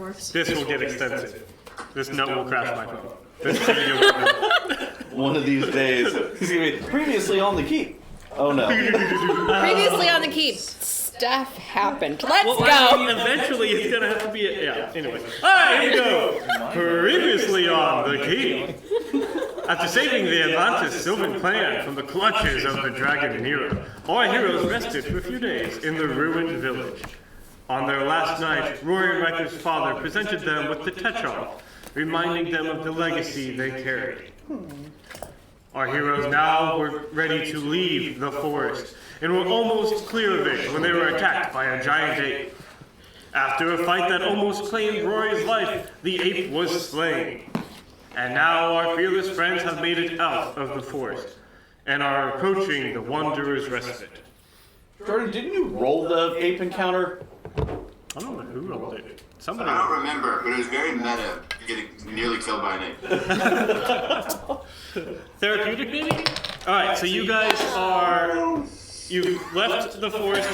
dwarves. This will get extensive. This note will crash my phone. This video will One of these days. He's gonna be previously on the keep. Oh no. Previously on the keep, stuff happened. Let's Well, go. eventually, it's gonna have to be anyway. Alright, here we go. Previously on the keep. After saving the Atlantis Sylvan clan from the clutches of the dragon Nero, our heroes rested for a few days in the ruined village. On their last night, Rory Riker's father presented them with the Tetron, reminding them of the legacy they carried. Our heroes now were ready to leave the forest, and were almost clear of it when they were attacked by a giant ape. After a fight that almost claimed Rory's life, the ape was slain. And now our fearless friends have made it out of the forest, and are approaching the Wanderer's Respite. Jordan, didn't you roll the ape encounter? I don't know who rolled it. Somebody. I don't remember, but it was very meta, getting nearly killed by an ape. Therapeutic, maybe? Alright, so you guys are... You've left the forest,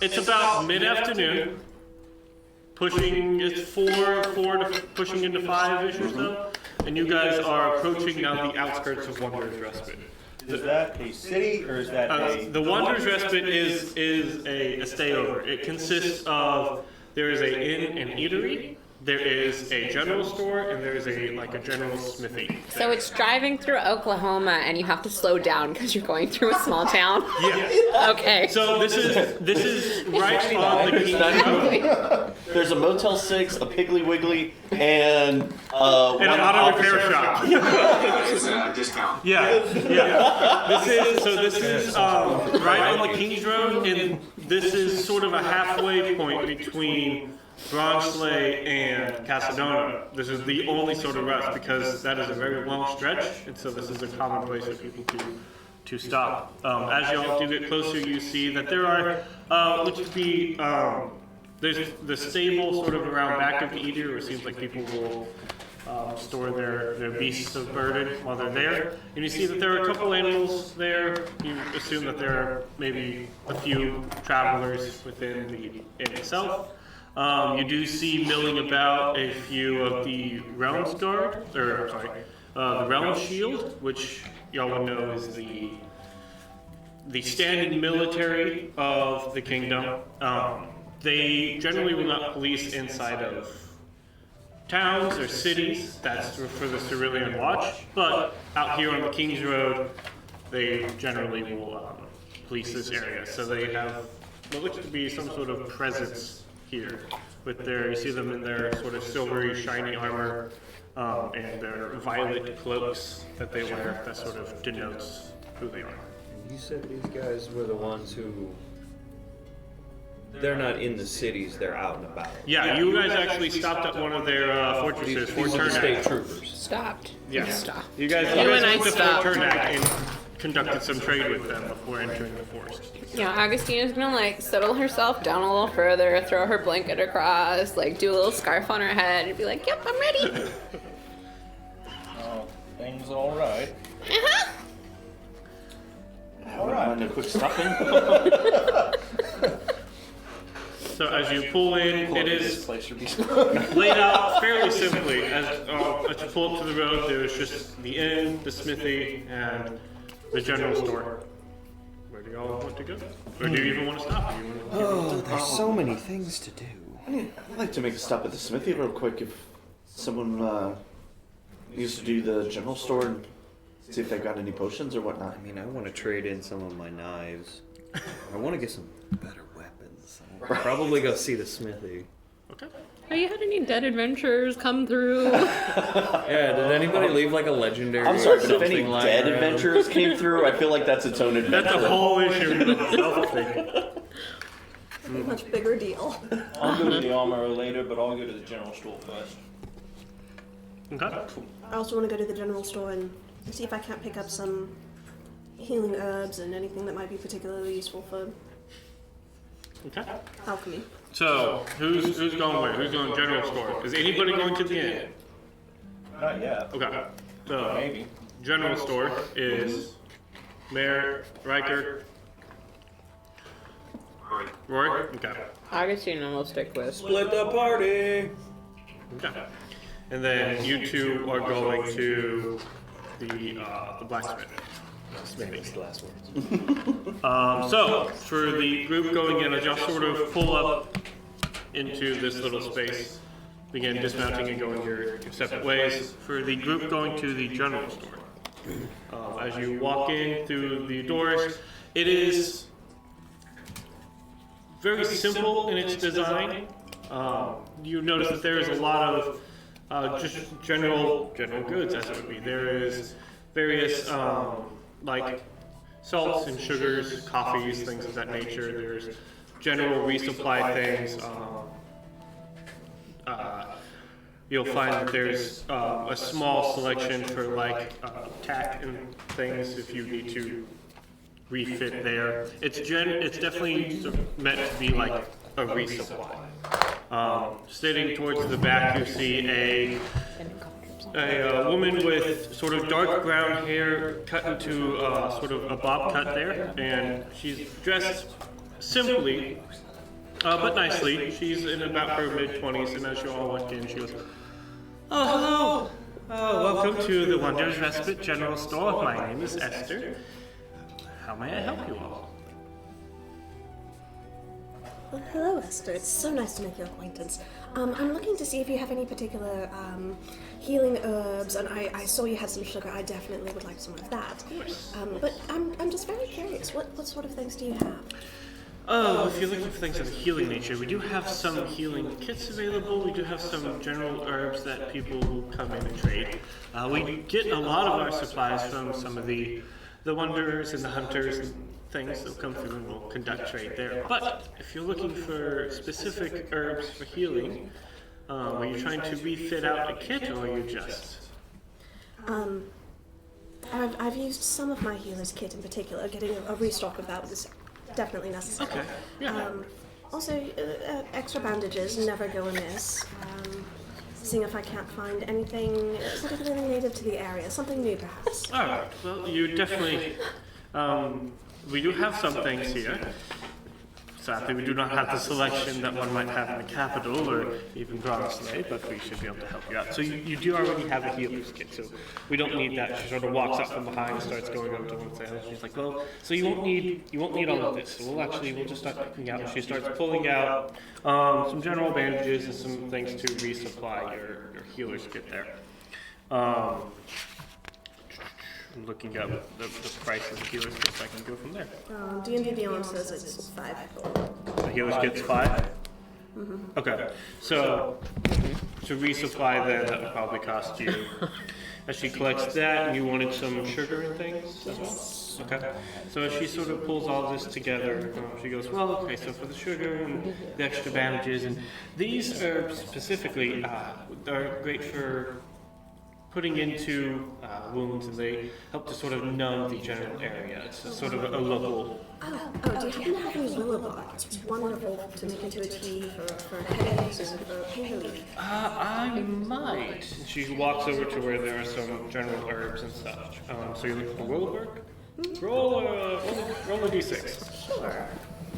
it's about mid-afternoon. It's 4 to pushing into 5-ish or so. And you guys are approaching now the outskirts of Wanderer's Respite. Is that a city or is that The Wanderer's Respite is a stayover. It consists of, there is an inn and eatery, there is a general store, and there is a general smithy. So it's driving through Oklahoma, and you have to slow down because you're going through a small town. Yeah. Okay. So this is right on the King Road. There's a Motel 6, a Piggly Wiggly, and And an auto repair shop. It's a discount. Yeah. This is right on the Kings Road, and this is sort of a halfway point between Bronslea and Casadona. This is the only sort of rest because that is a very long stretch, and so this is a common place for people to stop. As y'all do get closer, you see that there are looks to be there's the stable sort of around back of the eatery where it seems like people will store their beasts of burden while they're there. And you see that there are a couple animals there. You assume that there are maybe a few travelers within the inn itself. You do see milling about a few of the Realms Guard, the Realms Shield, which y'all would know is the standing military of the kingdom. They generally will not police inside of towns or cities. That's for the Cerulean Watch. But out here on the King's Road, they generally will police this area. So they have what looks to be some sort of presence here. You see them in their sort of silvery, shiny armor and their violet cloaks that they wear. That sort of denotes who they are. You said these guys were the ones who... They're not in the cities, they're out and about. Yeah, you guys actually stopped at one of their fortresses, Fort These are the state Turnak. troopers. Stopped. Yeah. Stop. You guys You and I went to Fort stopped. Turnak and conducted some trade with them before entering the forest. Yeah, Augustina's gonna settle herself down a little further, throw her blanket across, do a little scarf on her head, and be like, "Yep, I'm ready." Oh, things all right. Uh-huh. All right. A quick stopping. So as you pull in, it is Place should be. laid out fairly simply. As you pull up to the road, there's just the inn, the smithy, and the general store. Where do y'all want to go? Or do you even want to stop? Oh, there's so many things to do. I'd like to make a stop at the smithy real quick if someone needs to do the general store and see if they've got any potions or whatnot. I mean, I want to trade in some of my knives. I want to get some better weapons. I'll probably go see the smithy. Okay. Have you had any dead adventurers come through? Yeah, did anybody leave a legendary I'm sorry, or but if any something lying dead around? adventurers came through, I feel like that's its own adventure. That's a whole issue in itself, I think. A much bigger deal. I'll go to the armorer later, but I'll go to the general store first. Okay. I also want to go to the general store and see if I can't pick up some healing herbs and anything that might be particularly useful for Okay. alchemy. So, who's going where? Who's going general store? Is anybody going to the inn? Not yet. Okay. So, Maybe. general store is Mayor Riker. Rory. Rory? Okay. Augustine will stick with. Split the party. Okay. And then you two are going to the blacksmith. Makes the last words. So, for the group going in, as y'all sort of pull up into this little space, begin dismounting and going your separate ways. For the group going to the general store, as you walk in through the doors, it is very simple in its design. You notice that there is a lot of just general goods, as it would be. There is various like salts and sugars, coffees, things of that nature. There's general resupply things. You'll find that there's a small selection for like tack and things if you need to refit there. It's definitely sort of meant to be like a resupply. Sitting towards the back, you see a woman with sort of dark brown hair cut into sort of a bob cut there, and she's dressed simply but nicely. She's in about her mid-20s, and as you all walk in, she goes, "Oh, hello! Welcome to the Wonders Respite General Store. My name is Esther. How may I help you all?" Well, hello, Esther. It's so nice to make your acquaintance. I'm looking to see if you have any particular healing herbs, and I saw you had some sugar. I definitely would like some of that. But I'm just very curious. What sort of things do you have? Oh, if you're looking for things of a healing nature, we do have some healing kits available. We do have some general herbs that people will come in and trade. We get a lot of our supplies from some of the wanderers and the hunters and things. They'll come through and we'll conduct trade there. But if you're looking for specific herbs for healing, are you trying to refit out a kit, or are you just? I've used some of my healer's kit in particular. Getting a restock of that was definitely necessary. Okay. Yeah. Also, extra bandages never go amiss. Seeing if I can't find anything particularly native to the area, something new perhaps. All right. Well, you definitely. We do have some things here. Sadly, we do not have the selection that one might have in the capital or even Bronslea, but we should be able to help you out. So you do already have a healer's kit, so we don't need that. She sort of walks up from behind and starts going over to one side. She's like, "Well, so you won't need all of this. So we'll just start picking out." She starts pulling out some general bandages and some things to resupply your healer's kit there. I'm looking up the price of the healer's kit, so I can go from there. D&D Beyond says it's 5 gold. The healer's kit's 5? Mm-hmm. Okay, so to resupply then, that would probably cost you. As she collects that, and you wanted some sugar and things as well? Okay, so as she sort of pulls all this together, she goes, "Well, okay, so for the sugar and the extra bandages, and these herbs specifically are great for putting into wounds, and they help to sort of numb the general area. It's sort of a local." Do you happen to have any willow bark? It's wonderful to make into a tea for headaches and for pain relief. I might. She walks over to where there are some general herbs and such. So you're looking for willow bark? Roll a d6. Sure.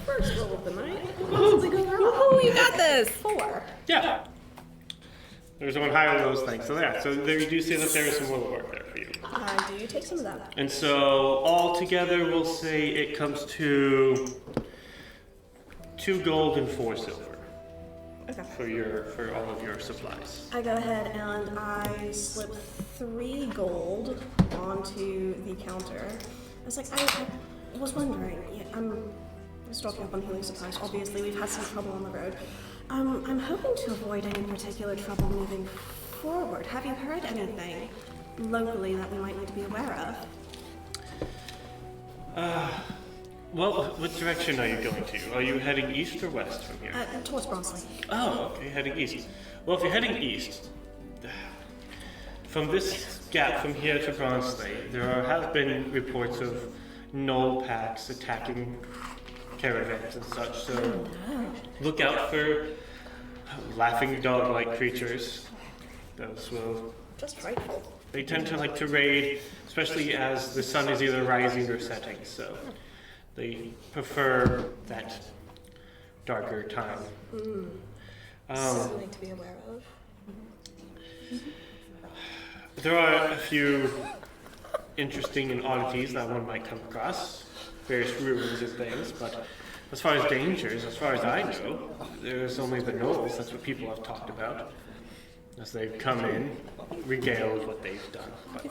First roll of the night. What could possibly go wrong? Oh, you got this! 4. Yeah. There's one higher than those things. So yeah, so there you do see that there is some willow bark there for you. I do take some of that. And so all together, we'll say it comes to 2 gold and 4 silver. Okay. For all of your supplies. I go ahead and I slip 3 gold onto the counter. I was like, I was wondering. Yeah, I'm stocking up on healing supplies. Obviously, we've had some trouble on the road. I'm hoping to avoid any particular trouble moving forward. Have you heard anything locally that we might need to be aware of? Well, what direction are you going to? Are you heading east or west from here? Towards Bronslea. Oh, okay, heading east. Well, if you're heading east, from this gap from here to Bronslea, there have been reports of gnoll packs attacking caravans and such, so look out for laughing dog-like creatures. Those will... Just frightful. They tend to like to raid, especially as the sun is either rising or setting, so they prefer that darker time. Something to be aware of. There are a few interesting and oddities that one might come across, various ruins and things, but as far as dangers, as far as I know, there's only the gnolls. That's what people have talked about as they've come in, regaled what they've done. But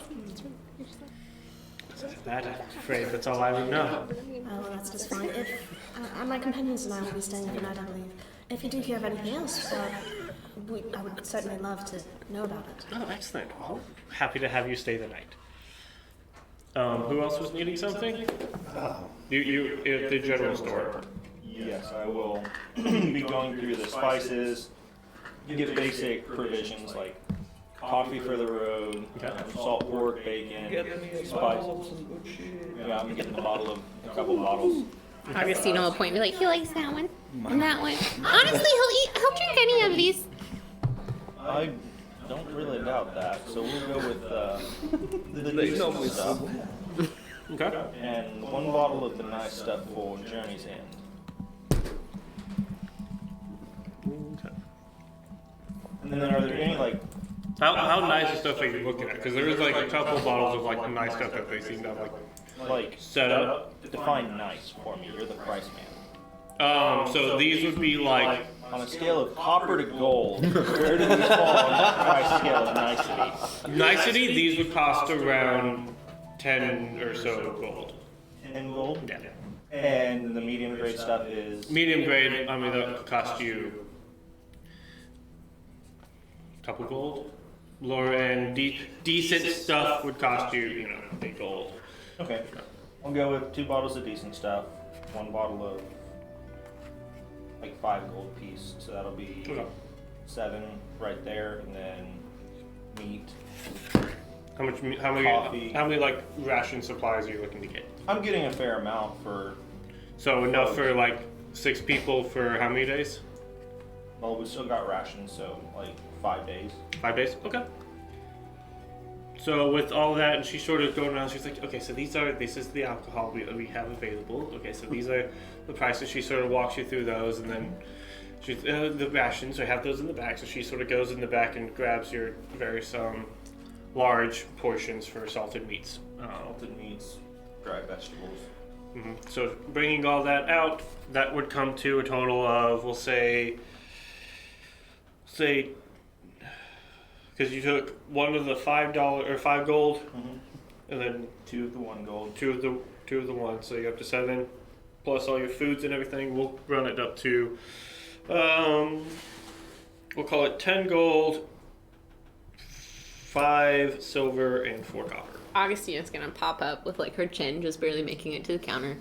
other than that, I'm afraid that's all I would know. Oh, that's just fine. If my companions and I will be staying overnight, I believe. If you do hear of anything else, I would certainly love to know about it. Oh, excellent. Well, happy to have you stay the night. Who else was needing something? You at the general store. Yes, I will be going through the spices, get basic provisions like coffee for the road, salt pork, bacon, spices. Yeah, I'm getting a couple bottles. Augustino will point and be like, he likes that one and that one. Honestly, he'll drink any of these. I don't really doubt that, so we'll go with the decent stuff. Okay. And one bottle of the nice stuff for Journey's End. Okay. And then are there any like How nice is stuff are you looking at? Because there is like a couple bottles of like the nice stuff that they seem to have like set up. Define nice for me. You're the price man. So these would be like On a scale of copper to gold, where do these fall on the price scale of nicety? nicety. These would cost around 10 or so gold. 10 gold? Yeah. And the medium grade stuff is Medium grade. I mean that could cost you a couple gold. Lower end decent stuff would cost you, 8 gold. okay. I'll go with 2 bottles of decent stuff, 1 bottle of like 5 gold piece, so that'll be Okay. 7 right there, and then meat. How Coffee. many like ration supplies are you looking to get? I'm getting a fair amount for, So enough for like 6 people for how many days? well, we still got rations, so like 5 days. 5 days? Okay. So with all that, and she's sort of going around, she's like, okay, so this is the alcohol we have available. Okay, so these are the prices. She sort of walks you through those, and then the rations, I have those in the back. So she sort of goes in the back and grabs your various large portions for salted meats. Salted meats, dry vegetables. So bringing all that out, that would come to a total of, we'll say, because you took one of the $5 or 5 gold, and then 2 of the 1 gold. two of the one, so you're up to 7, plus all your foods and everything. We'll run it up to, we'll call it 10 gold, 5 silver, and 4 copper. Augustina's gonna pop up with like her chin just barely making it to the counter.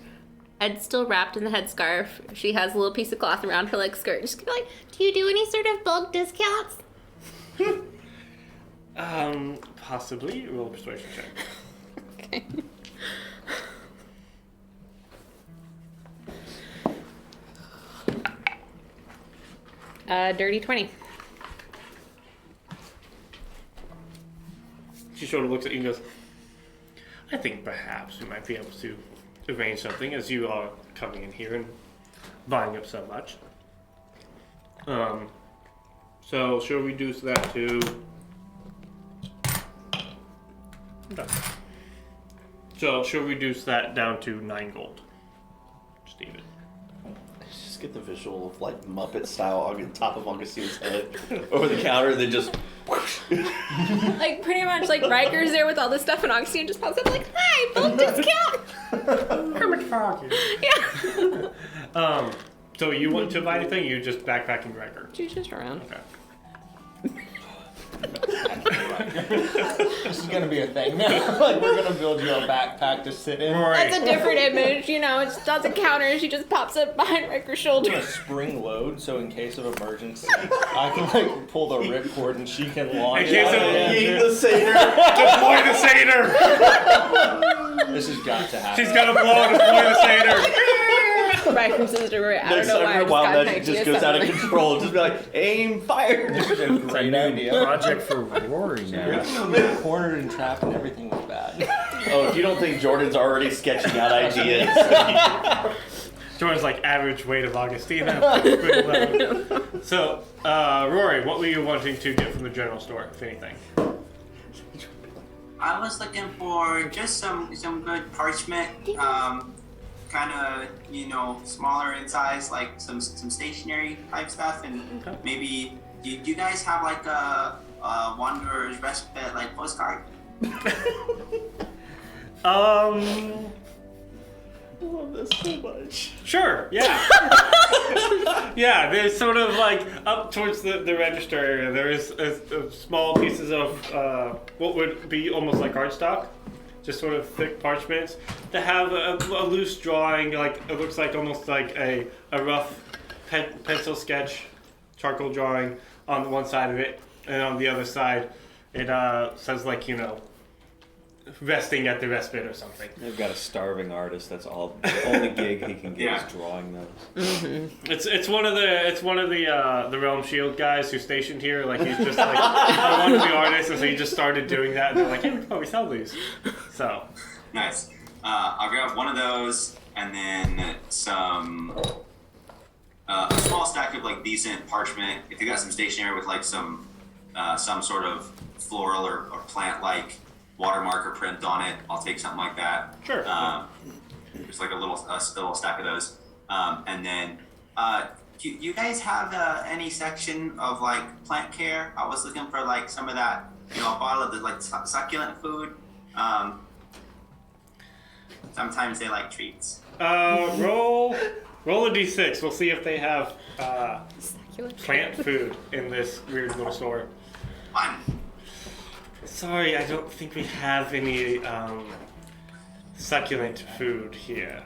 Head still wrapped in the headscarf. She has a little piece of cloth around her like skirt. Just gonna be like, do you do any sort of bulk discounts? Possibly. Roll a persuasion check. Okay. Dirty 20. She sort of looks at you and goes, I think perhaps we might be able to arrange something as you are coming in here and buying up so much. So she'll reduce that to... Okay. So she'll reduce that down to 9 gold. Just even. Just get the visual of like Muppet style on top of Augustina's head over the counter, and then just whoosh. Like pretty much like Riker's there with all this stuff and Augustine just pops up like, hi, bulk discount! Kermit Frog. Yeah. So you want to buy anything? You just backpacking Riker. She's just around. Okay. This is gonna be a thing now. Like, we're gonna build you a backpack to sit in. That's a different image, it doesn't counter, she just pops up behind Riker's I'm shoulder. gonna spring load, so in case of emergency, I can like pull the ripcord and she can launch. In case out of- the Eat engine. the satyr. Deploy the satyr! This has got to happen. She's got to blow and deploy the satyr! Riker sister, I don't Next know time why I for a just while, got an that idea just goes out of suddenly. control. Just be like, aim, fire. This is a great idea. Project for Rory now. Cornered and trapped and everything was bad. Oh, if you don't think Jordan's already sketching out ideas. Jordan's like average weight of Augustina. Grade 11. So, Rory, what were you wanting to get from the general store, if anything? I was looking for just some good parchment, kind of smaller in size, like some stationery type stuff, and maybe do you guys have like a Wanderer's Respite like postcard? I love this so much. Sure, yeah. Yeah, there's sort of like up towards the register area, there is a small pieces of what would be almost like cardstock, just sort of thick parchments that have a loose drawing, like it looks like almost like a rough pencil sketch, charcoal drawing on one side of it, and on the other side it says like, resting at the respite or something. They've got a starving artist. That's all. The only gig he can get is drawing those. It's one of the Realm Shield guys who's stationed here. Like he's just like one of the artists, and so he just started doing that. And they're like, hey, we could probably sell these. So Nice. I'll grab one of those, and then some a small stack of like decent parchment. If you got some stationery with like some sort of floral or plant like watermark or print on it, I'll take something like that. Sure. Just like a little stack of those. And then, do you guys have any section of like plant care? I was looking for like some of that, a bottle of the like succulent food. Sometimes they like treats. Roll a d6. We'll see if they have plant food in this weird little store. 1. Sorry, I don't think we have any succulent food here.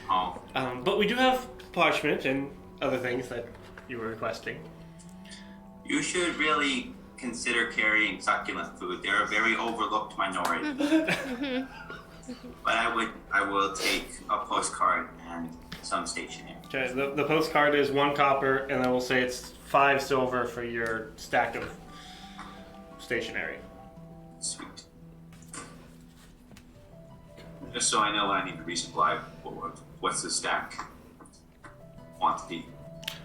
Oh. But we do have parchment and other things that you were requesting. You should really consider carrying succulent food. They're a very overlooked minority. But I will take a postcard and some stationery. Okay, the postcard is 1 copper, and I will say it's 5 silver for your stack of stationery. Sweet. Just so I know when I need to resupply, what's the stack quantity?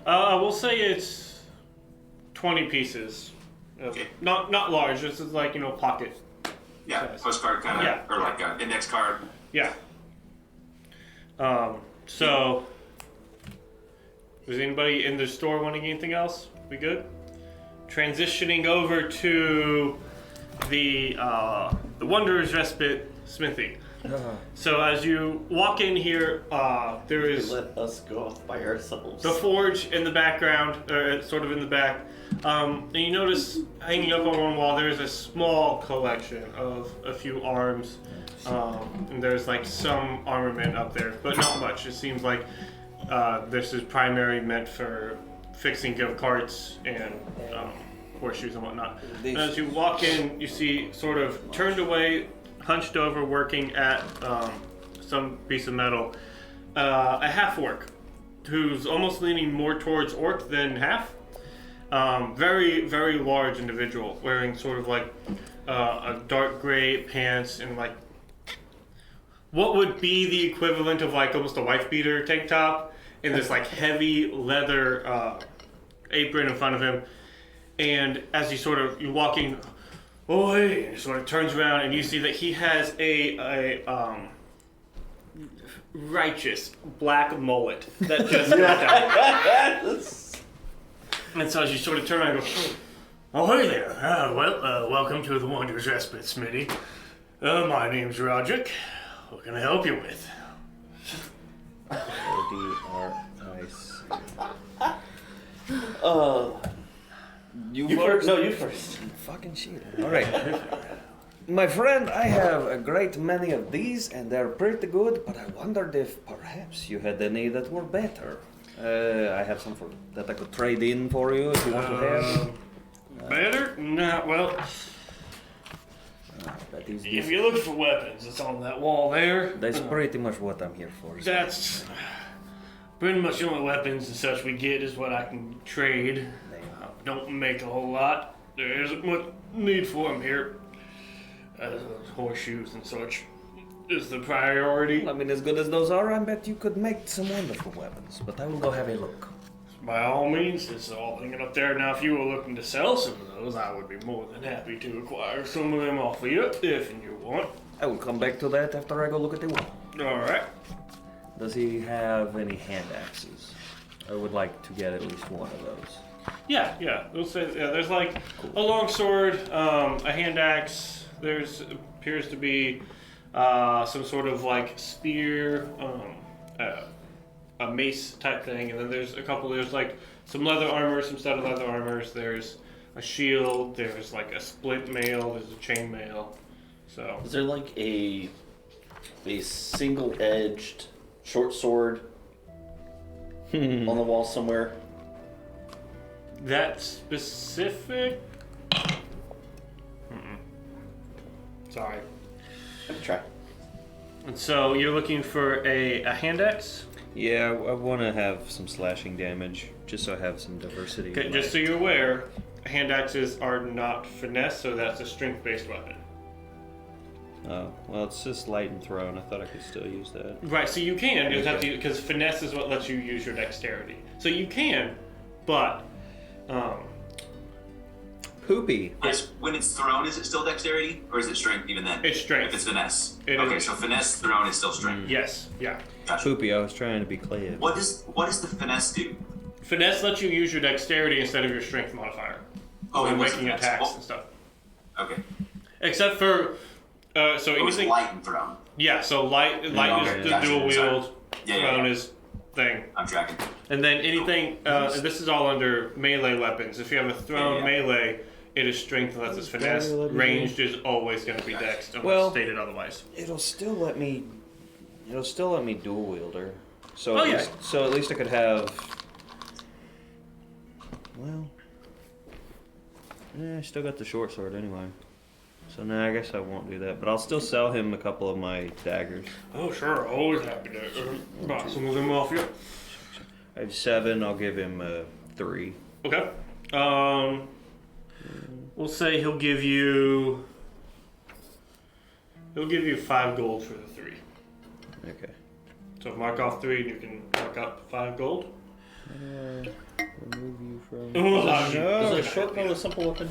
We'll say it's 20 pieces. Okay. Not large. This is like pocket. Yeah, size. postcard kind of, Yeah. or like an index card. Yeah. So, does anybody in the store wanting anything else? We good? Transitioning over to the Wanderer's Respite Smithy. So as you walk in here, there is Let us go off by ourselves. the forge in the background, or sort of in the back. And you notice hanging up on one wall, there's a small collection of a few arms. And there's like some armament up there, but not much. It seems like this is primarily meant for fixing of carts and horseshoes and whatnot. And as you walk in, you see sort of turned away, hunched over, working at some piece of metal, a half-orc who's almost leaning more towards orc than half. Very, very large individual, wearing sort of like a dark gray pants and like what would be the equivalent of like almost a wife beater tank top, and this like heavy leather apron in front of him. And as you're walking, oh hey, he sort of turns around and you see that he has a righteous black mullet that just got down. And so as you sort of turn around and go, oh hey there, welcome to the Wanderer's Respite, Smitty. My name's Roderick. What can I help you with? You first. No, you first. Fucking shit. Alright. My friend, I have a great many of these and they're pretty good, but I wondered if perhaps you had any that were better. I have some that I could trade in for you if you want to have. Better? No, well, That is if you're looking for weapons, it's on that wall there. That's pretty much what I'm here for. That's pretty much the only weapons and such we get is what I can trade. Don't make a whole lot. There isn't much need for them here. Horseshoes and such. is the priority. I mean, as good as those are, I bet you could make some wonderful weapons. But I will go have a look. By all means, it's all hanging up there. Now, if you were looking to sell some of those, I would be more than happy to acquire some of them off of you, if you want. I will come back to that after I go look at the wall. Alright. Does he have any hand axes? I would like to get at least one of those. Yeah. We'll say, there's like a long sword, a hand axe. There's appears to be some sort of like spear, a mace type thing, and then there's like some leather armor, some studded leather armors. There's a shield. There's like a split mail. There's a chain mail. So Is there like a single-edged short sword on the wall somewhere? that specific. Sorry. I can try. And so you're looking for a hand axe? Yeah, I want to have some slashing damage, just so I have some diversity. Okay, just so you're aware, hand axes are not finesse, so that's a strength-based weapon. Oh, well, it's just light and thrown. I thought I could still use that. Right, so you can, because finesse is what lets you use your dexterity. So you can, but Poopy. Yes, when it's thrown, is it still dexterity, or is it strength even then? it's strength. If it's finesse. It Okay, is. so finesse thrown is still strength. Yes, yeah. Gotcha. Poopy, I was trying to be clear. What does the finesse do? Finesse lets you use your dexterity instead of your strength modifier. Oh, when it wasn't making finesse. attacks Oh, and stuff. okay. Except for, so It was anything. light and thrown. Yeah, so light is Okay, the gotcha, dual sorry. wield, Yeah. thrown is thing. I'm tracking. And then anything, this is all under melee weapons. If you have a thrown Yeah. melee, it is strength unless it's finesse. Ranged is always going to be dex unless Well- stated otherwise. It'll still let me dual wielder. So Oh, at yeah. least, so at least I could have. Well, I still got the short sword anyway. So now I guess I won't do that, but I'll still sell him a couple of my daggers. Oh, sure. Always happy to buy some of them off you. I have 7. I'll give him 3. Okay. We'll say he'll give you 5 gold for the 3. Okay. So mark off 3 and you can mark up 5 gold. Remove you from. Is it a short bow a simple weapon?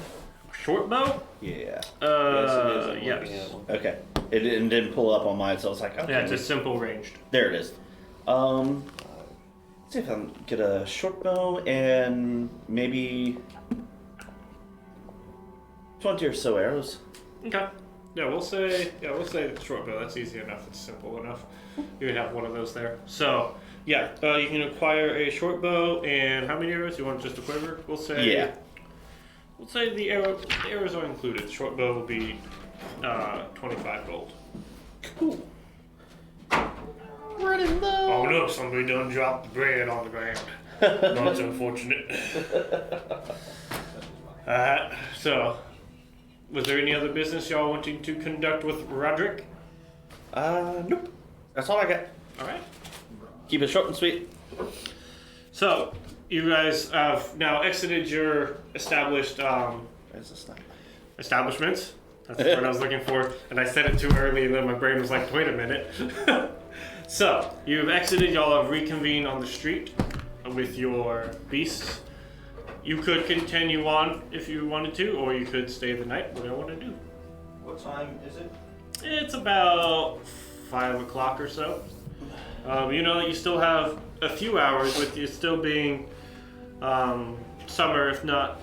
Short bow? Yeah. Yes, it is. I'm looking at Yes. one. Okay. It didn't pull up on mine, so I was like, okay. Yeah, it's a simple ranged. There it is. Let's see if I can get a short bow and maybe 20 or so arrows. Okay. Yeah, we'll say short bow. That's easy enough. It's simple enough. You would have one of those there. So yeah, you can acquire a short bow and how many arrows? You want just a quiver? We'll say. Yeah. We'll say the arrows are included. The short bow will be 25 gold. Cool. Running low. Oh no! Somebody done dropped the bread on the ground. That's unfortunate. So, was there any other business y'all wanting to conduct with Roderick? Nope. That's all I got. All right. Keep it short and sweet. So, you guys have now exited your established There's a snap. establishments. That's the word I was looking for, and I said it too early, and then my brain was like, wait a minute. So, you've exited, y'all have reconvened on the street with your beasts. You could continue on if you wanted to, or you could stay the night, whatever you want to do. What time is it? It's about 5 o'clock or so. You know that you still have a few hours with you still being summer, if not,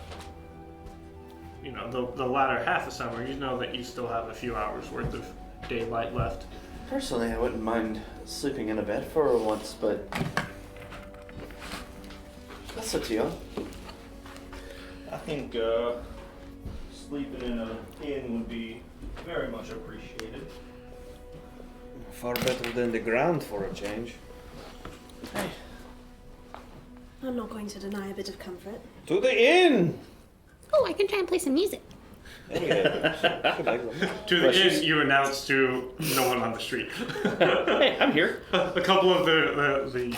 you know, the latter half of summer. You know that you still have a few hours worth of daylight left. Personally, I wouldn't mind sleeping in a bed for once, but that's up to you. I think sleeping in an inn would be very much appreciated. Far better than the ground for a change. Hey. I'm not going to deny a bit of comfort. To the inn! Oh, I can try and play some music. There we go. To the end, you announce to no one on the street. Hey, I'm here. A couple of the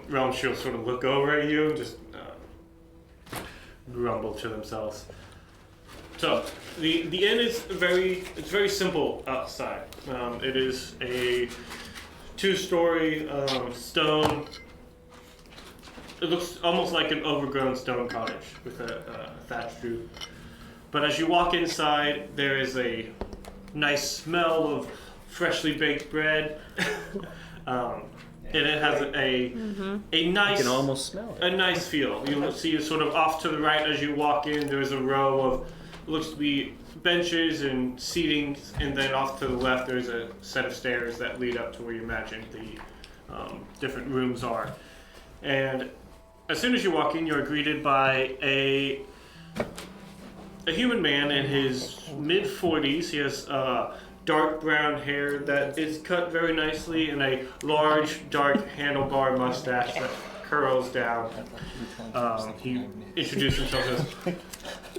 realm shields sort of look over at you and just grumble to themselves. So the inn is very simple outside. It is a 2-story stone. It looks almost like an overgrown stone cottage with a thatched roof. But as you walk inside, there is a nice smell of freshly baked bread. And it has a nice, You can almost smell it. a nice feel. You'll see sort of off to the right as you walk in, there's a row of, looks to be benches and seating, and then off to the left there's a set of stairs that lead up to where you imagine the different rooms are. And as soon as you walk in, you're greeted by a human man in his mid-40s. He has dark brown hair that is cut very nicely and a large, dark handlebar mustache that curls down. He introduced himself as,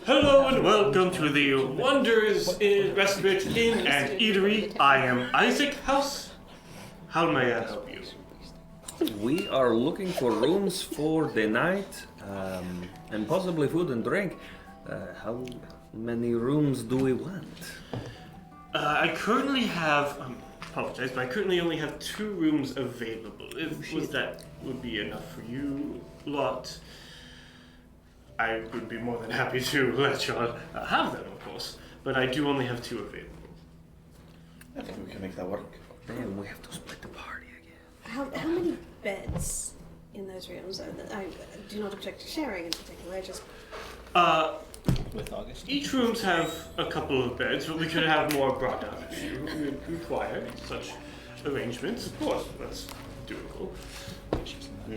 "Hello and welcome to the Wonders in Respite Inn and Eatery. I am Isaac House. How may I help you?" We are looking for rooms for the night, and possibly food and drink. How many rooms do we want? I currently have, apologize, but I currently only have 2 rooms available. If that would be enough for you lot, I would be more than happy to let y'all have them, of course. But I do only have 2 available. I think we can make that work. Then we have to split the party again. How many beds in those rooms? I do not object to sharing in particular, just... With August. Each rooms have a couple of beds, but we could have more brought down if you require such arrangements. Of course, that's doable. You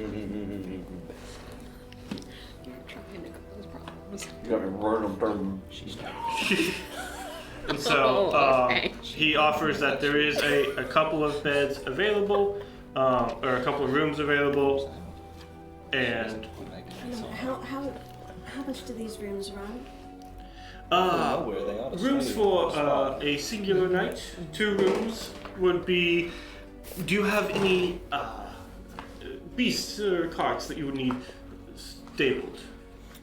got me running burn. And so he offers that there is a couple of beds available, or a couple of rooms available, and How much do these rooms run? Where they are. rooms for a singular night. 2 rooms would be. Do you have any beasts or carts that you would need stabled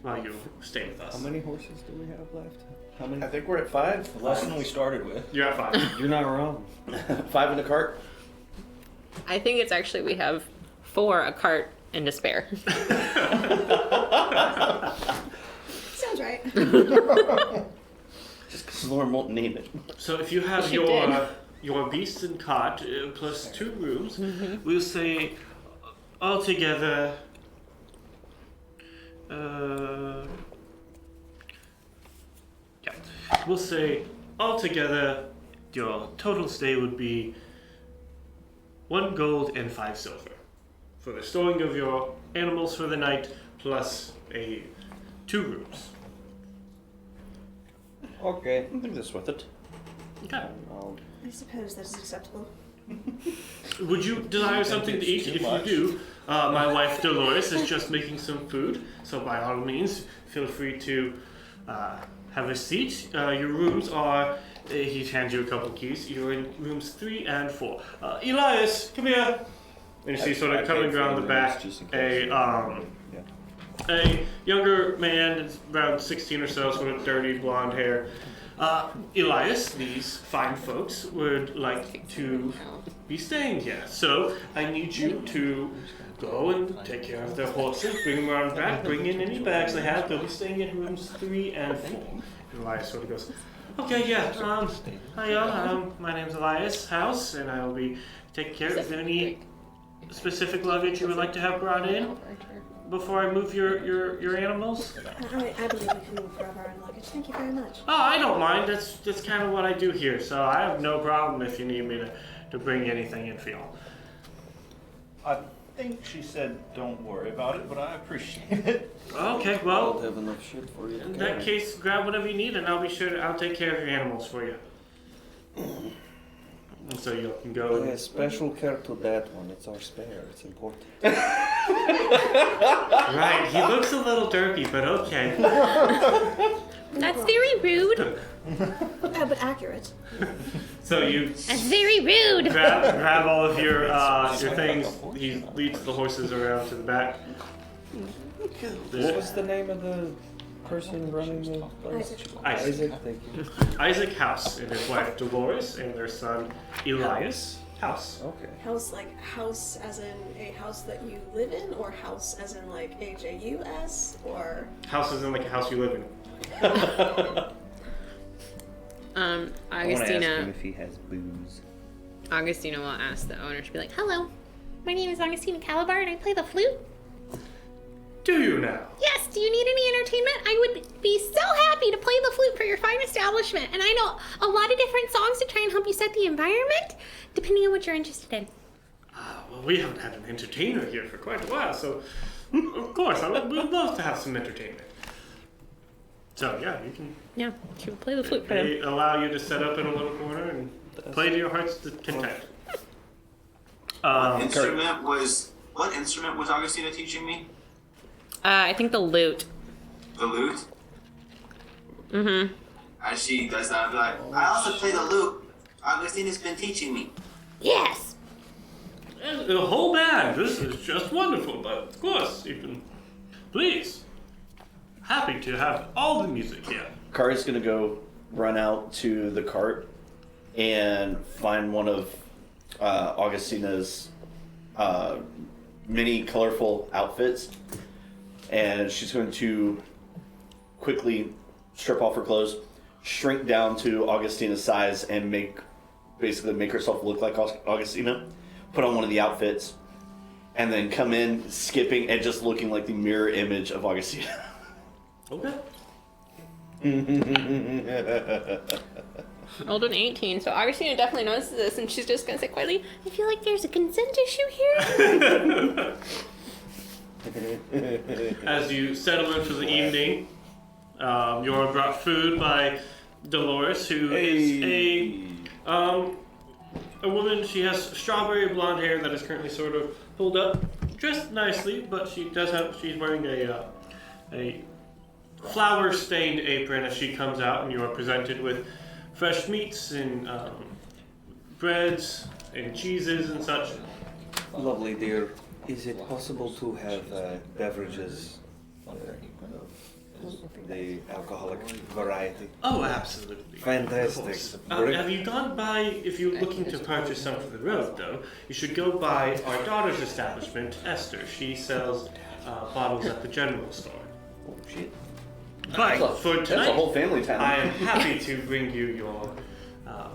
while you stay with us? How many horses do we have left? How many? I think we're at 5. Less than we started with. You're at 5. You're not wrong. 5 in the cart. I think it's actually we have 4, a cart, and a spare. Sounds right. Just because Lauren won't name it. So if you have She your beast and cart plus 2 rooms, we'll say altogether. We'll say altogether your total stay would be 1 gold and 5 silver for the storing of your animals for the night, plus 2 rooms. Okay. I think that's worth it. Okay. I suppose that is acceptable. Would you desire something to eat? If you do, my wife Dolores is just making some food, so by all means, feel free to have a seat. Your rooms are, he hands you a couple keys, you're in rooms 3 and 4. Elias, come here! And you see sort of coming around the back, a younger man, around 16 or so, sort of dirty blonde hair. Elias, these fine folks would like to be staying here. So I need you to go and take care of their horses, bring them around back, bring in any bags they have. They'll be staying in rooms 3 and 4. And Elias sort of goes, okay, yeah, hi y'all, my name's Elias House, and I will be taking care of any specific luggage you would like to have brought in before I move your animals. I believe we can grab our own luggage. Thank you very much. Oh, I don't mind. That's kind of what I do here. So I have no problem if you need me to bring anything in for y'all. I think she said don't worry about it, but I appreciate it. Okay, I'll well, have enough shit for you to in carry. that case, grab whatever you need, and I'll be sure I'll take care of your animals for you. And so you can go. Pay special care to that one. It's our spare. It's important. Right, he looks a little derpy, but okay. That's very rude. But accurate. So you That's very rude. grab all of your things. He leads the horses around to the back. What was the name of the person running the place? Isaac. Thank you. Isaac House and his wife Dolores and their son Elias House. Okay. House as in a house that you live in, or house as in like HAUS, or House is in like a house you live in. I want to ask him Augustina. if he has booze. Augustina will ask the owner to be like, "Hello, my name is Augustina Calabar, and I play the flute. Do you now? Yes, do you need any entertainment? I would be so happy to play the flute for your fine establishment. And I know a lot of different songs to try and help you set the environment, depending on what you're interested in." Well, we haven't had an entertainer here for quite a while, so of course we'd love to have some entertainment. So yeah, you can. Yeah, she would play the flute for them. They allow you to set up in a little corner and play to your heart's content. What instrument was Augustina teaching me? I think the lute. The lute? Mm-hmm. As she does that, I'll be like, I also play the lute. Augustina's been teaching me. Yes. The whole band. This is just wonderful. But of course, you can. Please. Happy to have all the music here. Kari's gonna go run out to the cart and find one of Augustina's many colorful outfits, and she's going to quickly strip off her clothes, shrink down to Augustina's size, and make herself look like Augustina, put on one of the outfits, and then come in skipping and just looking like the mirror image of Augustina. Okay. Older than 18, so Augustina definitely notices this, and she's just gonna say quietly, "I feel like there's a consent issue here." As you settle in for the evening, you're brought food by Dolores, who is a woman. She has strawberry blonde hair that is currently sort of pulled up, dressed nicely, but she's wearing a flour-stained apron as she comes out, and you are presented with fresh meats and breads and cheeses and such. Lovely, dear. Is it possible to have beverages of the alcoholic variety? Oh, absolutely. Fantastic. Of course. Bring- Have you gone by, if you're looking to purchase some for the road, though, you should go by our daughter's establishment, Esther. She sells bottles at the general store. Oh shit. But for That's a tonight, whole family town. I am happy to bring you your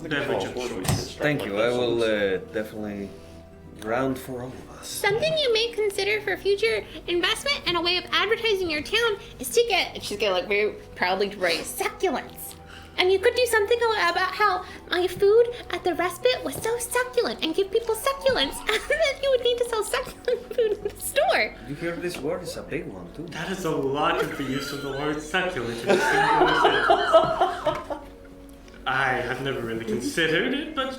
beverage of choice. Thank you. I will definitely round for all of us. Something you may consider for future investment and a way of advertising your town is to get, she's gonna like very proudly write, succulents. And you could do something about how my food at the respite was so succulent and give people succulents, and then you would need to sell succulent food in the store. You hear this word? It's a big one, too. That is a lot of the use of the word succulent in a single sentence. I have never really considered it, but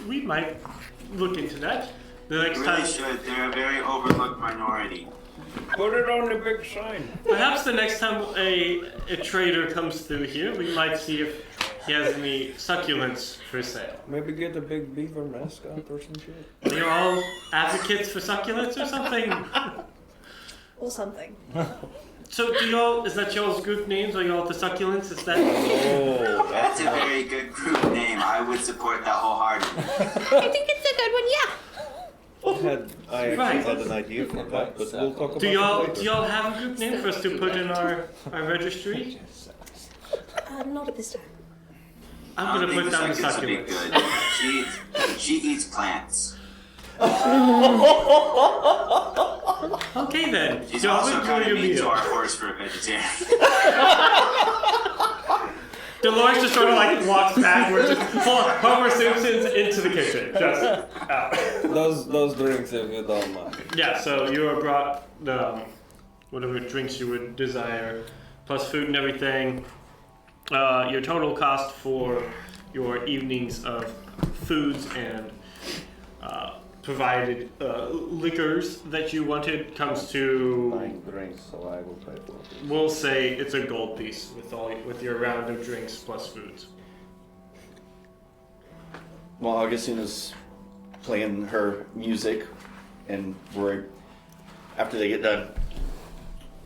we might look into that. The next You time, really should. They're a very overlooked minority. Put it on the big sign. perhaps the next time a trader comes through here, we might see if he has any succulents for sale. Maybe get a big beaver mascot or some shit. Are you all advocates for succulents or something? or something. So do y'all, is that y'all's group names? Are y'all the succulents? Is that? Oh, That's a very good group name. I would support that wholeheartedly. I think it's a good one, yeah. I actually Right. had an idea for that, but we'll talk about Do it y'all later. have a group name for us to put in our registry? Not at this time. I'm I gonna don't think put down the succulents would be succulents. good. She eats plants. Okay then. She's Y'all also enjoy kind your of mean to meal. our horse for a vegetarian. Dolores just sort of like walks backwards, just Homer Simpson's into the kitchen. Just out. Those drinks, if you don't mind. Yeah, so you are brought the whatever drinks you would desire, plus food and everything. Your total cost for your evenings of foods and provided liquors that you wanted comes to, Buying drinks, so I will pay for it. we'll say it's a gold piece with your round of drinks plus foods. While Augustina's playing her music, and after they get done,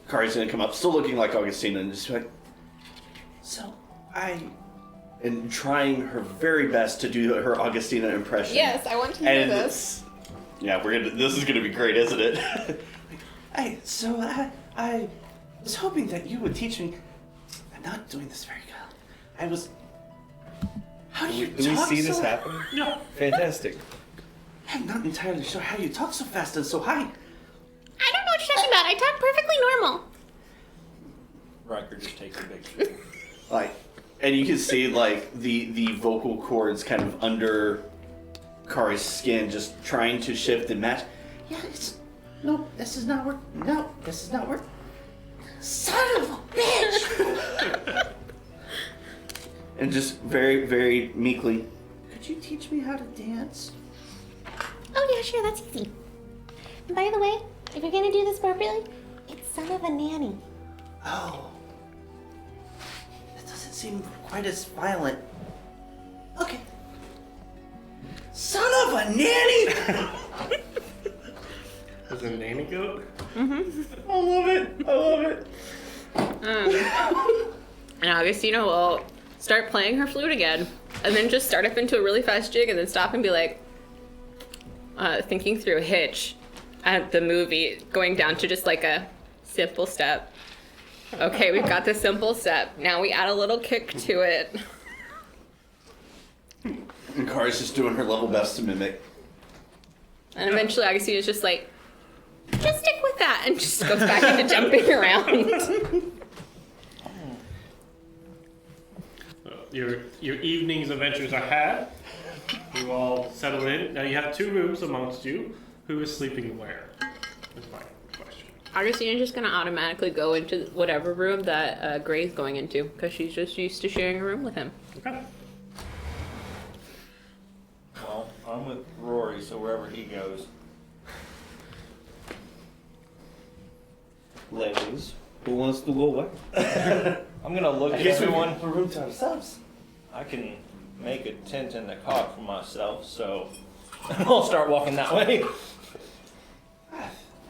Kari's gonna come up, still looking like Augustina, and just be like, and trying her very best to do her Augustina impression. Yes, I want to hear And this. yeah, this is gonna be great, isn't it? I was hoping that you would teach me. I'm not doing this very well. How do you Do we talk see so this happen? No. Fantastic. I'm not entirely sure how you talk so fast and so high. I don't know what you're talking about. I talk perfectly normal. Riker just takes a big shit. And you can see the vocal cords kind of under Kari's skin, just trying to shift and match. Yeah, no, this is not work. No, this is not work. Son of a bitch! And just very, very meekly, could you teach me how to dance? Oh yeah, sure, that's easy. And by the way, if you're gonna do this properly, it's son of a nanny. Oh. That doesn't seem quite as violent. Okay. Son of a nanny! Is it a nanny goat? I love it. And Augustina will start playing her flute again, and then just start up into a really fast jig, and then stop and be like, thinking through Hitch at the movie, going down to just like a simple step. Okay, we've got the simple step. Now we add a little kick to it. And Kari's just doing her level best to mimic. And eventually Augustina's just like, just stick with that, and just goes back into jumping around. Your evening's adventures are had. You all settle in. Now you have 2 rooms amongst you. Who is sleeping where? That's my question. Augustina's just gonna automatically go into whatever room that Gray's going into, because she's just used to sharing a room with him. Okay. Well, I'm with Rory, so wherever he goes. Ladies, who wants to go where? I'm gonna look I at guess we everyone. have a room to ourselves. I can make a tent in the cot for myself, so I'll start walking that way.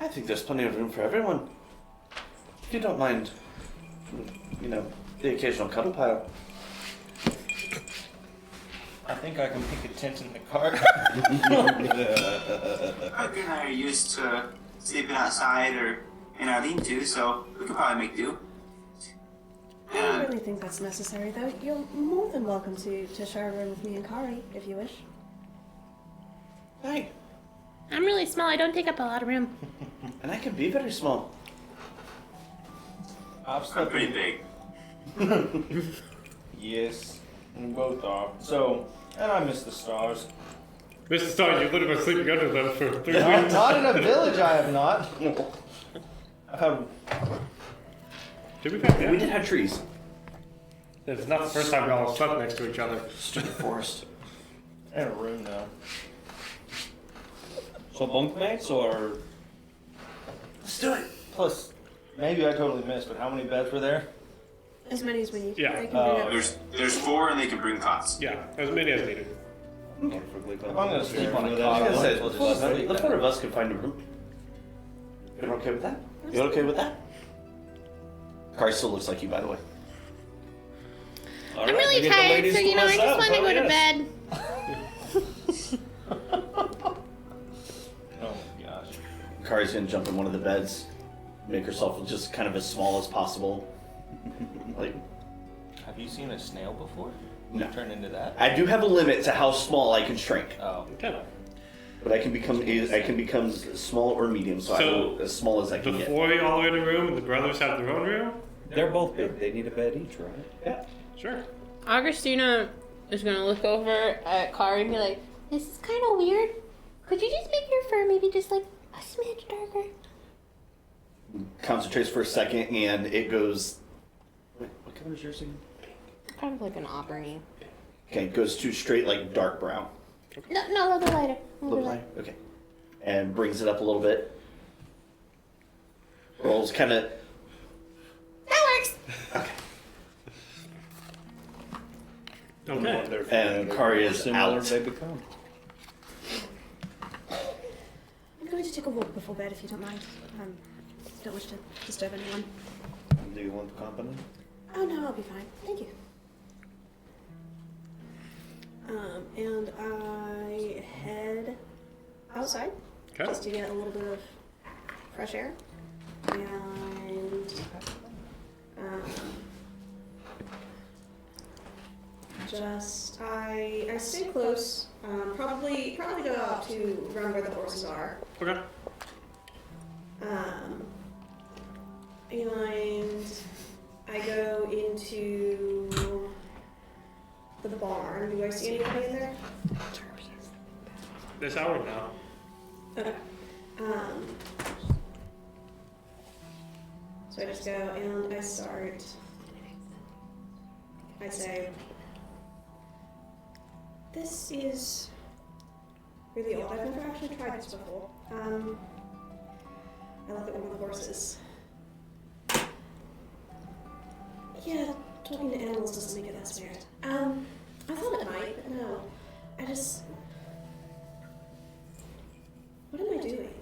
I think there's plenty of room for everyone. If you don't mind, the occasional cuddle pile. I think I can pick a tent in the cart. Parker and I are used to sleeping outside or in our lean-to, so we could probably make do. I don't really think that's necessary, though. You're more than welcome to share a room with me and Kari, if you wish. Hey, I'm really small, I don't take up a lot of room. and I can be very small. I've I'm slept pretty big. Yes, we both are. So, and I miss the stars. Mr. Starr, you've literally been sleeping under them for 3 Not, weeks. not in a village, I have not. I've had Did we have We did have trees. It's not the first time we all slept next to each other. Just in the forest. in a room now. So bunkmates or? Let's do it. Plus, maybe I totally missed, but how many beds were there? As many as we need. Yeah. I can bring up. There's 4 and they can bring cots. Yeah, as many as needed. If I'm gonna sleep on a I cot, was gonna say, I'll just sleep the there. 4 of us can find a room. You're okay with that? You okay with that? Kari still looks like you, by the way. I'm really tired, so I just want to go to bed. Oh my gosh. Kari's gonna jump in one of the beds, make herself just kind of as small as possible. Like, Have you seen a snail before? No. Turn into that? I do have a limit to how small I can shrink, Oh. Okay. but I can become small or medium, so I So, go as small as I The can get. 4 of y'all are in a room, and the brothers have their own room? They're both big. They need a bed each, right? Yeah. Sure. Augustina is gonna look over at Kari and be like, this is kind of weird. Could you just make your fur maybe just like a smidge darker? Concentrates for a second, and it goes. Wait, what color is yours again? Kind of like an auburny. Okay, it goes to straight like dark brown. No, a little lighter. A little Little lighter. line? Okay. And brings it up a little bit. Rolls kind of. That works. Okay. And Kari is Similar out. they become. I'm going to take a walk before bed, if you don't mind. Don't wish to disturb anyone. Do you want company? Oh no, I'll be fine. Thank you. And I head outside just to get a little bit of fresh air. And I stay close. Probably go out to run where the horses are. Okay. And I go into the barn. Do I see anybody in there? This hour now. Okay. So I just go and I say, this is really old. I've never actually tried this before. I look at one of the horses. Yeah, talking to animals doesn't make it that weird. I thought it might, but no. What am I doing?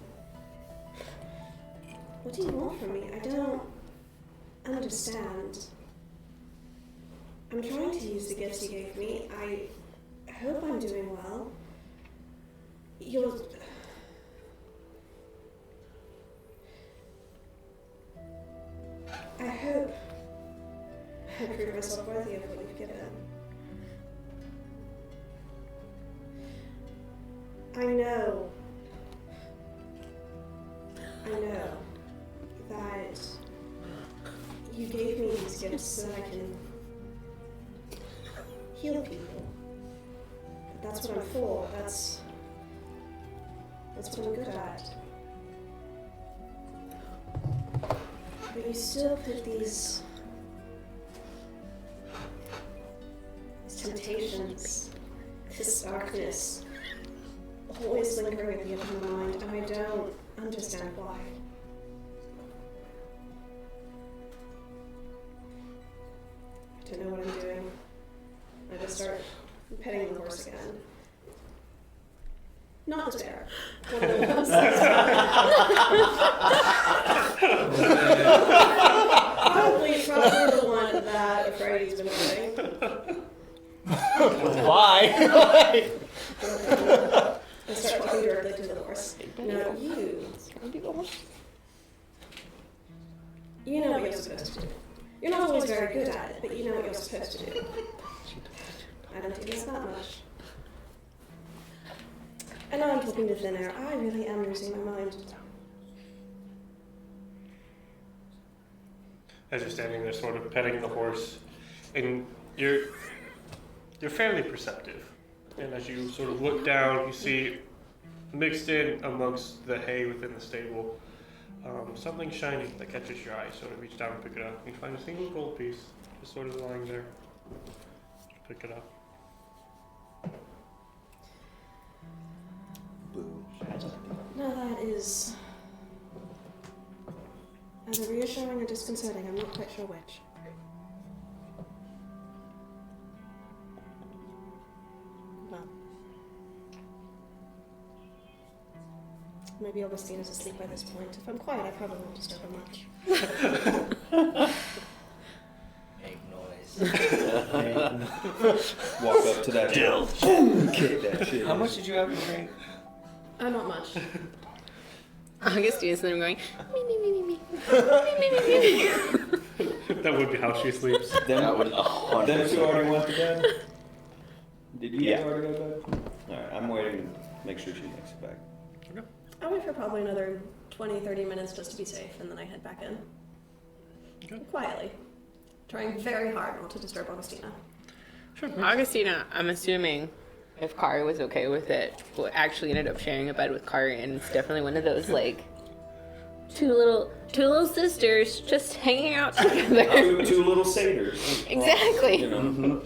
What do you want from me? I don't understand. I'm trying to use the gifts you gave me. I hope I'm doing well. I hope I prove myself worthy of what you've given. I know that you gave me these gifts so that I can heal people. That's what I'm for. That's what I'm good at. But you still put these temptations, this darkness, always lingering at the end of my mind, and I don't understand why. I don't know what I'm doing. I just start petting the horse again. Not the bear. One of the ones. Probably the one that Afraidy's been petting. Why? I start talking directly to the horse. Now you know what you're supposed to do. You're not always very good at it, but you know what you're supposed to do. I don't think it's that much. I know I'm talking to thin air. I really am losing my mind. As you're standing there, sort of petting the horse, and you're fairly perceptive. And as you sort of look down, you see mixed in amongst the hay within the stable, something shiny that catches your eye. Sort of reach down and pick it up. You find a single gold piece, just sort of lying there. Pick it up. Now that is either reassuring or disconcerting. I'm not quite sure which. Well, maybe Augustina's asleep by this point. If I'm quiet, I probably won't disturb her much. Make noise. Walk up to that hill. Kick that shit. How much did you have to drink? Not much. Augustina's then going, me, me, me, me, me. Me, me, me, me. That would be how she sleeps. That would 100%. Them two already went to bed? Did you Yeah. already go to bed? Alright, I'm waiting to make sure she makes it back. I'll wait for probably another 20-30 minutes just to be safe, and then I head back in. Okay. Quietly. Trying very hard not to disturb Augustina. Augustina, I'm assuming, if Kari was okay with it, actually ended up sharing a bed with Kari, and it's definitely one of those, like, two little sisters just hanging out together. Two little satyrs. Exactly. You know.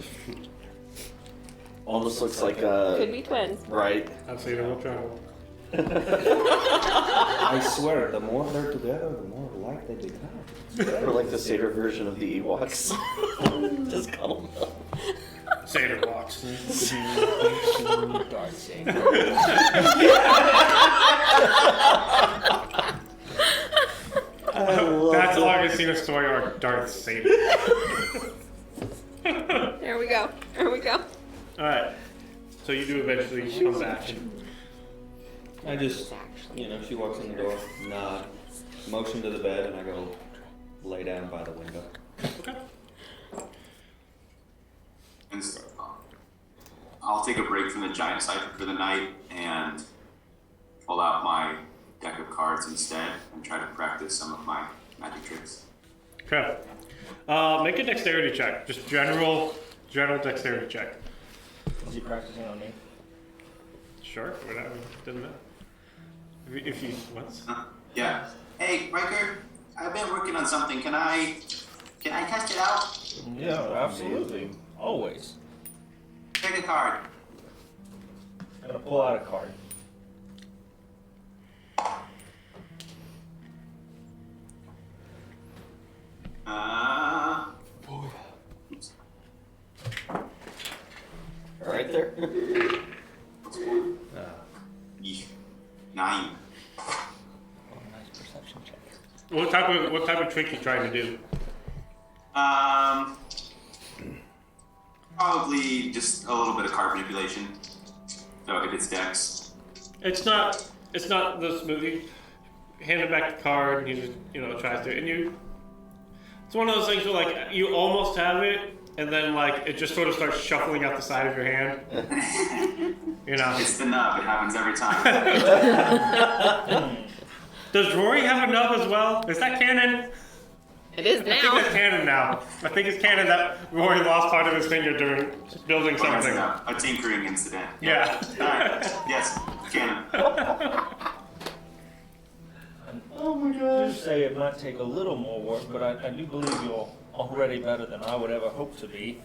Almost looks like Could be twins. right. I've seen them travel. I swear, the more they're together, the more alike they become. Or like the satyr version of the Ewoks. Just call them up. Satyr walks. Dark Saber. love That's the- Augustina's story arc, Darth Satan. There we go. There we go. Alright. So you do eventually come back. I just, she walks in the door, nod, motion to the bed, and I go lay down by the window. Okay. And I'll take a break from the giant cipher for the night and pull out my deck of cards instead and try to practice some of my magic tricks. Okay. Make a dexterity check. Just general dexterity check. Is he practicing on me? Sure. Whatever. Doesn't matter. If you what? Yeah. Hey, Riker, I've been working on something. Can I test it out? Yeah, absolutely. Always. Pick a card. I'm gonna pull out a card. Oops. Right there. Yeesh. 9. Nice perception check. What type of trick you trying to do? Probably just a little bit of card manipulation. So if it's dex. It's not the smoothie. Hand it back the card, and he just tries to, and you. It's one of those things where like you almost have it, and then like it just sort of starts shuffling out the side of your hand. It's the nub. It happens every time. Does Rory have a nub as well? Is that canon? It is I think now. that's canon now. I think it's canon that Rory lost part of his finger during building Oh, that's something. a tinkering incident. Yeah. Alright. Yes. Canon. Oh my gosh. I say it might take a little more work, but I do believe you're already better than I would ever hope to be.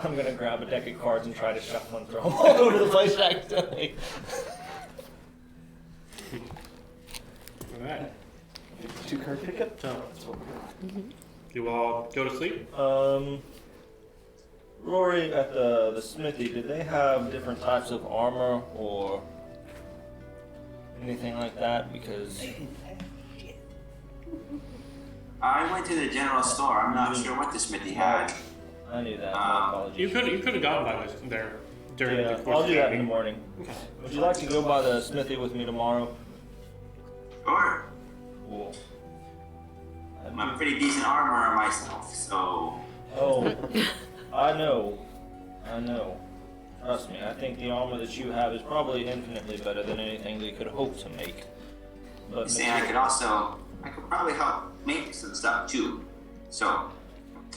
I'm gonna grab a deck of cards and try to shuffle and throw them all over the place accidentally. Alright. 2 card pickup. So, you all go to sleep? Rory, at the smithy, did they have different types of armor or anything like that? Because I went to the general store. I'm not sure what the smithy had. I knew that. My apologies. You could have gone by there during Yeah, the course I'll of do the that in the evening. morning. Would you like to go by the smithy with me tomorrow? Sure. Cool. I'm a pretty decent armor myself, so. Oh, I know. Trust me, I think the armor that you have is probably infinitely better than anything they could hope to make. But Saying I could probably help make some stuff too. So,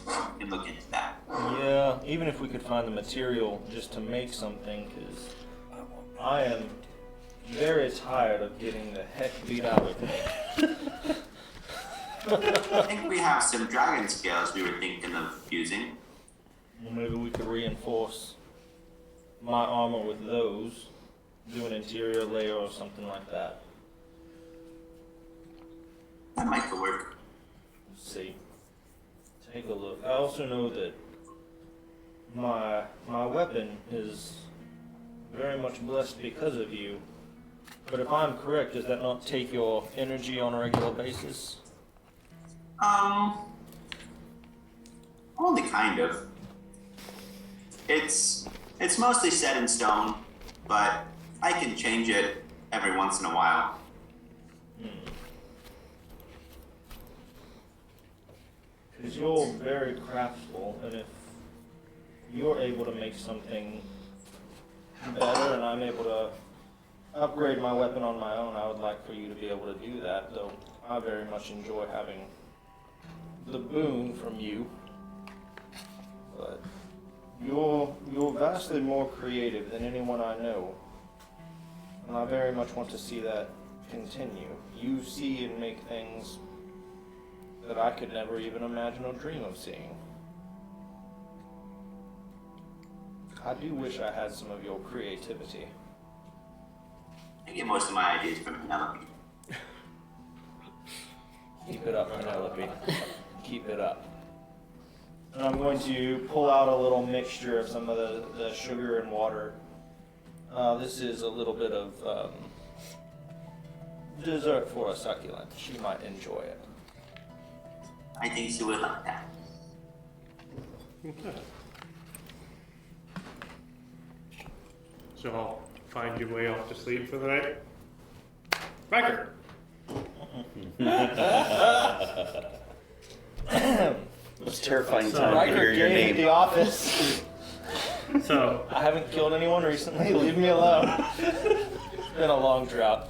we can look into that. yeah, even if we could find the material just to make something, because I am very tired of getting the heck beat out of me. I think we have some dragon scales we were thinking of using. Well, maybe we could reinforce my armor with those, do an interior layer or something like that. That might work. Let's see. Take a look. I also know that my weapon is very much blessed because of you. But if I'm correct, does that not take your energy on a regular basis? Only kind of. It's mostly set in stone, but I can change it every once in a while. Because you're very craftful, and if you're able to make something better and I'm able to upgrade my weapon on my own, I would like for you to be able to do that, though I very much enjoy having the boon from you. But you're vastly more creative than anyone I know, and I very much want to see that continue. You see and make things that I could never even imagine or dream of seeing. I do wish I had some of your creativity. I get most of my ideas from Penelope. Keep it up, Penelope. Keep it up. And I'm going to pull out a little mixture of some of the sugar and water. This is a little bit of dessert for a succulent. She might enjoy it. I think she would like that. Okay. So I'll find your way off to sleep for the night. Riker. It's terrifying time to Riker hear your came to name. the office. So I haven't killed anyone recently. Leave me alone. It's been a long drought.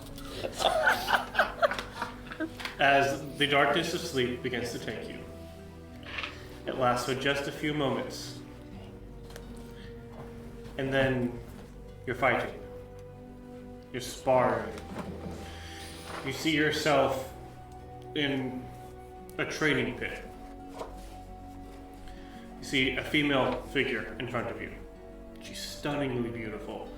as the darkness of sleep begins to take you, it lasts for just a few moments. And then you're fighting. You're sparring. You see yourself in a training pit. You see a female figure in front of you. She's stunningly beautiful.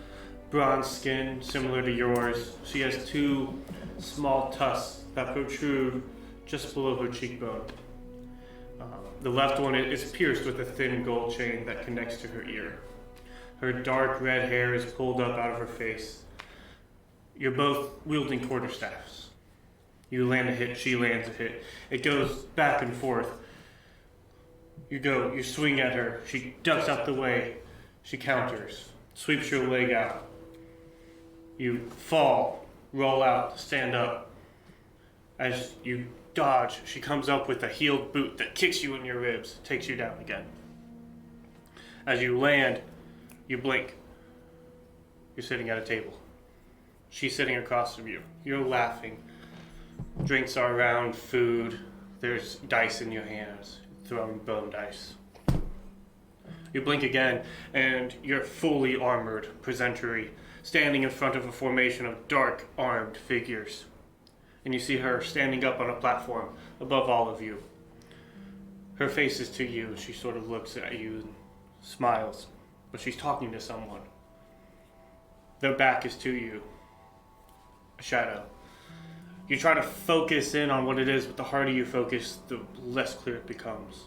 Bronze skin, similar to yours. She has two small tusks that protrude just below her cheekbone. The left one is pierced with a thin gold chain that connects to her ear. Her dark red hair is pulled up out of her face. You're both wielding quarterstaffs. You land a hit, she lands a hit. It goes back and forth. You swing at her, she ducks out the way, she counters, sweeps your leg out. You fall, roll out, stand up. As you dodge, she comes up with a heeled boot that kicks you in your ribs, takes you down again. As you land, you blink. You're sitting at a table. She's sitting across from you. You're laughing. Drinks are around, food. There's dice in your hands, throwing bone dice. You blink again, and you're fully armored, presentory, standing in front of a formation of dark, armed figures. And you see her standing up on a platform above all of you. Her face is to you. She sort of looks at you and smiles, but she's talking to someone. Their back is to you. A shadow. You try to focus in on what it is, but the harder you focus, the less clear it becomes.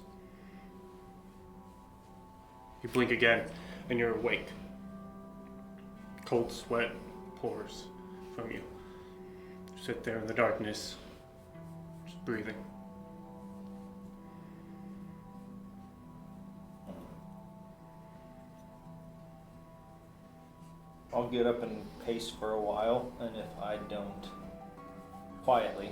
You blink again, and you're awake. Cold sweat pours from you. You sit there in the darkness, just breathing. I'll get up and pace for a while, and if I don't, quietly,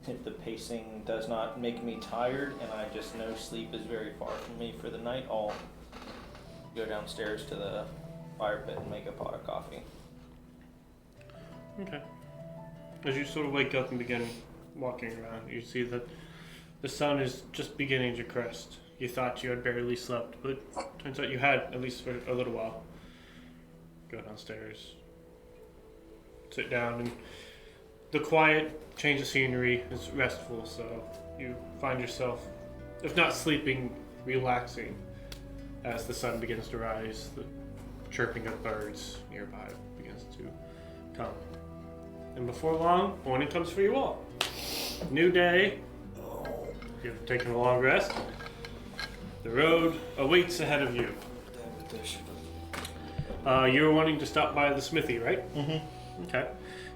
if the pacing does not make me tired and I just know sleep is very far from me for the night, I'll go downstairs to the fire pit and make a pot of coffee. Okay. As you sort of wake up and begin walking around, you see that the sun is just beginning to crest. You thought you had barely slept, but turns out you had, at least for a little while. Go downstairs, sit down, and the quiet change of scenery is restful, so you find yourself, if not sleeping, relaxing as the sun begins to rise. The chirping of birds nearby begins to come. And before long, morning comes for you all. New day. You've taken a long rest. The road awaits ahead of you. You were wanting to stop by the smithy, right? Mm-hmm. Okay.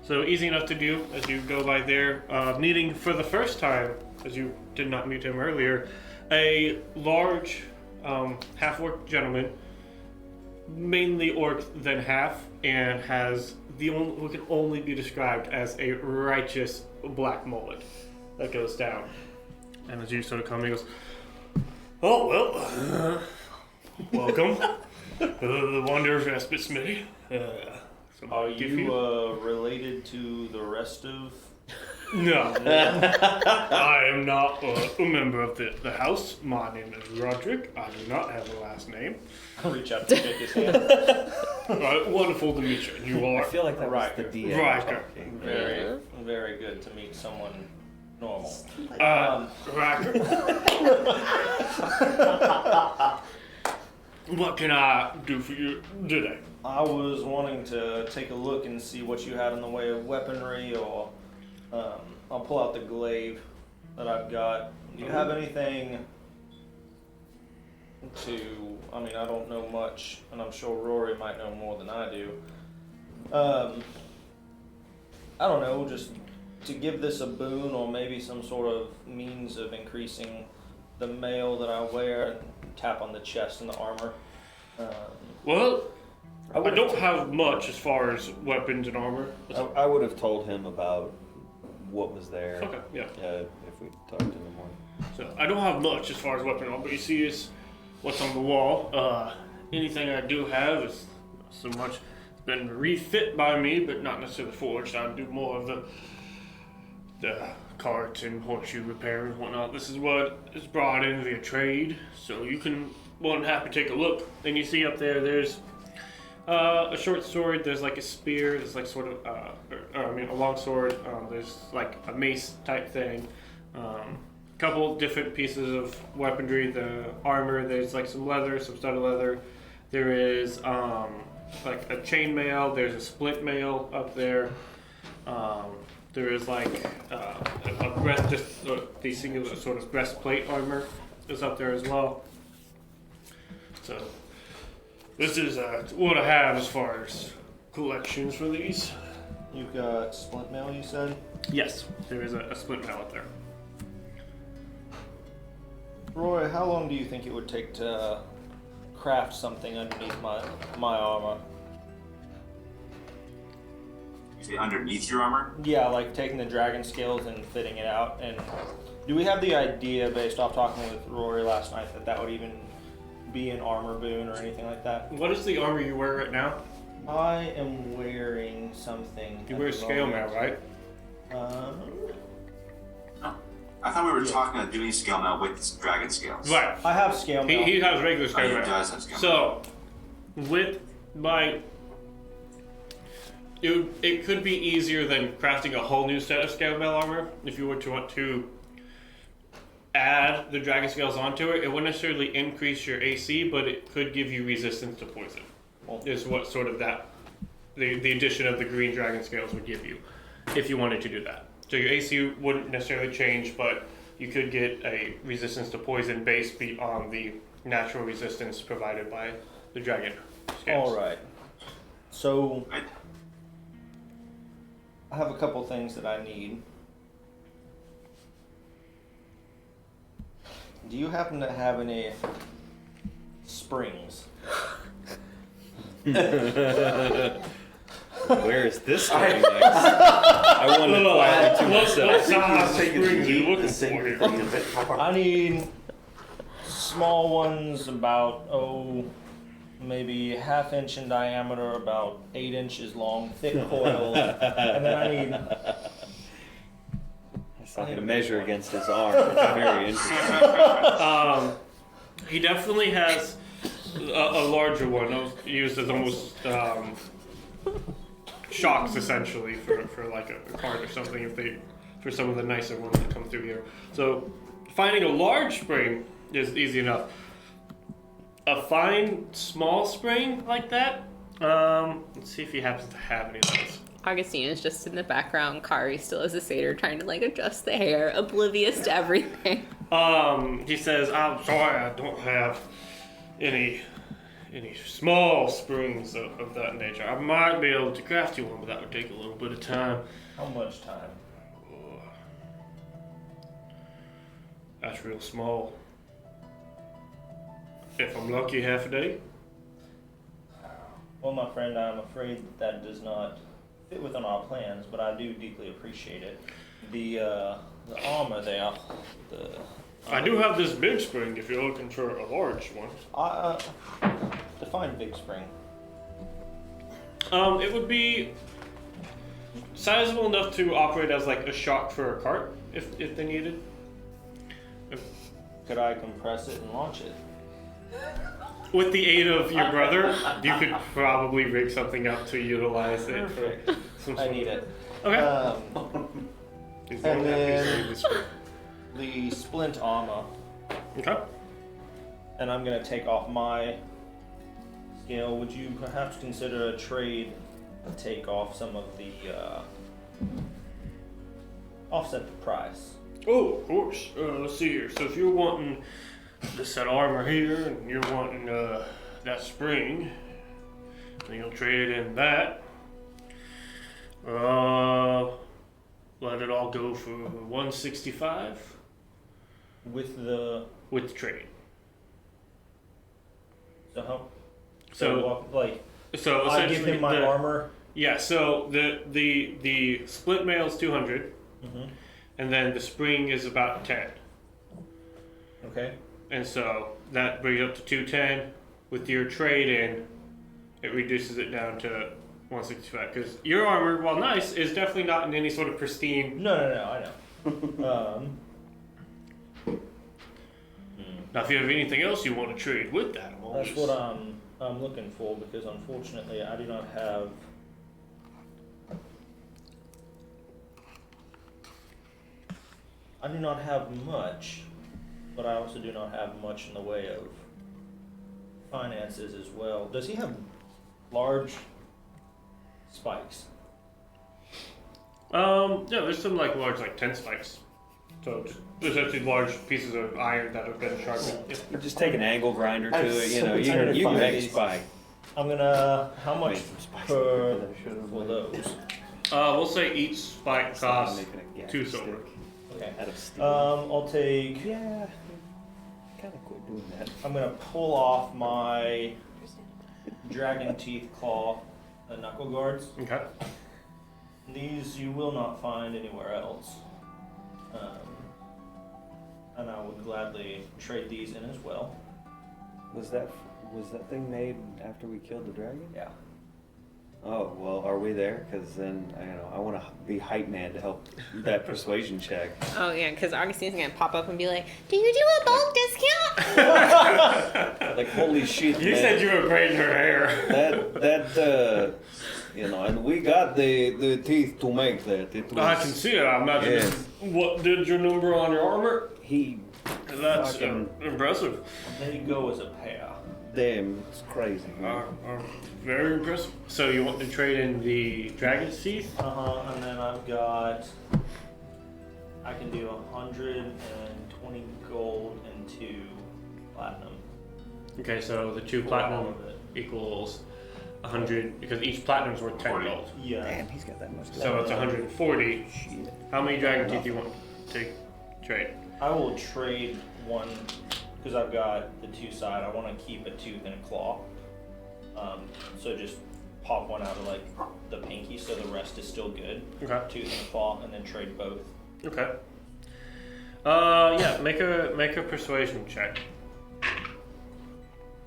So easy enough to do as you go by there. Meeting for the first time, as you did not meet him earlier, a large half-orc gentleman, mainly orc than half, and has what can only be described as a righteous black mullet that goes down. And as you sort of come, he goes, "Oh well, welcome." The wonder of Respite Smithy. Are you related to the rest of... No. I am not a member of the house. My name is Roderick. I do not have a last name. I'll reach out to shake his hand. Wonderful to meet you. You are... I feel like that was Riker. the DM. Riker. Very, very good to meet someone normal. Riker. What can I do for you today? I was wanting to take a look and see what you had in the way of weaponry, or I'll pull out the glaive that I've got. Do you have anything I don't know much, and I'm sure Rory might know more than I do. I don't know, just to give this a boon or maybe some sort of means of increasing the mail that I wear, tap on the chest and the armor. Well, I don't have much as far as weapons and armor. I would have told him about what was there. Okay, yeah. If we talked in the morning. So I don't have much as far as weapon and armor, but you see is what's on the wall. Anything I do have is not so much it's been refit by me, but not necessarily forged. I do more of the cart and horseshoe repair and whatnot. This is what is brought in via trade, so you can more than happy take a look. And you see up there's a short sword, there's like a spear, there's like sort of, a long sword, there's like a mace type thing, couple different pieces of weaponry, the armor, there's like some leather, some studded leather, there is like a chainmail, there's a split mail up there, there is like a breast, just the singular sort of breastplate armor is up there as well. So this is what I have as far as collections for these. You've got splint mail, you said? Yes, there is a split mail up there. Roy, how long do you think it would take to craft something underneath my armor? You say underneath your armor? Yeah, like taking the dragon scales and fitting it out. And do we have the idea, based off talking with Rory last night, that would even be an armor boon or anything like that? What is the armor you wear right now? I am wearing something. You wear scale mail, right? I thought we were talking about doing scale mail with dragon scales. Right. I have scale mail. He has regular scale He mail. does have scale So, with my... It could be easier than crafting a whole new set of scale mail armor if you were to want to add the dragon scales onto it. It wouldn't necessarily increase your AC, but it could give you resistance to poison. Is what sort of the addition of the green dragon scales would give you if you wanted to do that. So your AC wouldn't necessarily change, but you could get a resistance to poison based on the natural resistance provided by the dragon scales. All right. So I have a couple things that I need. Do you happen to have any springs? Where is this going next? I wanted to quietly to myself. What size springs are you looking for here? I need small ones about, maybe ½ inch in diameter, about 8 inches long, thick coils. And then I need... It's like a measure against his arm. It's very interesting. He definitely has a larger one. Those used as almost shocks, essentially, for like a cart or something. For some of the nicer ones that come through here. So finding a large spring is easy enough. A fine small spring like that. Let's see if he happens to have any of those. Augustine is just in the background. Kari still is a satyr trying to like adjust the hair, oblivious to everything. He says, I'm sorry, I don't have any small springs of that nature. I might be able to craft you one, but that would take a little bit of time. How much time? That's real small. If I'm lucky, half a day. Well, my friend, I'm afraid that does not fit within our plans, but I do deeply appreciate it. The armor there, I do have this big spring if you're looking for a large one. Define big spring. It would be sizable enough to operate as like a shock for a cart if they needed. Could I compress it and launch it? With the aid of your brother, you could probably rig something up to utilize it for some I sort need of... it. Okay. He's And more than happy to then- see this spring. The splint armor, Okay. and I'm gonna take off my scale. Would you perhaps consider a trade to take off some of the offset the price? Oh, of course. Let's see here. So if you're wanting the set armor here, and you're wanting that spring, then you'll trade in that. let it all go for 165 With the with trade. so So like so I give essentially him my armor. Yeah, so the split mail is 200, and then the spring is about 10. Okay. And so that brings it up to 210. With your trade in, it reduces it down to 165. Because your armor, while nice, is definitely not in any sort of pristine. No, I know. Now, if you have anything else you want to trade with that, I'm always... That's what I'm looking for, because unfortunately I do not have. I do not have much, but I also do not have much in the way of finances as well. Does he have large spikes? Yeah, there's some like large, like 10 spikes. So just, there's actually large pieces of iron that have been sharpened. Or just take an angle grinder to I'm it, you so know, tired of you can finding make these. spike. I'm gonna. How much Make some spikes. for those? We'll say each spike costs Making a gadget 2 silver. Okay. Out of steel. I'll take. Yeah, kind of quit doing that. I'm gonna pull off my dragon teeth claw knuckle guards. Okay. These you will not find anywhere else. And I would gladly trade these in as well. Was that thing made after we killed the dragon? Yeah. Oh well, are we there? Because then I want to be hype man to help that persuasion check. Oh yeah, because Augustine's gonna pop up and be like, "Do you do a bulk discount?" Like holy shit, You man. said you were braiding her hair. that and we got the teeth to make that. It was, I can see it. I imagine. Yeah. What did your number on your armor? He That's fucking impressive. They go as a pair. damn, it's crazy. Very impressive. So you want to trade in the dragon's teeth? And then I've got. I can do 120 gold and 2 platinum. Okay, so the 2 For platinum all of it. equals 100 because each platinum's worth 10 gold. Yeah. Damn, he's got that much. So it's 140. Shit. How many dragon teeth do you want to trade? I will trade one because I've got the 2 side. I want to keep a tooth and a claw. So just pop one out of like the pinky, so the rest is still good. Okay. Tooth and a claw, and then trade both. Okay. Yeah, make a persuasion check.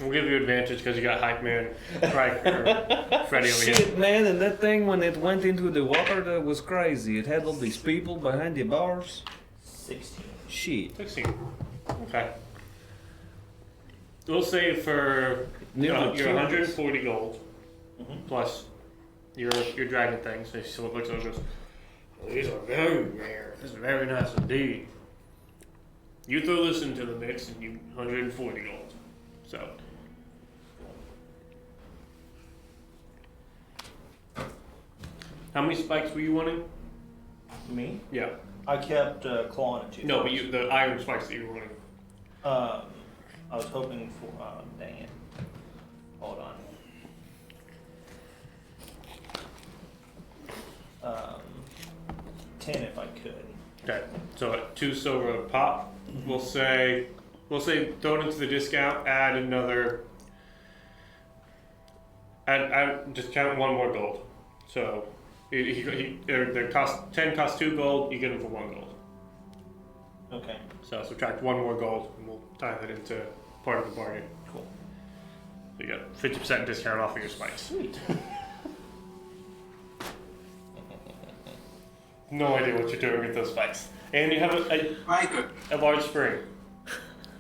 We'll give you advantage because you got hype man, Freddy over here. Shit, man, and that thing when it went into the water, that was crazy. It had all these people behind the bars. 16. Shit. 16. Okay. We'll say for Nearly your 200. 140 gold plus your dragon thing. So it looks over. These are very rare. This is very nice indeed. You throw this into the mix and you 140 gold. So. How many spikes were you wanting? Me? Yeah. I kept claw and a tooth. No, but the iron spikes that you were wanting. I was hoping for. Dang it. Hold on. 10 if I could. Okay. So at 2 silver a pop, we'll say throw it into the discount. Add another. Add discount 1 more gold. So they cost 10 costs 2 gold. You get them for 1 gold. Okay. So subtract 1 more gold, and we'll tie that into part of the bargain. Cool. So you got 50% discount off of your spikes. Sweet. No idea what you're doing with those spikes. And you have Riker, a large spring.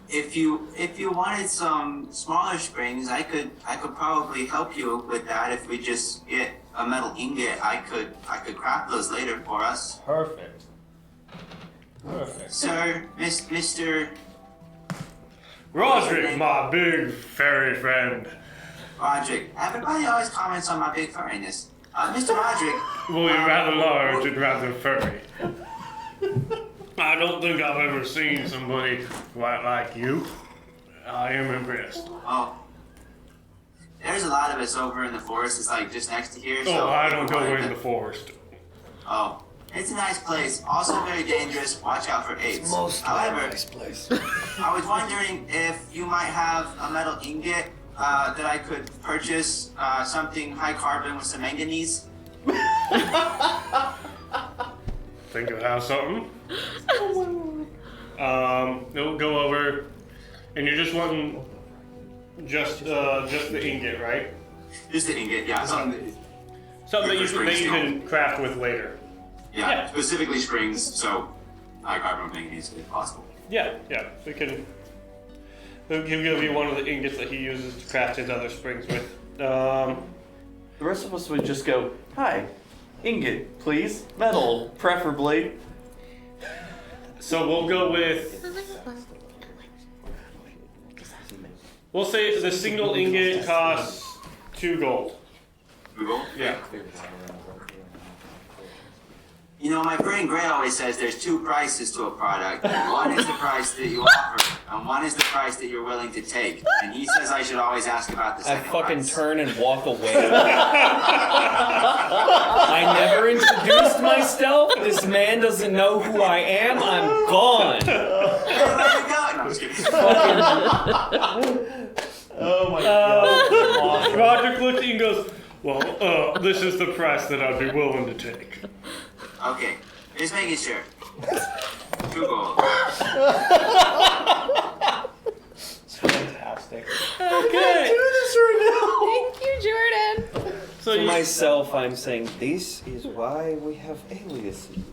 if you wanted some smaller springs, I could probably help you with that. If we just get a metal ingot, I could craft those later for us. Perfect. Perfect. Sir, Mr. Roderick, my big fairy friend. Roderick. Everybody always comments on my big furriness. Mr. Roderick. Well, you're rather large and rather furry. I don't think I've ever seen somebody quite like you. I am impressed. Oh. There's a lot of us over in the forest. It's like just next to here. Oh, I don't go in the forest. Oh. It's a nice place, also very dangerous. Watch out for apes. However, place. I was wondering if you might have a metal ingot that I could purchase, something high carbon with some manganese. Think of how something. It'll go over, and you're just wanting just the ingot, right? Just the ingot, yeah. Something Something that you can craft with later. yeah, specifically springs, so high carbon with manganese if possible. Yeah. He'll give you one of the ingots that he uses to craft his other springs with. The rest of us would just go, hi, ingot, please, metal, preferably. So we'll go with. We'll say the single ingot costs 2 gold. Google? Yeah. You know, my friend Gray always says there's 2 prices to a product. One is the price that you offer, and one is the price that you're willing to take. And he says I should always ask about the I second fucking price. turn and walk away. I never introduced myself. This man doesn't know who I am. I'm gone. Hey, where's it going? No, I'm just kidding. Oh my god. Roderick looks at you and goes, well, this is the price that I'd be willing to take. Okay, just making sure. 2 gold. It's fantastic. Okay. Thank you, Jordan. So To you, myself, I'm saying this is why we have aliases.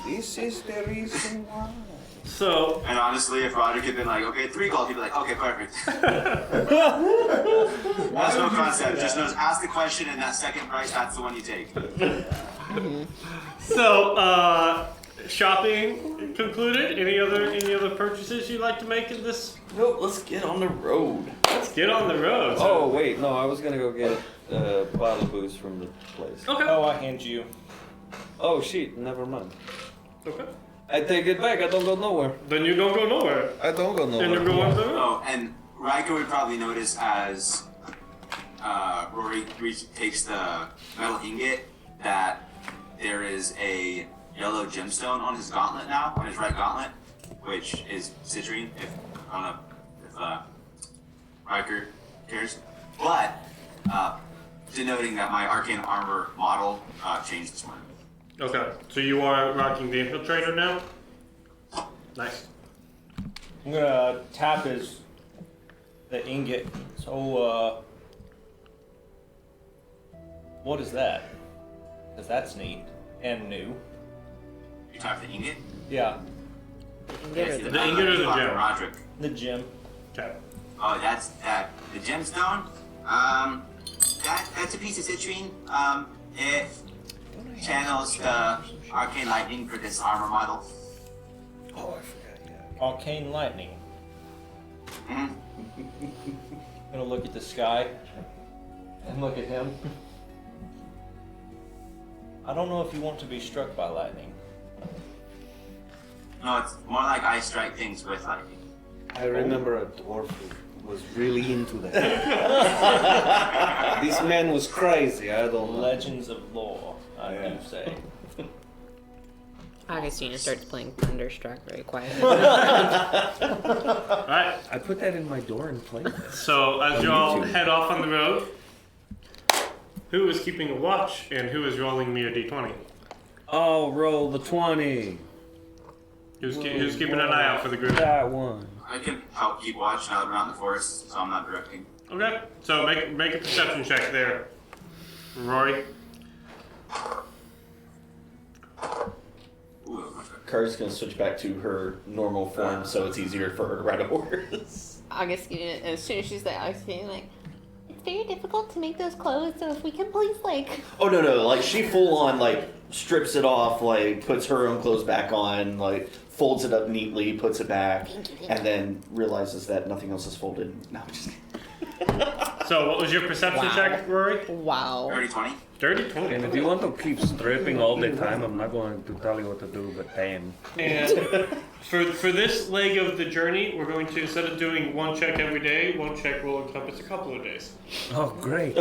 This is the reason why. so And honestly, if Roderick had been like, okay, 3 gold, he'd be like, okay, perfect. That's no concept. Just knows, ask the question, and that second price, that's the one you take. shopping concluded. Any other purchases you'd like to make in this? Nope, let's get on the road. Let's get on the road. Oh wait, no, I was gonna go get a bottle of booze from the place. Okay. Oh, I hand you. Oh shit, never mind. Okay. I take it back. I don't go nowhere. Then you don't go nowhere. I don't go Then you're going to the road. Oh, and Riker would probably notice as Rory takes the metal ingot that there is a yellow gemstone on his gauntlet now, on his right gauntlet, which is citrine, I don't know if Riker cares. But, denoting that my arcane armor model changed this morning. Okay. So you are rocking the infiltrator now. Nice. I'm gonna tap the ingot. So, what is that? Because that's neat and new. You type the ingot? Yeah, Yes, The ingot or the gem? Roderick. the gem. Okay. Oh, that's that. The gemstone? That's a piece of citrine. It channels the arcane lightning for this armor model. Oh, I forgot. Yeah. Arcane lightning. Mhm. Gonna look at the sky and look at him. I don't know if you want to be struck by lightning. No, it's more like I strike things with lightning. I remember a dwarf who was really into that. This man was crazy. I don't know. Legends of lore, I do say. Augustina starts playing Thunderstruck very quietly. All right. I put that in my door and played it. So as y'all head off on the road, who is keeping a watch and who is rolling me a d20? Oh, roll the 20. Who's keeping an eye out for the group? That one. I can help keep watch now that we're out in the forest, so I'm not directing. Okay. So make a perception check there, Rory. Ooh, much better. Car's gonna switch back to her normal form, so it's easier for her to ride a horse. Augustina, as soon as she's there, Augustina like, it's very difficult to make those clothes, so if we can please like. Oh no, like she full on like strips it off, like puts her own clothes back on, like folds it up neatly, puts it back, and then realizes that nothing else is folded. No, I'm just kidding. So what was your perception check, Rory? Wow. 30-20? Dirty 20. And if you want to keep stripping all the time, I'm not going to tell you what to do, but damn. And for this leg of the journey, we're going to, instead of doing one check every day, one check will encompass a couple of days. Oh, great.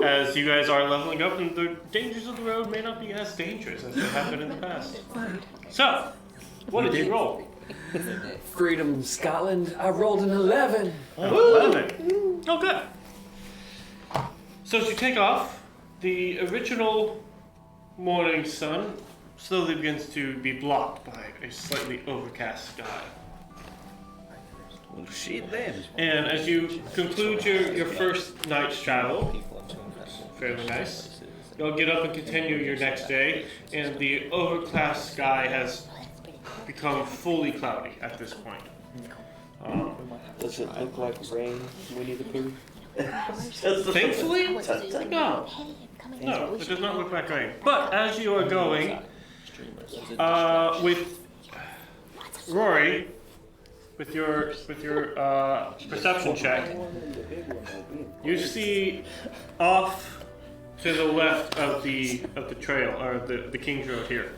as you guys are leveling up, and the dangers of the road may not be as dangerous as they have been in the past. So, what did you roll? Freedom, Scotland. I rolled an 11. 11. Oh, good. So as you take off, the original morning sun slowly begins to be blocked by a slightly overcast sky. Well, shit then. And as you conclude your first night's travel, fairly nice, you'll get up and continue your next day, and the overcast sky has become fully cloudy at this point. Does it look like rain, Winnie the Pooh? Thankfully, no. No, it does not look like rain. But as you are going, with Rory, with your perception check, you see off to the left of the trail, or the King's Road here.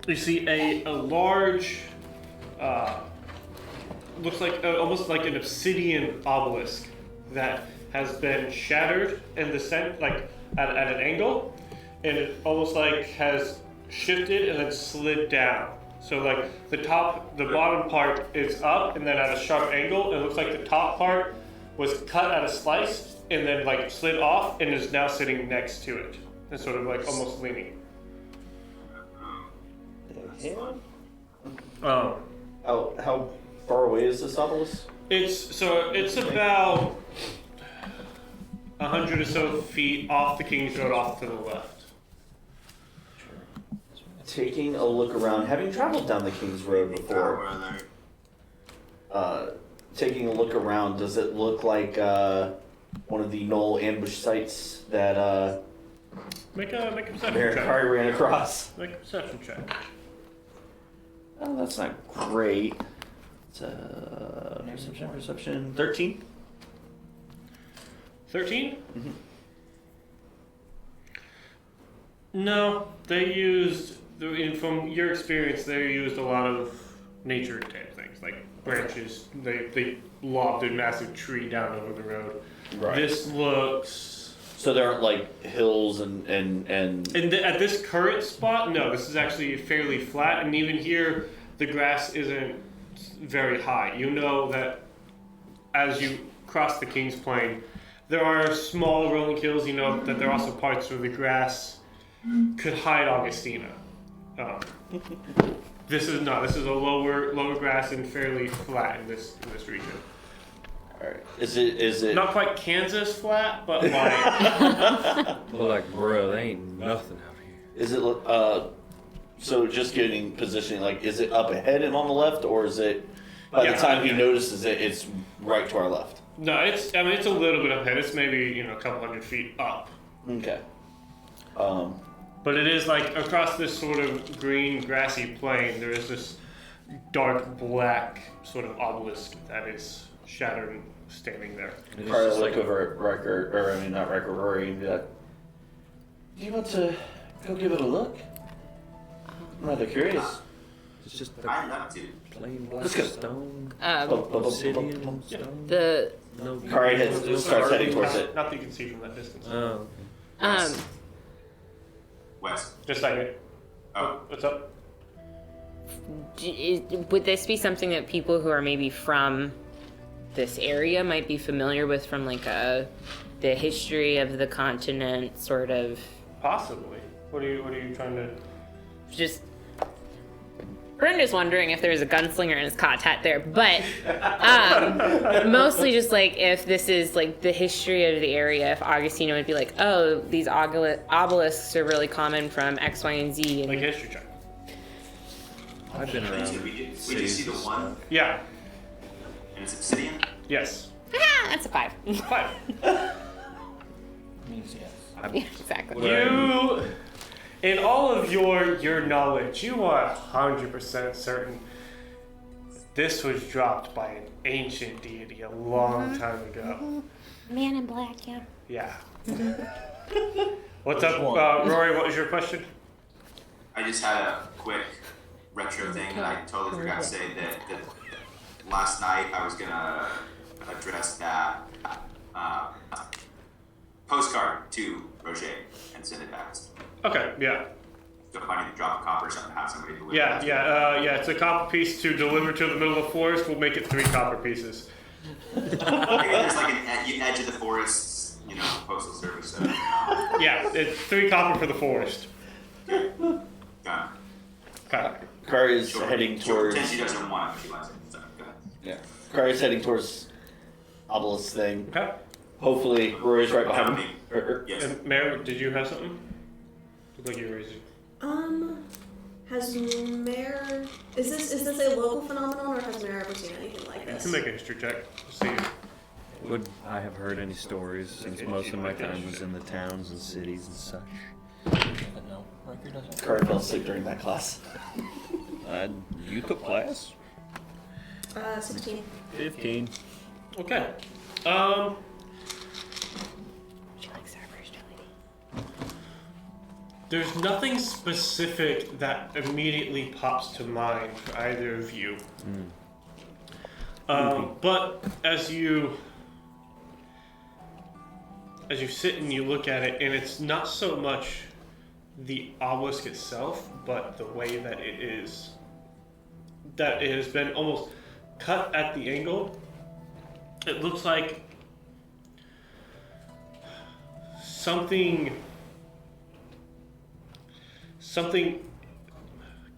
You see a large, looks like almost like an obsidian obelisk that has been shattered in the center, like at an angle, and it almost like has shifted and then slid down. So like the bottom part is up and then at a sharp angle. It looks like the top part was cut at a slice and then like slid off and is now sitting next to it and sort of like almost leaning. How far away is this obelisk? It's about 100 or so feet off the King's Road, off to the left. Taking a look around, having traveled down the King's Road before, taking a look around, does it look like one of the knoll ambush sites that Make a perception Baron check. Kari ran across? Make a perception check. Oh, that's not great. It's perception. 13? 13? Mm-hmm. No, they used, from your experience, they used a lot of nature type things, like branches. They lobbed a massive tree down over the road. Right. This looks... So there aren't like hills and at this current spot, no, this is actually fairly flat, and even here, the grass isn't very high. You know that as you cross the King's Plain, there are small rolling hills. You know that there are also parts where the grass could hide Augustina. This is not. This is a lower grass and fairly flat in this region. all right. Is it Not quite Kansas flat, but like Well, like, bro, there ain't nothing out here. is it so just getting positioning, like, is it up ahead and on the left, or is it by the time he notices it, it's right to our left? no, it's a little bit ahead. It's maybe a couple hundred feet up. Okay. But it is like across this sort of green, grassy plain, there is this dark black sort of obelisk that is shattered and standing there. Probably look over at Riker, or I mean not Riker, Rory, and be like, "Do you want to go give it a look? I'm rather curious." It's just I'd love to. plain black Let's go. stone, Obsidian. stone. The No. Kari starts heading towards it. Not that you can see from that distance. Oh. West. Just like it. Oh, What's up? would this be something that people who are maybe from this area might be familiar with from like the history of the continent, sort of? Possibly. What are you trying to? Just Brenda's wondering if there's a gunslinger in his cot hat there, but mostly just like if this is like the history of the area, if Augustina would be like, oh, these obelisks are really common from X, Y, and Z. And Like history check. I've been around. we just see the one, Yeah. and it's obsidian. Yes. that's a 5. 5. Means yes. Yeah, exactly. You, in all of your knowledge, you are 100% certain this was dropped by an ancient deity a long time ago. Man in black, yeah. Yeah. What's up, Rory? What was your question? I just had a quick retro thing that I totally forgot to say that last night I was gonna address that postcard to Roger and send it back. Okay, yeah. So if I need to drop a copper or something, have somebody deliver Yeah, it. yeah, it's a copper piece to deliver to the middle of the forest. We'll make it 3 copper pieces. Maybe there's like an edge of the forest, postal service stuff. Yeah, it's 3 copper for the forest. Got Okay. Kari is it. heading She'll towards. pretend she doesn't want it, but she likes it. So, go ahead. Yeah. Kari is heading towards Obelisk's thing. Okay. Hopefully, Rory's right behind me. Yes. And Mary, did you have something? Looked like you were raising. Has Mare... Is this a local phenomenon, or has Mare ever seen anything like You this? can make a history check. See. Would I have heard any stories since most of my time was in the towns and cities and such? No, Riker doesn't. Kari fell asleep during that class. You took class? 16. 15. Okay. There's nothing specific that immediately pops to mind for either of you. But as you sit and you look at it, and it's not so much the obelisk itself, but the way that it has been almost cut at the angle. It looks like something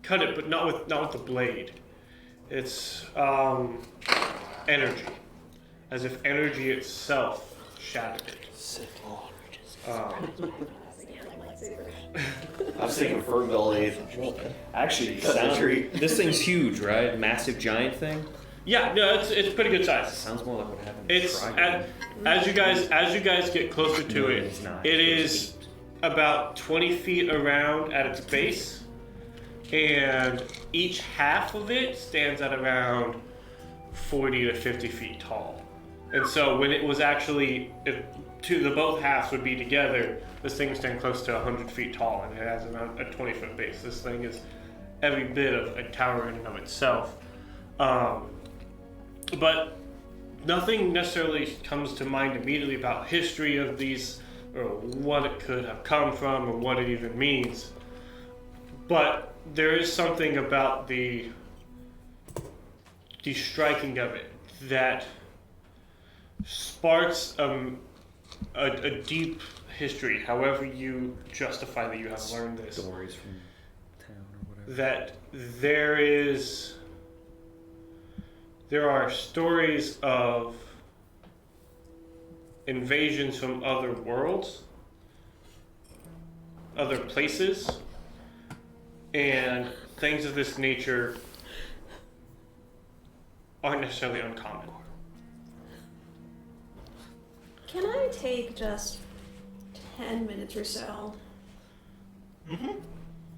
cut it, but not with the blade. It's energy, as if energy itself shattered it. I was thinking Ferngully. Actually, Cut the tree. this thing's huge, right? Massive giant thing. Yeah, no, it's pretty good size. Sounds more like what happened. It's as you guys get closer to it, it's not. it is about 20 feet around at its base, and each half of it stands at around 40 to 50 feet tall. And so when it was actually, both halves would be together, this thing would stand close to 100 feet tall, and it has around a 20-foot base. This thing is every bit of a tower in and of itself. But nothing necessarily comes to mind immediately about history of these, or what it could have come from, or what it even means. But there is something about the striking of it that sparks a deep history, however you justify that you have learned this. Stories from town or whatever. That there are stories of invasions from other worlds, other places, and things of this nature aren't necessarily uncommon. Can I take just 10 minutes or so?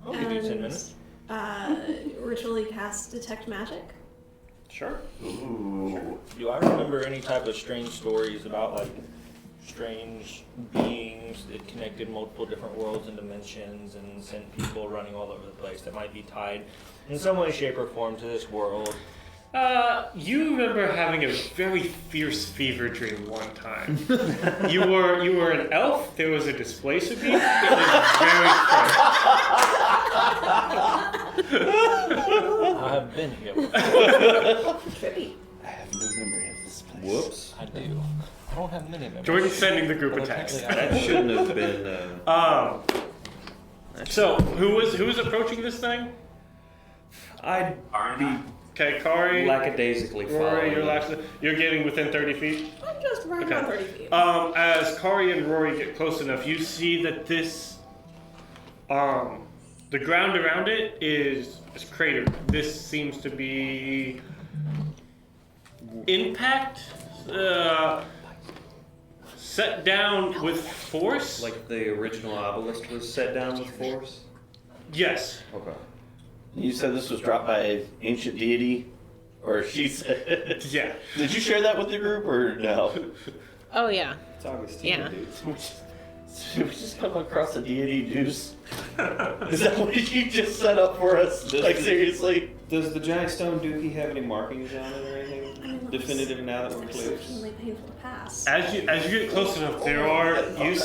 I'll give you 10 minutes. Ritually cast Detect Magic? Sure. Ooh. Do I remember any type of strange stories about like strange beings that connected multiple different worlds and dimensions and sent people running all over the place that might be tied in some way, shape, or form to this world? You remember having a very fierce fever dream one time. You were an elf. There was a displacer beam. It was very strange. I have been here before. Trippy. I have no memory of this place. Whoops. I do. I don't have many memories. Jordan's sending the group a But text. apparently I That shouldn't have been. So who was approaching this thing? I'd Alright. Okay, Kari, lackadaisically Rory, following. you're getting within 30 feet. I'm just right around 30 feet. As Kari and Rory get close enough, you see that this, the ground around it is cratered. This seems to be impact, set down with force. Like the original obelisk was set down with force? Yes. Okay. You said this was dropped by an ancient deity, or she said. Yeah. Did you share that with the group or no? Oh yeah. It's Augustine, Yeah. dude. Did we just come across a deity juice? Is that what you just set up for us? Like, seriously? Does the giant stone dookie have any markings on it or anything? Definitive now that we're close. Exceptionally painful to pass. As you get close enough, you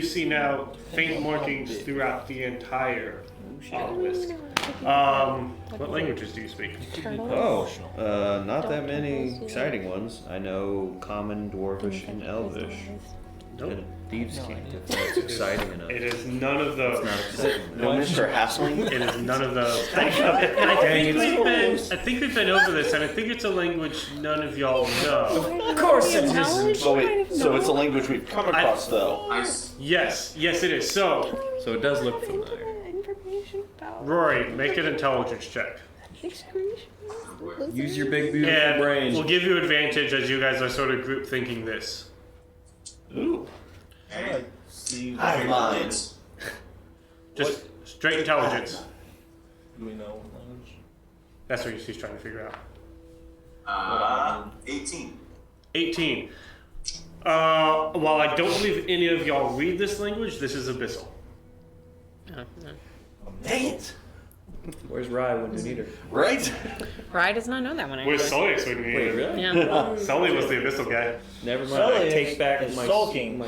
see now faint markings throughout the entire obelisk. What languages do you speak? Oh, not that many exciting ones. I know Common, Dwarvish, and Elvish. Nope. And Thieves' Cant, if that's exciting enough. It is none of those. It's not exciting No, enough. Mr. Hassling? It is none of those. I think we've been over this, and I think it's a language none of y'all know. Of course it is. Oh, wait. So it's a language we've come across, though. Nice. Yes, it is. So, So it does look familiar. Information about Rory, make an intelligence check. Use your big beautiful And brain. we'll give you advantage as you guys are sort of group thinking this. Ooh. Okay. See Hive mind. Just straight intelligence. Do we know language? That's what she's trying to figure out. 18. 18. While I don't believe any of y'all read this language, this is Abyssal. Dang it. Where's Rye when you need her? Right? Rye does not know that one. Where's Sully when we Wait, really? Yeah. Sully was the Abyssal guy. Never mind. Sully I take is- back is my sulking.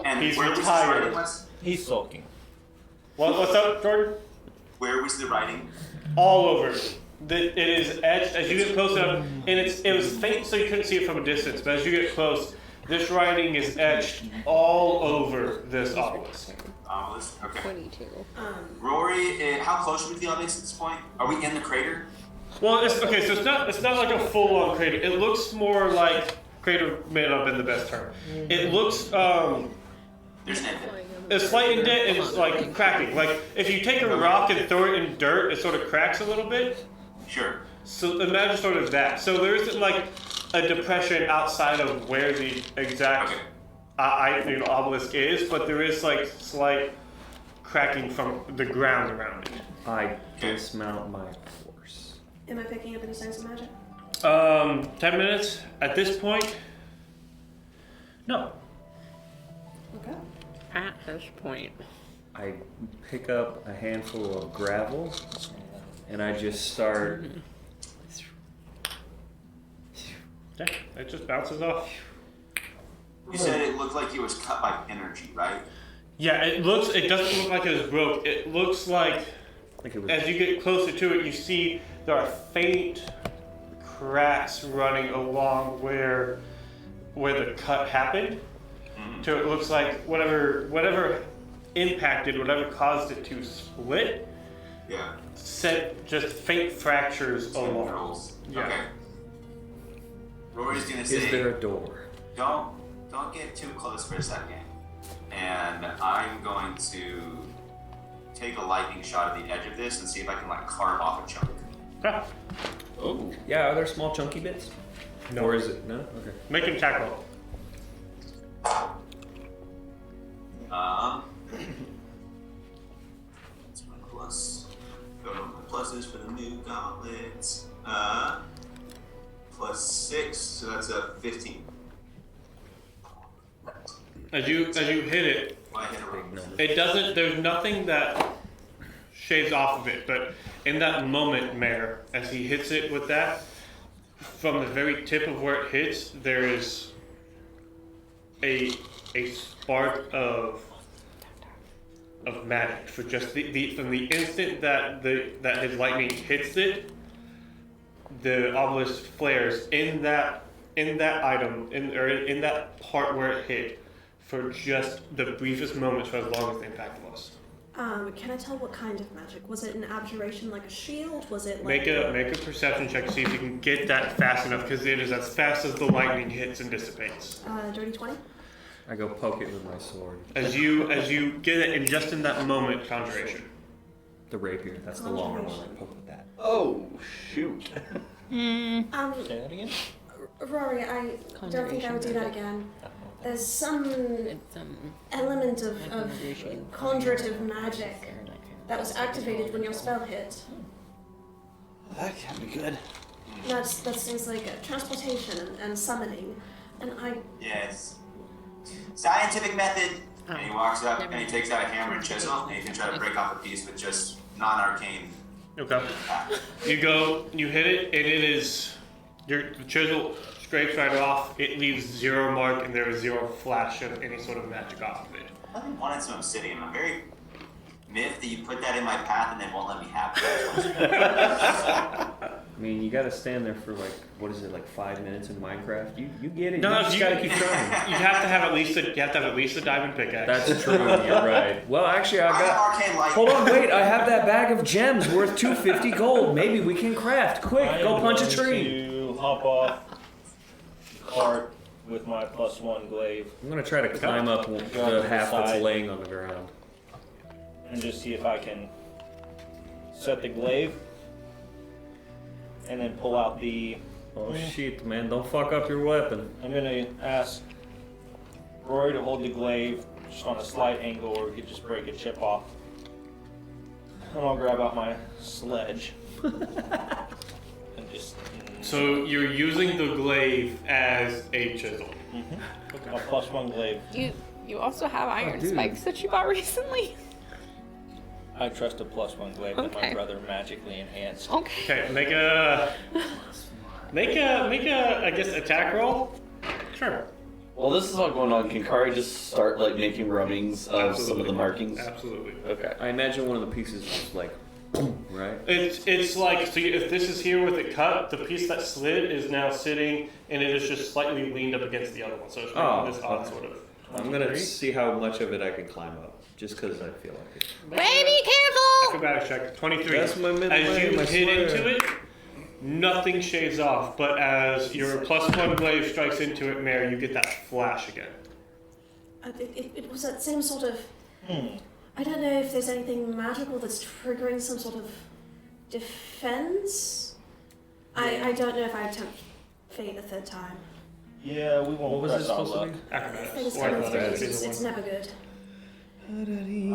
And He's where was this retired. writing, Wes? He's sulking. What's up, Jordan? Where was the writing? All over. It is etched as you get close enough, and it was faint so you couldn't see it from a distance. But as you get close, this writing is etched all over this obelisk. Okay. 22. Rory, how close are we to the obelisk at this point? Are we in the crater? Well, it's okay. So it's not like a full-on crater. It looks more like crater may not have been the best term. It looks There's an indent. a slight indent and it's like cracking. Like if you take a rock and throw it in dirt, it sort of cracks a little bit. Sure. So imagine sort of that. So there isn't like a depression outside of where the exact Okay. obelisk is, but there is like slight cracking from the ground around it. I dismount my horse. Am I picking up any signs of magic? 10 minutes at this point? No. Okay. At this point. I pick up a handful of gravel and I just start. Yeah, it just bounces off. You said it looked like it was cut by energy, right? Yeah, it doesn't look like it was broke. It looks like Like it was. as you get closer to it, you see there are faint cracks running along where the cut happened. So it looks like whatever impacted, whatever caused it to split, Yeah. set just faint fractures along. Controls. Yeah. Okay. Rory's gonna Is say, there a door? don't get too close for a second. And I'm going to take a lightning shot at the edge of this and see if I can like carve off a chunk. Ah, Oh. Yeah, are there small chunky bits? no. Or is it? No? Okay. Make an attack roll. That's my plus. Go to my pluses for the new gauntlets. +6, so that's a 15. As you hit it, Well, I hit a roll. it doesn't. There's nothing that shaves off of it, but in that moment, Mayor, as he hits it with that, from the very tip of where it hits, there is a spark of magic for just from the instant that his lightning hits it, the obelisk flares in that item in that part where it hit for just the briefest moments for as long as the impact was. Can I tell what kind of magic? Was it an abjuration like a shield? Was it like Make a perception check to see if you can get that fast enough, because it is as fast as the lightning hits and dissipates. dirty 20? I go poke it with my sword. As you get it, and just in that moment, conjuration. The rapier. That's the longer one. I poke with that. Oh, shoot. Say that again? Rory, I don't think I would do that again. There's some element of conjurative magic that was activated when your spell hit. That can't be good. That's things like transportation and summoning. And I... Yes. Scientific method. Oh. And he walks up Never and he mind. takes out a hammer and chisel, and you can try to break off a piece with just non-arcane. Okay. You go, you hit it, and it is, the chisel scrapes right off. It leaves 0 mark, and there is 0 flash of any sort of magic off of it. I wanted some obsidian. I'm very miffed that you put that in my path and then won't let me have it. I mean, you gotta stand there for like, what is it, like 5 minutes in Minecraft? You get it. No, you just gotta keep trying. You have to have at least a diamond pickaxe. That's true. You're right. Well, actually, I have arcane light. Hold on, wait. I have that bag of gems worth 250 gold. Maybe we can craft. Quick, I go am punch a going tree. To hop off the cart with my +1 glaive I'm gonna try to climb up Go the to the half that's side. laying on the ground. and just see if I can set the glaive and then pull out the. Oh shit, man! Don't fuck up your weapon. I'm gonna ask Rory to hold the glaive just on a slight angle, or we could just break a chip off. And I'll grab out my sledge and just. So you're using the glaive as a chisel. A +1 glaive. You also have iron dude. spikes that you bought recently. I trust a +1 glaive that my Okay. brother magically enhanced. Okay. Okay, make a I guess attack roll. Sure. While this is all going on, can Kari just start like making rubbings of some of the markings? Absolutely. Okay. I imagine one of the pieces is like, boom, right? It's like, so if this is here with it cut, the piece that slid is now sitting, and it is just slightly leaned up against the other one. So it's making this odd sort of. I'm gonna see how much of it I can climb up, just because I feel like it. Ray, be careful! Acrobatics check 23. That's my middle As name, you I hit swear. into it, nothing shaves off, but as your +1 glaive strikes into it, Mare, you get that flash again. It was that same sort of... I don't know if there's anything magical that's triggering some sort of defense. I don't know if I attempt fate a third time. Yeah, we won't What was press this our supposed to luck. be? Acrobatics. Things Or come athletics, through, either it's one. never good.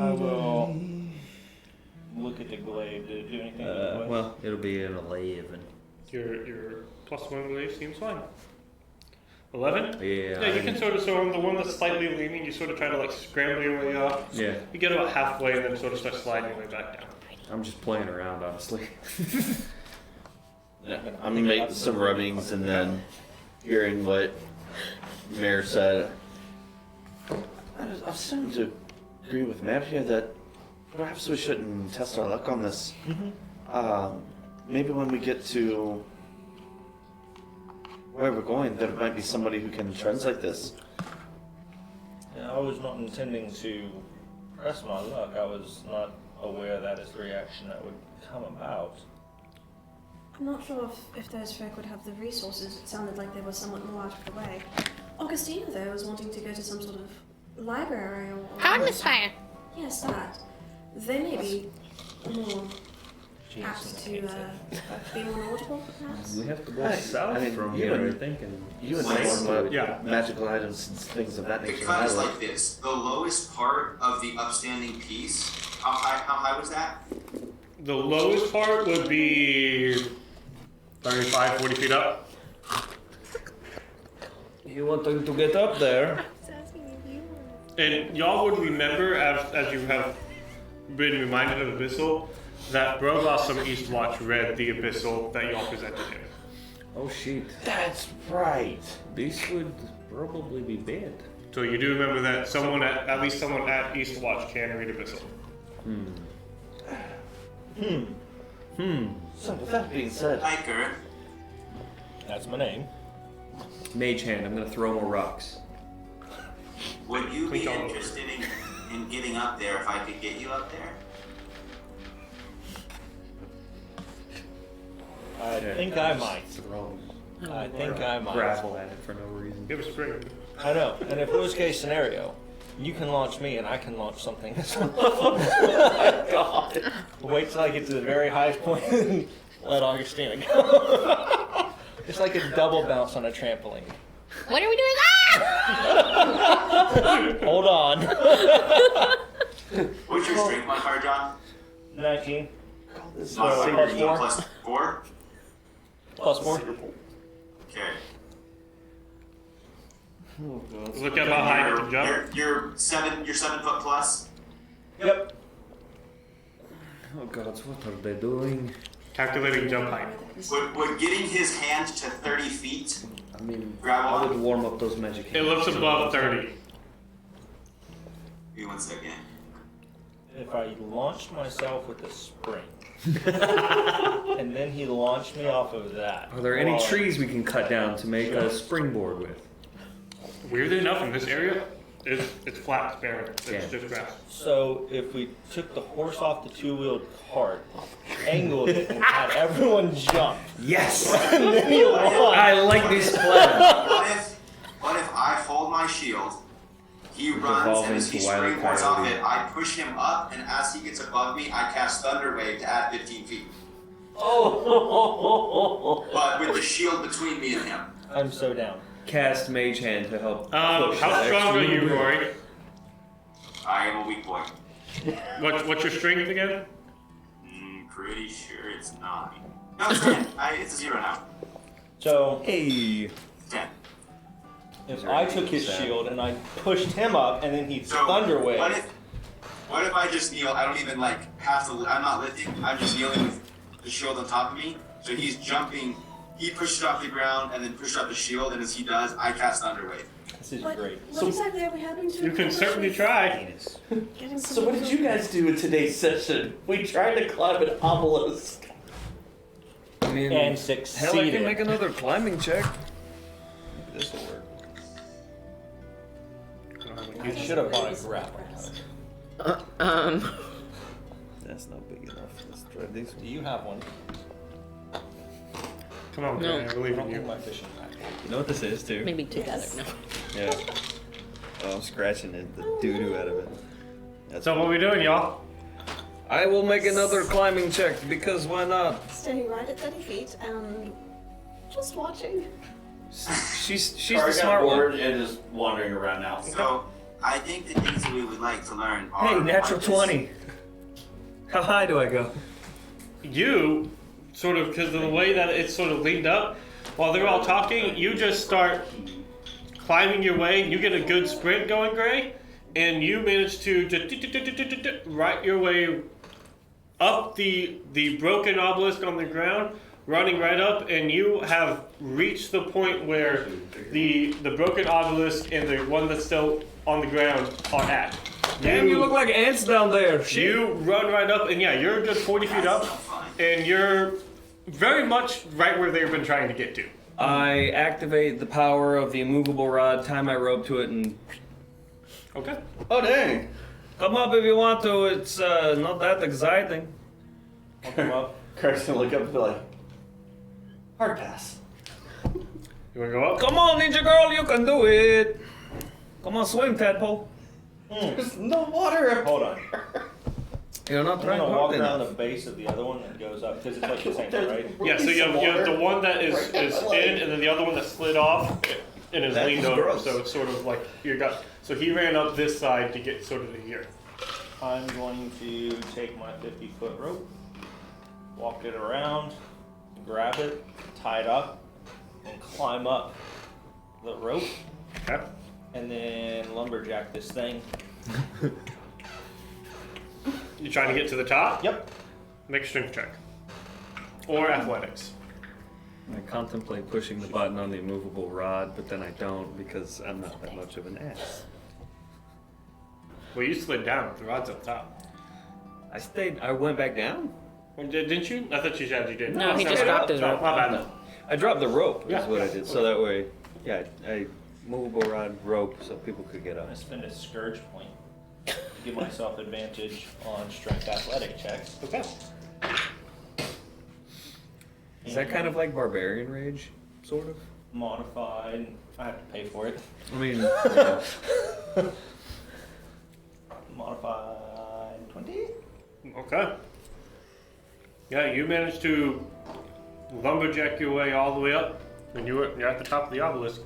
I will look at the glaive. Did it do anything? with the glaive? Well, it'll be an 11. Your +1 glaive seems fine. 11? Yeah. Yeah, you can sort of, so on the one that's slightly leaning, you sort of try to like scramble your way off. Yeah. You get about halfway and then sort of start sliding your way back down. I'm just playing around, honestly. Yeah, I'm gonna make some rubbings and then hearing what Mayor said. I'm starting to agree with Matt here that perhaps we shouldn't test our luck on this. Maybe when we get to where we're going, there might be somebody who can translate this. Yeah, I was not intending to press my luck. I was not aware that is the reaction that would come about. I'm not sure if those folk would have the resources. It sounded like they were somewhat more out of the way. Augustina, though, was wanting to go to some sort of library or... Atmosphere. Yes, that. They may be more apt to be more knowledgeable, perhaps? We have to go Right. south I mean, from you here, and- I think, and You would Nice. know about Yeah. magical items and things of that The nature. cut is I like this. The lowest part of the upstanding piece, how high was that? The lowest part would be 35, 40 feet up. you want to get up there. And y'all would remember, as you have been reminded of Abyssal, that Broglossum Eastwatch read the Abyssal that y'all presented him. Oh shit. That's right. This would probably be bad. So you do remember that someone at least someone at Eastwatch can read Abyssal. So with that being said, Hiker. That's my name. Mage hand, I'm gonna throw more rocks. Would you be Click all over. interested in getting up there if I could get you up there? I think I might. Throw I think I might. gravel at it for no reason. Give us a spring. I know. And if worst case scenario, you can launch me and I can launch something. God. Wait till I get to the very highest point and let Augustina go. It's like a double bounce on a trampoline. What are we doing? Ah! Hold on. What's your strength modifier, John? 19 Modifier plus you four. plus 4? plus 4. Okay. Oh god. Look at how high you can jump. You're 7 foot plus. Yep. Oh god, what are they doing? Calculating jump height. Would getting his hand to 30 feet I mean, grab I would on? warm up those magic It hands. looks above 30. Give me 1 second. If I launched myself with a spring, and then he launched me off of that. Are there any Well, trees we can cut down to make a springboard with? Weirdly enough, in this area, it's flat, it's barren. It's Yeah. just grass. So if we took the horse off the two-wheeled cart, angled it, and had everyone jump, Yes! and then he launched. I like this plan. What if I hold my shield, he runs, evolving and as he to Wile E. springboards off Coyote. it, I push him up, and as he gets above me, I cast Thunder Wave to add 15 feet. But with the shield between me and him. I'm so down. Cast Mage Hand to help. push How that strong are extra you, bit. Rory? I am a weak boy. What's your strength again? Pretty sure it's 9. No, it's 10. It's a 0 now. So Hey! 10. if I took his shield and I pushed him up, and then he So thunder wave. what if I just kneel? I don't even have to. I'm not lifting. I'm just kneeling with the shield on top of me. So he's jumping. He pushes off the ground and then pushes up the shield, and as he does, I cast Thunder Wave. This is What, great. what exactly are we having to You can certainly try. Getting So what did you guys do in today's session? We tried to climb an obelisk. I mean, And hell, I succeeded. can make another climbing check. Maybe this will work. You should have bought a grappling hook. That's not big enough. Let's try this Do one. you have one? Come on, No. man, I I believe don't in think you. my fishing pack. You know what this is, too? Maybe together. No. Yeah. Oh, I'm scratching it, the doo-doo out of it. That's So what we doing, y'all? I will make another climbing check, because why not? Staying right at 30 feet and just watching. She's the Car got smart bored one. and is wandering around now. So I think the things that we would like to learn are. Hey, natural are 20. How high do I go? You sort of, because of the way that it's sort of leaned up, while they're all talking, you just start climbing your way. You get a good sprint going, Gray, and you manage to just right your way up the broken obelisk on the ground, running right up, and you have reached the point where the broken obelisk and the one that's still on the ground are at. Damn, you look like ants down there. You run right up, and yeah, you're a good 40 feet up, and you're very much right where they've been trying to get to. I activate the power of the immovable rod, tie my rope to it, and Okay. Oh dang! come up if you want to. It's not that exciting. I'll come up. Kirk's gonna look up and be like, hard pass. You wanna go up? Come on, ninja girl, you can do it. Come on, swim, tadpole. There's no water. Hold on. You're not I'm trying gonna hard walk around enough. the base of the other one that goes up because it's like the same thing, right? Yeah, so you have the one that is in, and then the other one that slid off and is That leaned is over. gross. So it's sort of like you got. So he ran up this side to get sort of to here. I'm going to take my 50-foot rope, walk it around, grab it, tie it up, and climb up the rope, Okay. and then lumberjack this thing. You trying to get to the top? Yep. Make a strength check. Or athletics. I contemplate pushing the button on the immovable rod, but then I don't because I'm not that much of an ass. Well, you slid down. The rod's up top. I went back down? Didn't you? I thought you said you did. No, he sorry. just dropped his No, rope. my bad. I dropped the rope, is Yeah, what I yeah. did. So that way, yeah, I movable rod rope so people could get I'm up. gonna spend a scourge point to give myself advantage on strength athletic checks. Okay. Is that kind of like barbarian rage, sort of? Modified. I have to pay for it. I mean, yeah. Modified 20. Okay. Yeah, you managed to lumberjack your way all the way up, and you're at the top of the obelisk.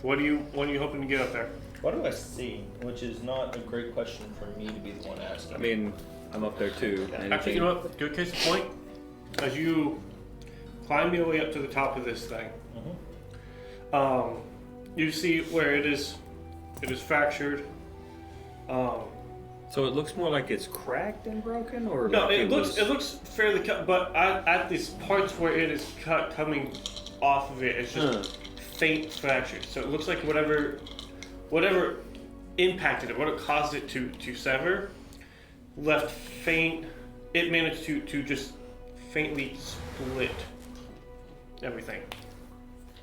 What are you hoping to get up there? What do I see? Which is not a great question for me to be the one asking. I mean, I'm up there too. Actually, you know what? Good case in point. As you climb your way up to the top of this thing, you see where it is fractured. So it looks more like it's cracked and broken, or No, like it looks fairly cut, but at these parts where it is cut coming off of it, it's just faint fractures. So it looks like whatever impacted it, what caused it to sever, left faint. It managed to just faintly split everything.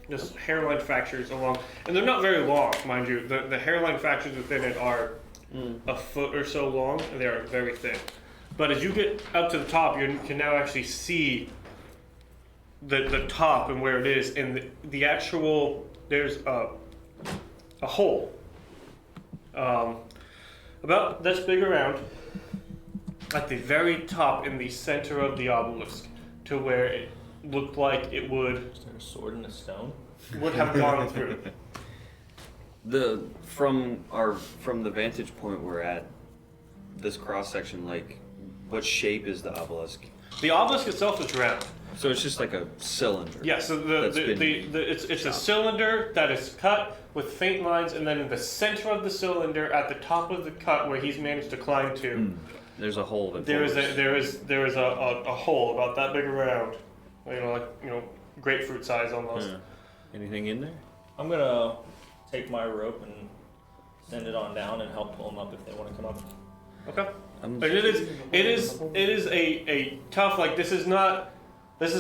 Just hairline fractures along, and they're not very long, mind you. The hairline fractures within it are a foot or so long, and they are very thin. But as you get up to the top, you can now actually see the top and where it is, and the actual, there's a hole about this big around at the very top in the center of the obelisk, to where it looked like it would Is there a sword in a stone? would have gone through. From the vantage point we're at, this cross section, like, what shape is the obelisk? The obelisk itself is round. So it's just like a cylinder. Yeah, so it's a cylinder that is cut with faint lines, and then in the center of the cylinder, at the top of the cut where he's managed to climb to, There's a hole that there is forms. a hole about that big around, grapefruit size almost. Anything in there? I'm gonna take my rope and send it on down and help pull them up if they want to come up. Okay. But it is a tough, like, this is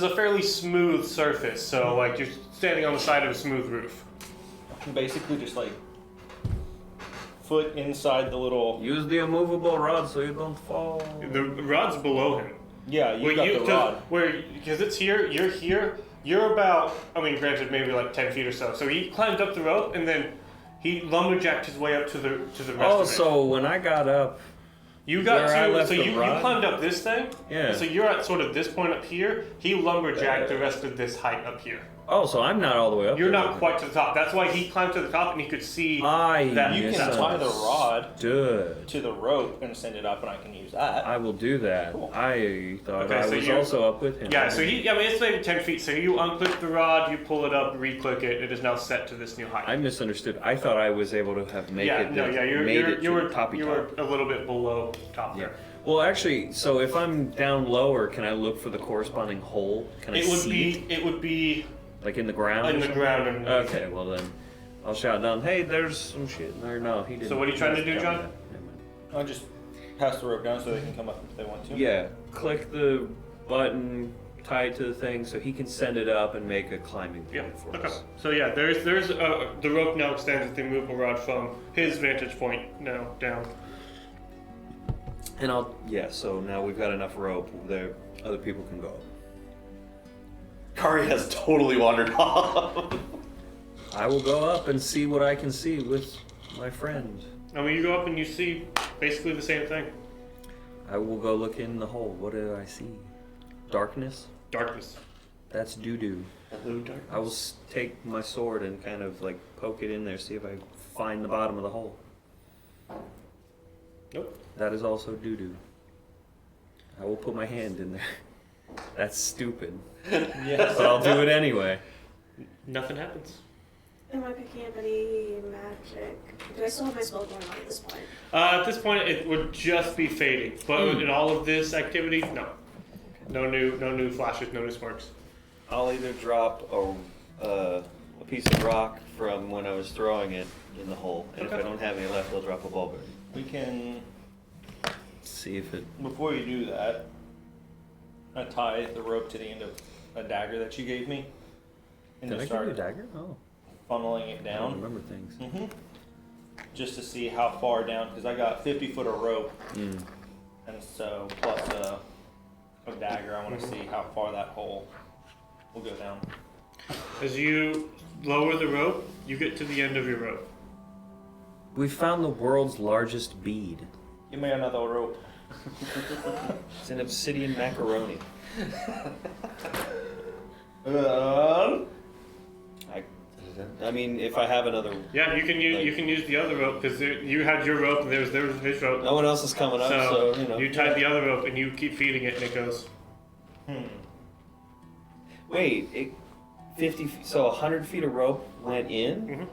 a fairly smooth surface, so like you're standing on the side of a smooth roof. Basically, just like foot inside the little. Use the immovable rod so you don't fall. The rod's below him. Yeah, you got the rod. Because it's here, you're here, you're about, I mean, granted, maybe like 10 feet or so. So he climbed up the rope, and then he lumberjacked his way up to the rest of it. So when I got up, you got where I to, left so the you rod? climbed up this thing. Yeah. So you're at sort of this point up here. He lumberjacked the rest of this height up here. oh, so I'm not all the way up. You're there. not quite to the top. That's why he climbed to the top, and he could see that. You can tie the rod Good. to the rope and send it up, and I can use that. I will do that. Cool. I thought Okay, I so was you- also up with him. Yeah, so it's maybe 10 feet. So you unclick the rod, you pull it up, re-click it. It is now set to this new height. I misunderstood. I thought I was able to have made it. You were toppy you top. were a little bit below top Yeah. there. Well, actually, so if I'm down lower, can I look for the corresponding hole? Can I see It would be like in the ground? in or the something? ground. And Okay, well then, I'll shout down. Hey, there's some shit. Or no, he didn't. So what are you trying to do, Never John? mind. I'll just pass the rope down so they can come up if they want to. Yeah, click the button, tie it to the thing, so he can send it up and make a climbing Yeah. point for Okay. us. So yeah, there's the rope now extends with the immovable rod from his vantage point now down. And so now we've got enough rope there, other people can go. Kari has totally wandered off. I will go up and see what I can see with my friend. I mean, you go up and you see basically the same thing. I will go look in the hole. What do I see? Darkness? Darkness. That's doo-doo. Hello, dark. I will take my sword and kind of like poke it in there, see if I find the bottom of the hole. Nope. That is also doo-doo. I will put my hand in there. That's stupid. Yes. But I'll do it anyway. Nothing happens. Am I picking up any magic? Do I still have my spell going on at this point? At this point, it would just be fading. But in all of this activity, no. No new flashes, no new sparks. I'll either drop a piece of rock from when I was throwing it in the hole, and if I Okay. don't have any left, I'll drop a ball berry. We can, See if it. before you do that, I tie the rope to the end of a dagger that you gave me. And Did I just give you a start dagger? Oh, funneling it I don't down. remember things. Just to see how far down, because I got 50 foot of rope, Mm. and so plus a dagger, I want to see how far that hole will go down. As you lower the rope, you get to the end of your rope. We found the world's largest bead. Give me another rope. It's an obsidian macaroni. I mean, if I have another, Yeah, you can use the other rope because you had your rope and there was his rope. no one else is coming up, so you know. you tied the other rope and you keep feeding it and it goes. Wait, 50. So 100 feet of rope went in.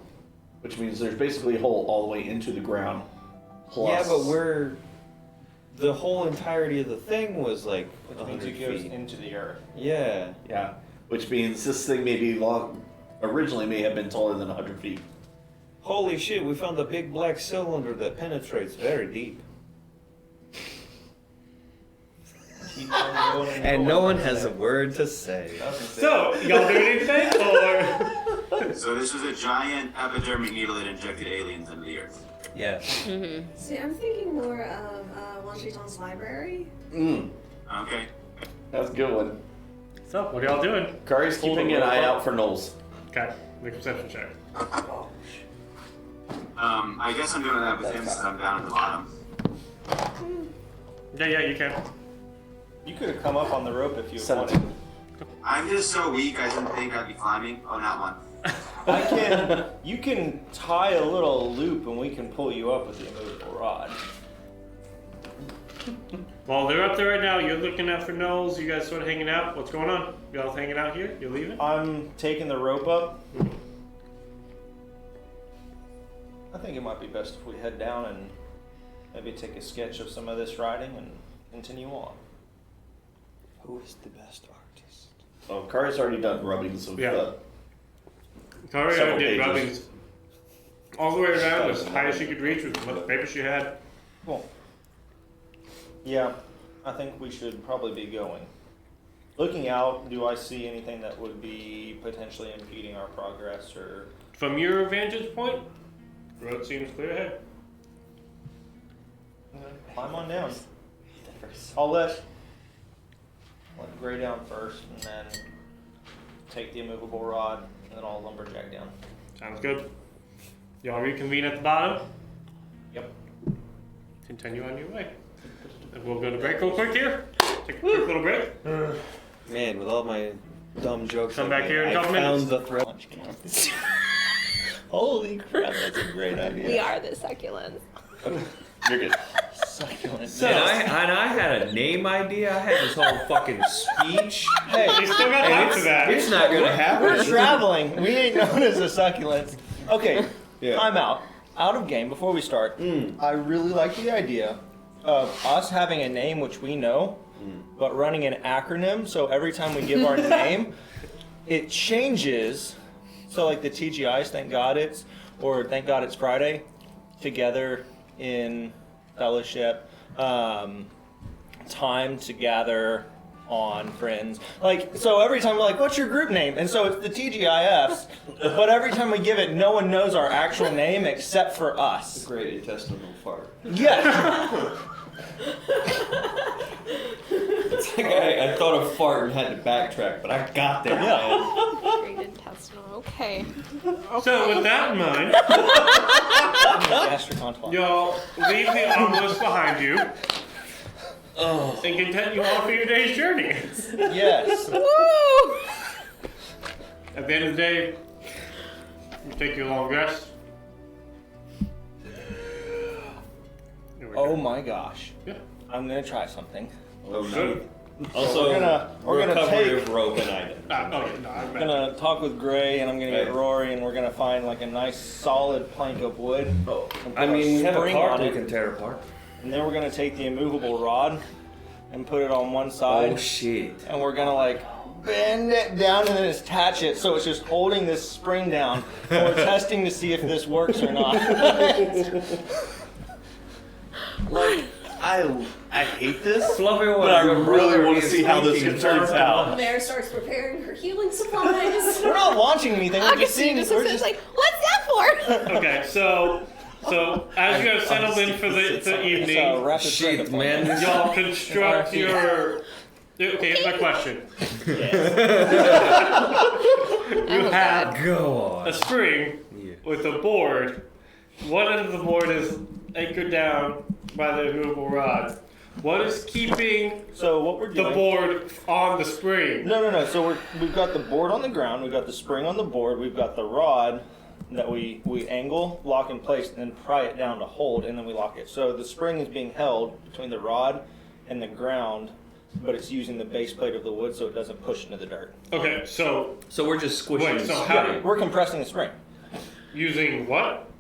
which means there's basically a hole all the way into the ground. Plus, Yeah, but the whole entirety of the thing was like Which means 100 it goes feet. into the earth. Yeah. Yeah, which means this thing originally may have been taller than 100 feet. Holy shit, we found a big black cylinder that penetrates very deep. Keep on going And no one has a word to say. So, y'all do anything, or? So this was a giant epidermic needle that injected aliens into the earth. Yeah. See, I'm thinking more of Washington's library. Okay. That's a good one. So, what are y'all doing? Kari's keeping an eye out for Knowles. Okay, make a perception check. I guess I'm doing that with him since I'm down at the bottom. Yeah, you can. You could have come up on the rope if you 17. wanted. I'm just so weak, I didn't think I'd be climbing. Oh, not one. You can tie a little loop and we can pull you up with the immovable rod. Well, they're up there right now. You're looking out for Knowles. You guys sort of hanging out. What's going on? Y'all hanging out here? You leaving? I'm taking the rope up. I think it might be best if we head down and maybe take a sketch of some of this riding and continue on. Who is the best artist? Oh, Kari's already done rubbings of Yeah. Kari several did pages. rubbings all the way around as high as she could reach with the paper she had. Cool. Yeah, I think we should probably be going. Looking out, do I see anything that would be potentially impeding our progress or... From your vantage point, the road seems clear ahead. Climb on down. I'll let Gray down first and then take the immovable rod and then I'll lumberjack down. Sounds good. Y'all reconvene at the bottom. Yep. Continue on your way. And we'll go to break real quick here. Take a quick little break. Man, with all my dumb jokes, Come I back made, here in a I couple found minutes. the thread. Holy crap, that's a great idea. We are the succulents. You're good. Succulent. So- And I had a name idea. I had this whole fucking speech. Hey, You still got time for that. It's not gonna we're happen. traveling. We ain't known as the succulents. Okay, Yeah. time out. Out of game before we start. I really like the idea of us having a name which we know, but running an acronym. So every time we give our name, it changes. So like the TGI's Thank God It's, or Thank God It's Friday, together in fellowship, time to gather on friends. Like, so every time we're like, what's your group name? And so it's the TGIFs, but every time we give it, no one knows our actual name except for us. Great intestinal fart. Yeah. It's like I thought of fart and had to backtrack, but I got there. Yeah. Great intestinal. Okay. So with that in mind, Gastric ontology. y'all leave the obelisk behind you and continue on for your day's journey. Yes. Woo! At the end of the day, you take your long rest. There we go. Oh my gosh. Yeah. I'm gonna try something. Oh Good. Also, we're gonna recovery take- of rope and items. Oh, yeah, no, I I'm meant gonna talk with Gray and I'm gonna get Right. Rory and we're gonna find like a nice solid plank of wood. And put I mean, we our have a spring cart on we it. can tear apart. And then we're gonna take the immovable rod and put it on one side. Oh shit. And we're gonna like bend it down and then attach it so it's just holding this spring down. And we're testing to see if this works or not. Like, I hate this, Fluffy one. but I your really brother want to is see how this thinking turns out. Mare starts preparing her healing supplies. We're not launching anything. We're just seeing. Augustine We're is just like, what's that for? Okay, so as you have settled in for the it's a evening, rapid Shit, trade man. y'all construct your. Okay, here's my question. You have Go on. a string with a board. One end of the board is anchored down by the immovable rod. What is keeping So what we're the doing? board on the spring? No. So we've got the board on the ground. We've got the spring on the board. We've got the rod that we angle, lock in place, and then pry it down to hold, and then we lock it. So the spring is being held between the rod and the ground, but it's using the base plate of the wood so it doesn't push into the dirt. Okay, so So we're just squishing. Wait, so the how- spring. We're compressing the spring. Using what?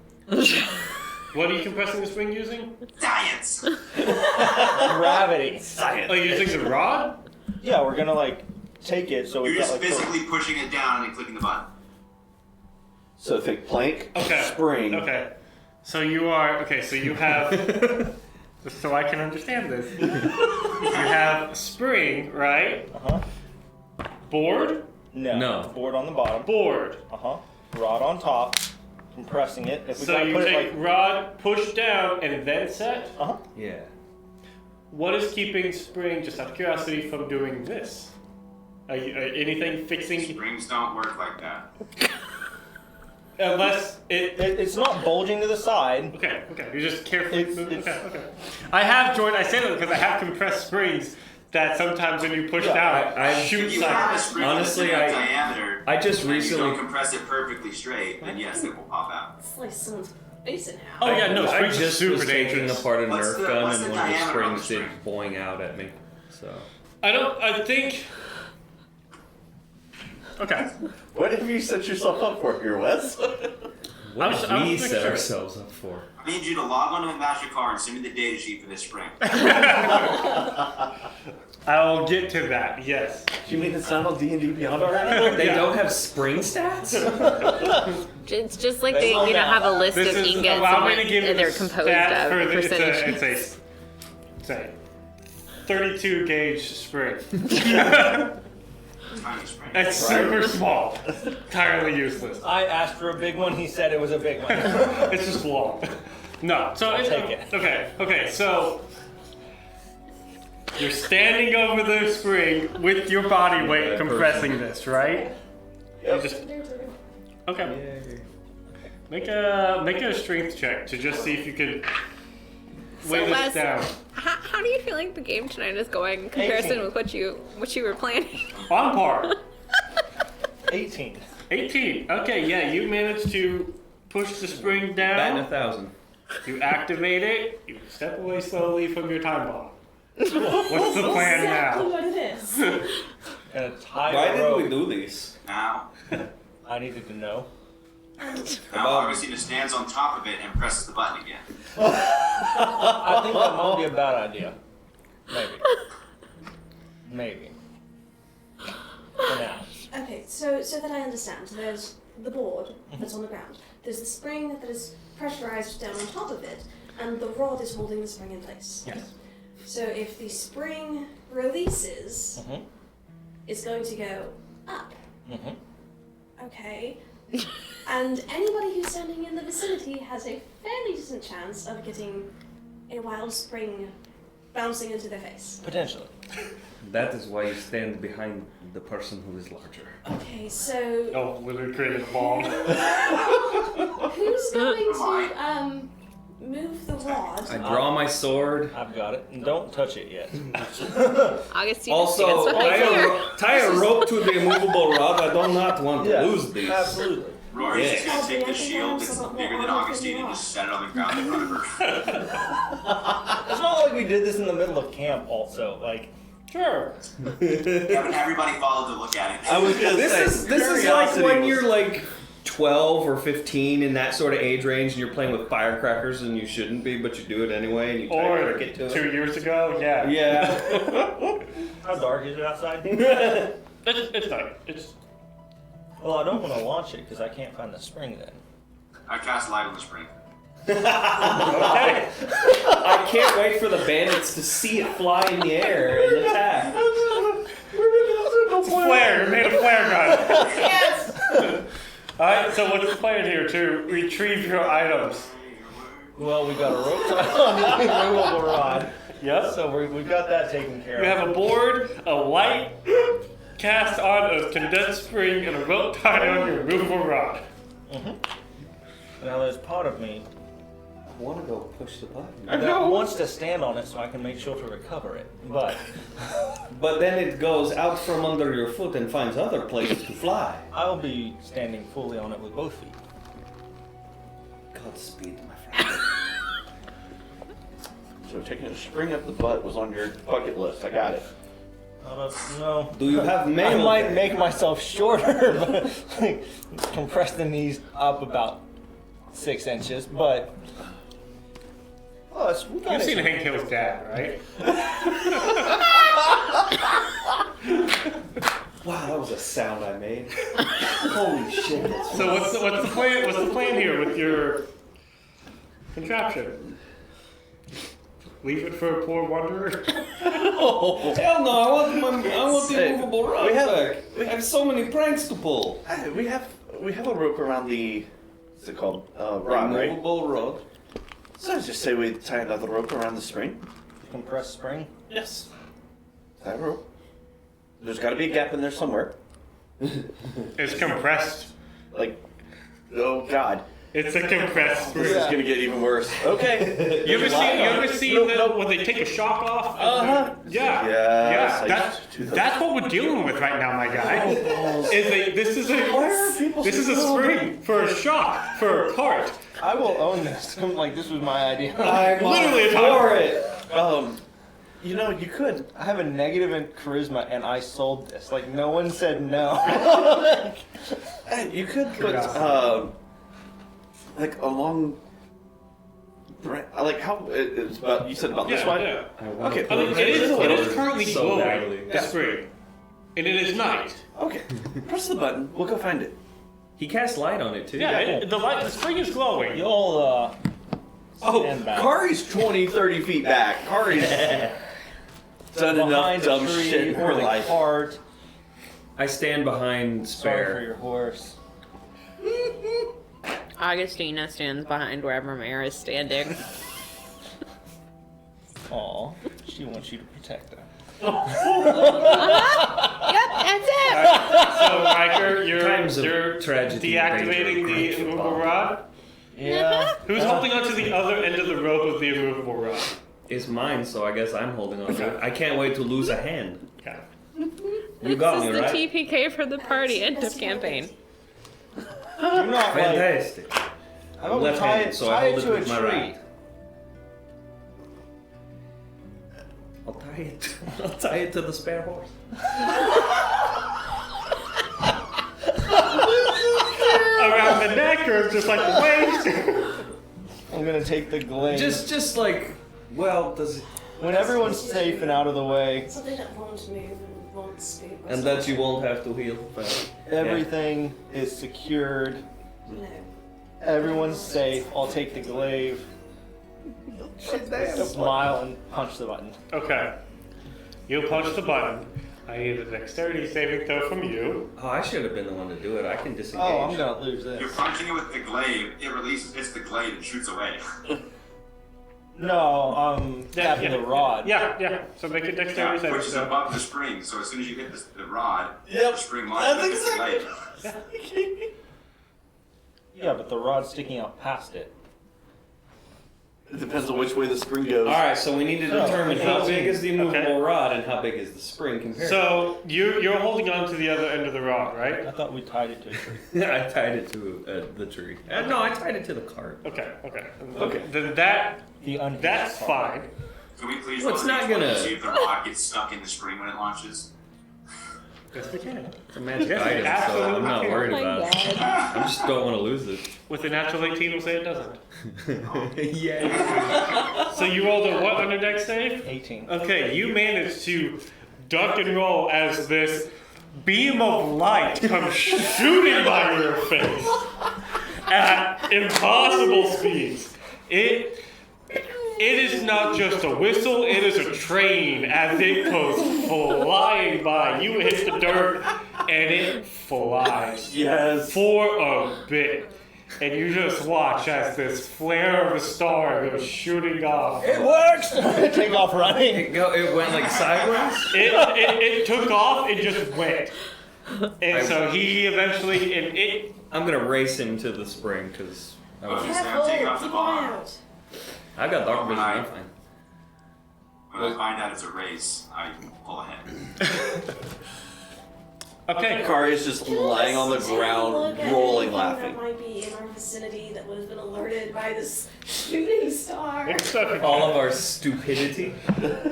What are you compressing the spring using? Science! Gravity. Oh, you're using the rod? Yeah, we're gonna like take it so we You're got just like physically pushing it down and clicking the button. So think plank, Okay. spring. Okay. So you are, okay, so you have, just so I can understand this. You have spring, right? Uh-huh. Board? No. Board on the bottom. Board. Uh-huh. Rod on top. Compressing it. If we So gotta you put take it like rod, push down, and then set? uh-huh. Yeah. What is keeping spring, just out of curiosity, from doing this? Anything fixing, Springs don't work like that. unless it, It's not bulging to the side. okay, you just carefully It's- move, it's- okay. I have, Jordan, I say that because I have compressed springs that sometimes when you push down, I If shoots you have a like, spring honestly, that's in I- diameter, I just and you recently- don't compress it perfectly straight, then yes, it will pop out. Slice someone's face in half. oh yeah, no, I springs are just super was taking dangerous. apart a What's Nerf the- gun what's and the one of the diameter of the springs did spring? boing out at me. So I think, okay. What have you set yourself up for here, Wes? what I was did we making set sure. ourselves up for? I need you to log onto MasterCard and send me the data sheet for this spring. I'll get to that, yes. You mean it's not on D&D Beyond already? They Yeah. don't have spring stats? It's just like They they, slow down. have a list This of is, ingots allow and me what to give you they're the composed stat for of, the, percentage. it's a 32 gauge spring. Tiny spring. It's super small. Entirely useless. I asked for a big one, he said it was a big one. It's just long. No, so it's take it. Okay, so you're standing over the spring with your body weight compressing this, right? You just okay. Make a strength check to just see if you can weigh this Wes, down. How do you feel like the game tonight is going in comparison 18. with what you were planning? On par. 18. 18. Okay, yeah, you managed to push the spring down. Batting 1,000. You activate it. You step away slowly from your time bomb. What's the plan now? What it is. Gonna tie Why a did we rope. do this? Now, I needed to know. Augustina stands on top of it and presses the button again. I think that might be a bad idea. Maybe. For now. Okay, so that I understand, there's the board that's on the ground. There's the spring that is pressurized down on top of it, and the rod is holding the spring in place. Yes. So if the spring releases, Mhm. it's going to go up. Mhm. Okay. And anybody who's standing in the vicinity has a fairly decent chance of getting a wild spring bouncing into their face. Potentially. That is why you stand behind the person who is larger. Okay, so Oh, we created a bomb. who's going to move the rod? I draw my sword. I've got it. And don't touch it yet. Augustine Also, stands behind here. tie a rope to the immovable rod. I do not want to lose these. Absolutely. Rory's just Yeah. gonna take the shield that's bigger than Augustine and just set it on the ground in front of her. It's not like we did this in the middle of camp also. Like, Sure. Yeah, but everybody followed to look at it. I was gonna This say, is like curiosity when was- you're like 12 or 15 in that sort of age range and you're playing with firecrackers and you shouldn't be, but you do it anyway and you tie a Or cricket to 2 it. years ago, yeah. Yeah. how dark is it outside? It's not. It's Well, I don't want to launch it because I can't find the spring then. I cast light on the spring. okay. I can't wait for the bandits to see it fly in the air and attack. It's flare. You made a flare gun. Yes! Alright, so what's the plan here? To retrieve your items. Well, we got a rope tie on the immovable rod. Yep. So we got that taken care of. You have a board, a light cast on a condensed spring, and a rope tied on your movable rod. Now there's part of me I want to go push the button. that wants to stand on it so I can make sure to recover it. But But then it goes out from under your foot and finds other places to fly. I'll be standing fully on it with both feet. Godspeed, my friend. So taking a spring up the butt was on your bucket list. I got it. No. Do you have I mail? might make myself shorter, but like, compress the knees up about 6 inches, but plus we got You've it. seen Hank Hill's dad, right? Wow, that was a sound I made. Holy shit. So what's the plan? What's the plan here with your contraption? Leave it for a poor wanderer? Oh, hell no! I want the movable rod back. We have so many pranks to pull. We have a rope around the. What's it called? Rod, right? Movable rod. So I just say we tie another rope around the spring. Compressed spring. Yes. Tie a rope. There's got to be a gap in there somewhere. It's compressed. Like, oh god, It's a compressed this is spring. gonna get even worse. Okay. You ever seen when they take a shock off? Uh-huh. Yeah. Yes, I Yeah. used to do those. That's what we're dealing with right now, my guy. This is a spring for a shock for a cart. I will own this. Like this was my idea. I'm Literally a for it. You know, you could. I have a negative in charisma, and I sold this. Like no one said no. You could put like a long. Like how it's about? You said about this Yeah, wide. yeah. Okay. I mean, it is currently So glowing. badly. The spring, and it is night. Okay. Press the button. We'll go find it. He cast light on it too. Yeah, the spring is glowing. You'll Oh, stand back. Kari's 20, 30 feet back. Kari's done enough behind dumb a tree shit in her or the life. cart. I stand behind Sorry for Spare. your horse. Augustina stands behind wherever Mare is standing. Aw, she wants you to protect her. Yep, that's it. So, Riker, Times of you're tragedy and deactivating danger, the great immovable football. rod. Yeah. Who's holding onto the other end of the rope of the immovable rod? It's mine, so I guess I'm holding on to it. I can't wait to lose a hand. Okay. You got This me, is the right? TPK for the party. End of campaign. Do not like. Fantastic. How about we Left-handed, so I tie hold it it to a with my tree. right. I'll tie it. I'll tie it to the spare horse. Around the neck or just like the waist? I'm gonna take the glaive. Just like, well, does it? when everyone's safe and out of the way, So they don't want to move and won't speak. And that you won't have to heal. But everything is secured. No. Everyone's safe. I'll take the glaive. Smile and punch the button. Okay. You'll punch the button. I need a dexterity saving throw from you. oh, I should have been the one to do it. I can disengage. Oh, I'm gonna lose You're this. punching it with the glaive. It releases. It's the glaive and shoots away. No, tapping the rod. Yeah. So make a Yeah, dexterity saving which is throw. above the spring. So as soon as you hit the rod, Yep, the spring launches that's the glaive. Yeah, but the rod's sticking out past it. It depends on which way the spring goes. All right, so we need to determine how big is the immovable Okay. rod and how big is the spring compared. So you're holding on to the other end of the rod, right? I thought we tied it to a tree. I tied it to the tree. No, I tied it to the cart. Okay. Okay. Then The unhinged that's part. fine. Can we please Well, it's roll a not d20 gonna- to see if the rod gets stuck in the spring when it launches? Yes, we can. It's a magic Yes, item, so absolutely I'm not can. worried Oh my about it. god. I just don't want to lose it. With a natural 18, we'll say it doesn't. Yeah. So you rolled a what on your dex save? 18. Okay, you managed to duck and roll as this beam of light comes shooting by your face at impossible speeds. It is not just a whistle, it is a train as it goes flying by. You hit the dirt and it flies Yes. for a bit. And you just watch as this flare of a star goes shooting off. It works! Take off running. It went like sideways. It took off, it just went. And so he eventually, I'm gonna race him to the spring because Okay, so I'm Careful, taking off the keep an eye bomb. out. I got dark vision. I'm fine. When I find out it's a race, I pull ahead. okay, Kari is just lying on the ground, rolling, laughing. That might be in our vicinity that would have been alerted by this shooting star. it's okay. All of our stupidity.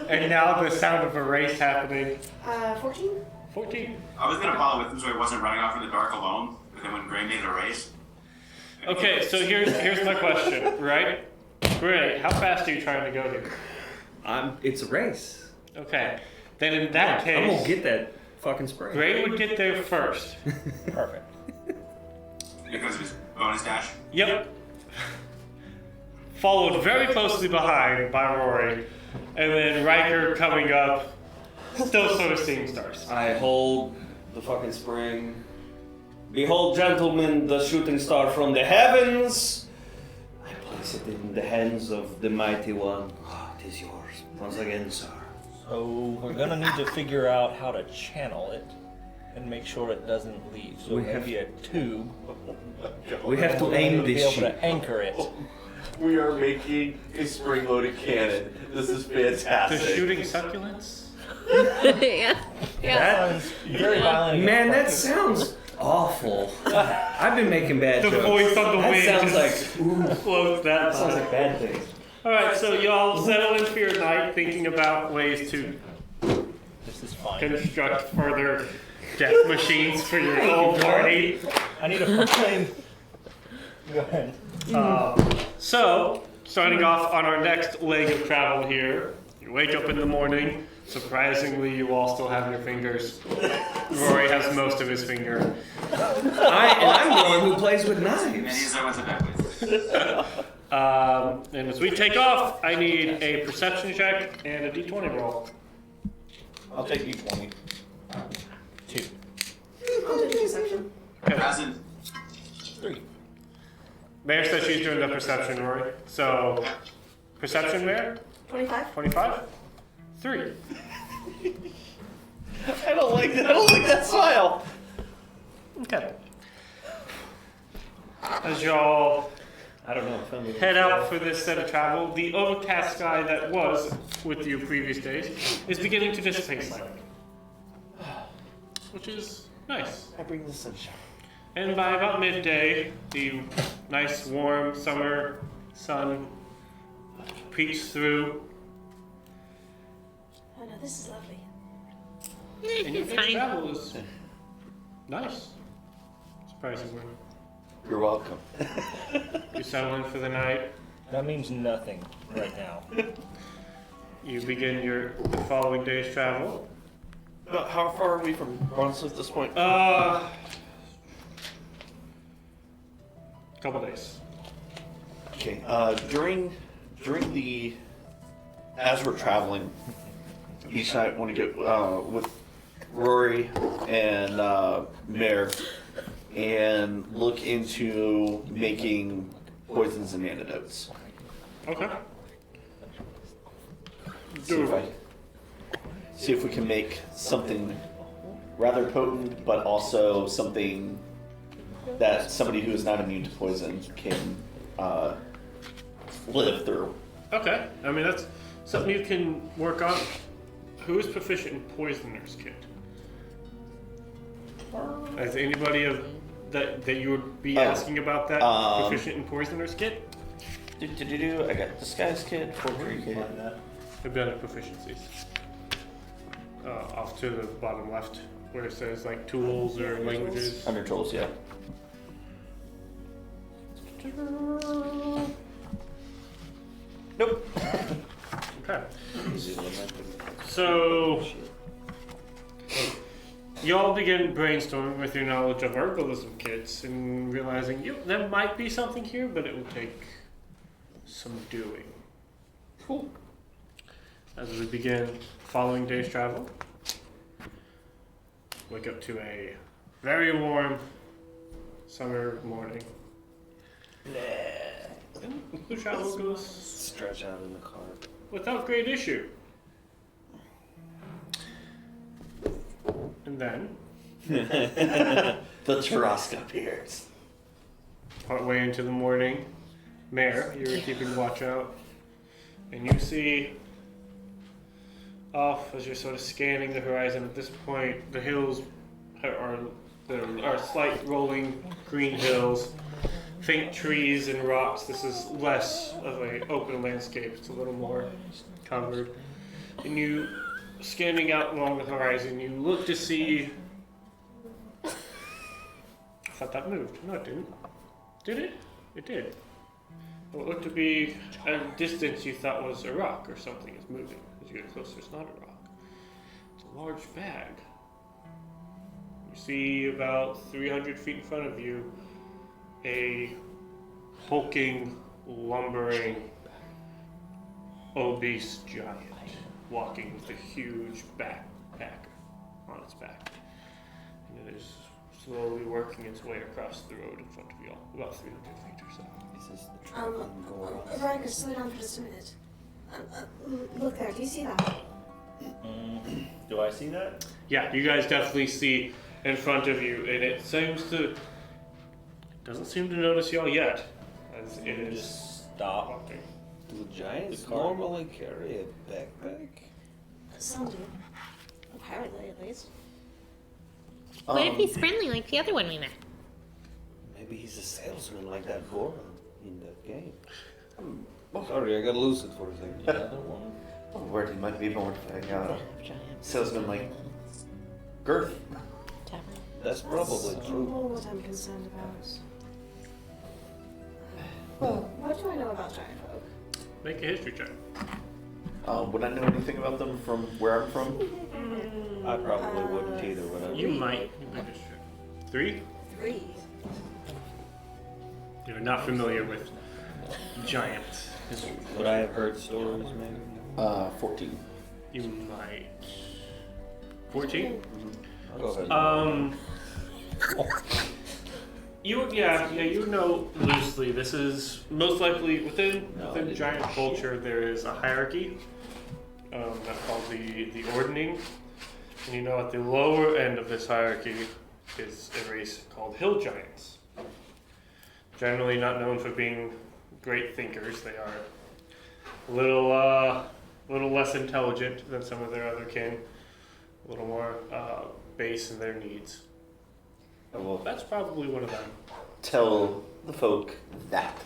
And now the sound of a race happening. 14? 14. I was gonna follow with him so he wasn't running off in the dark alone. But then when Gray made a race, Okay, so here's my question, right? Gray, how fast are you trying to go here? It's a race. Okay, then in that case, I'm gonna get that fucking spray. Gray would get there first. Perfect. Because of his bonus dash. Yep. Followed very closely behind by Rory, and then Riker coming up, still sort of seeing stars. I hold the fucking spring. Behold, gentlemen, the shooting star from the heavens. I place it in the hands of the mighty one. It is yours once again, sir. So we're gonna need to figure out how to channel it and make sure it doesn't leave. So maybe a tube. We have to aim Be this able ship. to anchor it. We are making a spring-loaded cannon. This is The fantastic. shooting succulents? Yeah. That sounds very violent. Man, that sounds awful. I've been making bad The jokes. voice on the That wind sounds just like floats that sounds by. like bad things. Alright, so y'all settle in for your night thinking about ways to This is fine. construct further death machines for your whole party. I need a flame. Go ahead. So, starting off on our next leg of travel here, you wake up in the morning. Surprisingly, you all still have your fingers. Rory has most of his finger. I'm the one who plays with Many knives. as I went to bed with. And as we take off, I need a perception check and a d20 roll. I'll take D20. 2. I'll do the perception. Hasn't. 3. Mayor says she's doing the perception, Rory. So, perception, Mayor? 25? 25? 3. I don't like that. I don't like that smile. Okay. As y'all I don't know if I'm head out for this set of travel, the overcast sky that was with you previous days is beginning to dissipate slightly. Which is nice. I bring the sunshine. And by about midday, the nice warm summer sun peeks through, Oh no, this is lovely. and your It's next fine. travel is nice. Surprisingly. You're welcome. You settle in for the night. That means nothing right now. You begin the following day's travel. How far are we from Bronslea at this point? Couple days. Okay. During the as we're traveling, each night I want to get with Rory and Mare and look into making poisons and antidotes. Okay. See if we can make something rather potent, but also something that somebody who is not immune to poison can live through. Okay. I mean, that's something you can work on. Who is proficient in Poisoner's Kit? Is anybody that you would be asking about that proficient in Poisoner's Kit? I got Disguise Kit, Forgery Kit. They've done proficiencies. Off to the bottom left, where it says like tools or languages. Under tools, yeah. Nope. Okay. So, y'all begin brainstorming with your knowledge of herbalism kits and realizing there might be something here, but it will take some doing. Cool. As we begin following day's travel, wake up to a very warm summer morning. And the travel goes Stretch out in the car. without great issue. And then, The Tarrasca appears. partway into the morning, Mare, you're keeping watch out, and you see off as you're sort of scanning the horizon. At this point, the hills are slight rolling green hills, faint trees and rocks. This is less of an open landscape. It's a little more covered. And you, scanning out along the horizon, you look to see. I thought that moved. No, it didn't. Did it? It did. What looked to be at a distance you thought was a rock or something is moving. As you get closer, it's not a rock. It's a large bag. You see about 300 feet in front of you a hulking, lumbering, obese giant walking with a huge backpack on its back. And it is slowly working its way across the road in front of you all, about 300 feet or so. This is the triangle. Veronica, slow down for just a minute. Look there, do you see that? Do I see that? Yeah, you guys definitely see in front of you, and it doesn't seem to notice y'all yet, as it is Just stop. walking. Do giants The car. normally carry a backpack? Some do. Apparently, at least. What if he's friendly like the other one we met? Maybe he's a salesman like that Goron in that game. Sorry, I got lucid for a second. The other one. Oh, word, he might be more like a salesman like Girth. That's probably That's true. more what I'm concerned about. Well, what do I know about giant folk? Make a history check. Would I know anything about them from where I'm from? I probably wouldn't either. Would I? You might just check. 3? 3. You're not familiar with giant history. Would I have heard stories, maybe? 14. You might. 14? Go ahead. You know loosely. This is most likely within giant culture. There is a hierarchy that's called the ordning, and you know at the lower end of this hierarchy is a race called hill giants. Generally not known for being great thinkers. They are a little less intelligent than some of their other kin. A little more base in their needs. Well, That's probably one of them. tell the folk that.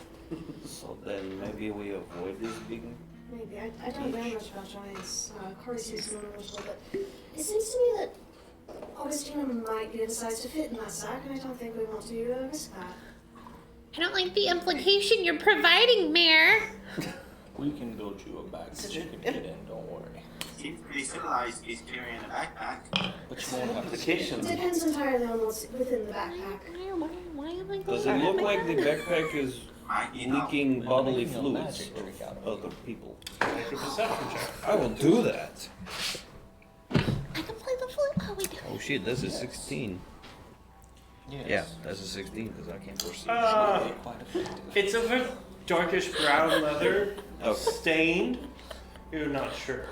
So then maybe we avoid this big. Maybe. I don't know much about giants. Corey seems more knowledgeable, but it seems to me that Augustina might be the size to fit in that sack, and I don't think we want to risk that. I don't like the implication you're providing, Mayor. We can build you a bag so you can get in, don't worry. He's pretty civilized. He's carrying a backpack. But you won't have to Application. Depends entirely on what's within the backpack. Why am I Does going it look like the backpack is Might need help. leaking bodily Making a fluids magic trick out of of other people? Make a perception check. I will do that. I can play the flute. Oh, we do. Oh shit, that's a 16. Yes. Yeah, that's a 16 because I can't foresee. Quite effective. It's a very darkish brown leather, Okay. stained. You're not sure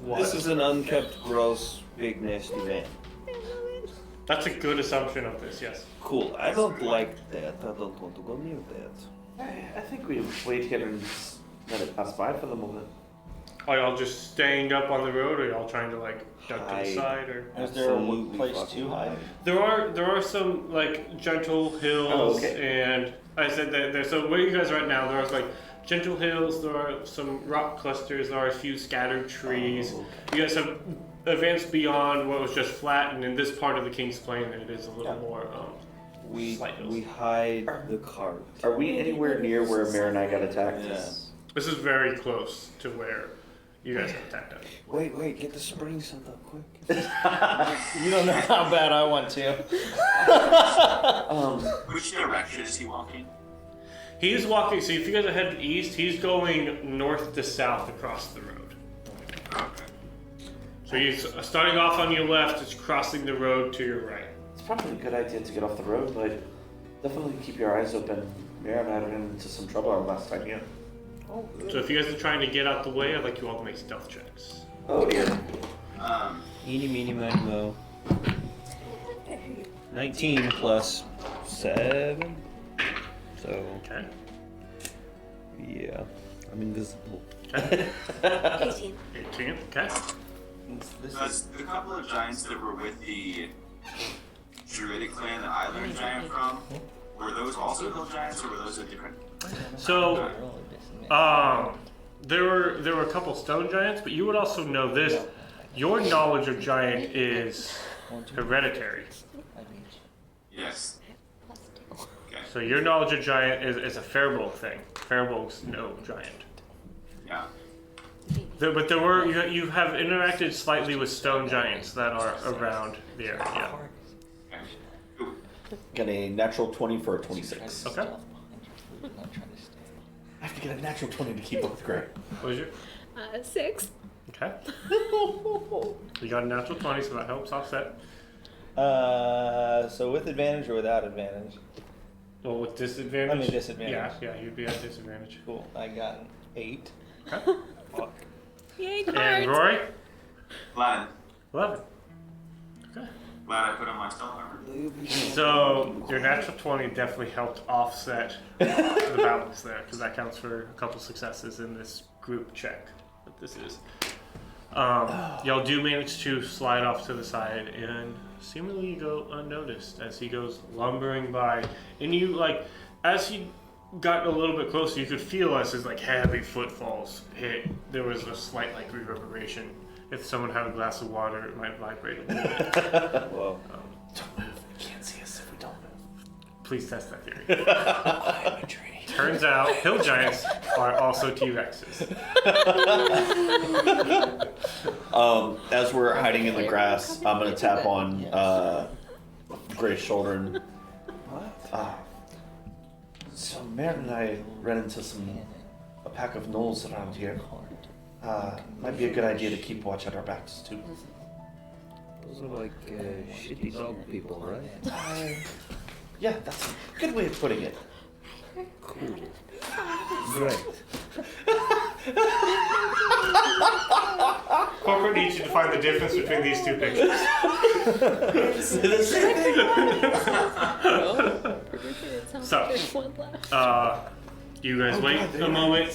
what. This is an unkept, gross, big, nasty man. That's a good assumption of this, yes. Cool. I don't like that. I don't want to go near that. I think we wait here and just let it pass by for the moment. Are y'all just staying up on the road, or y'all trying to like duck to the Hide. side, or? Is there a Absolutely place fucking to hide? There are some like gentle hills, Oh, okay. and I said that there's so where you guys are right now. There are like gentle hills. There are some rock clusters. There are a few scattered trees. Oh, You guys have advanced beyond what was just flat, and in this part of the King's Plain, it is a little more We slight hills. we hide the cart. Are we anywhere near where Mare and I got attacked? Yeah. This is very close to where you guys got attacked at. Wait, get the spring set up quick. You don't know how bad I want to. Which direction is he walking? He's walking. So if you guys are headed east, he's going north to south across the road. Okay. So he's starting off on your left, it's crossing the road to your right. It's probably a good idea to get off the road, but definitely keep your eyes open. Mare and I ran into some trouble our last time. Yeah. Oh, good. So if you guys are trying to get out the way, I'd like you all to make stealth checks. Oh dear. Eeny, meeny, miny, mo. 19 plus 7. So, Okay. yeah. I'm invisible. Okay. 18. 18. Okay. The couple of giants that were with the Druidic clan that I learned giant from, were those also hill giants, or were those a different? So, there were a couple stone giants, but you would also know this. Your knowledge of giant is hereditary. Yes. Okay. So your knowledge of giant is a Faribault thing. Faribault's no giant. Yeah. But you have interacted slightly with stone giants that are around the area. Yeah. Okay. Cool. Got a natural 20 for a 26. Okay. I have to get a natural 20 to keep up with Gray. What was your? 6. Okay. You got a natural 20, so that helps offset. So with advantage or without advantage? Well, with disadvantage. I mean disadvantage. Yeah, you'd be at disadvantage. Cool. I got an 8. Okay. Fuck. Yay, And cards. Rory? 11. 11. Okay. Glad I put on my stealth armor. So your natural 20 definitely helped offset the balance there, because that counts for a couple successes in this group check that this is. Y'all do manage to slide off to the side and seemingly go unnoticed as he goes lumbering by. And you, like, as he got a little bit closer, you could feel as his, like, heavy footfalls hit. There was a slight, like, reverberation. If someone had a glass of water, it might vibrate a little bit. Whoa. Don't move. You can't see us if we don't move. Please test that theory. Turns out, hill giants are also T-Rexes. As we're hiding in the grass, I'm gonna tap on Gray's shoulder and. So Merritt and I ran into a pack of gnolls around here. Might be a good idea to keep watch at our backs too. Those are like shitty dog people, right? Yeah, that's a good way of putting it. Cool. Great. Corporate needs you to find the difference between these two pictures. So, you guys wait a moment.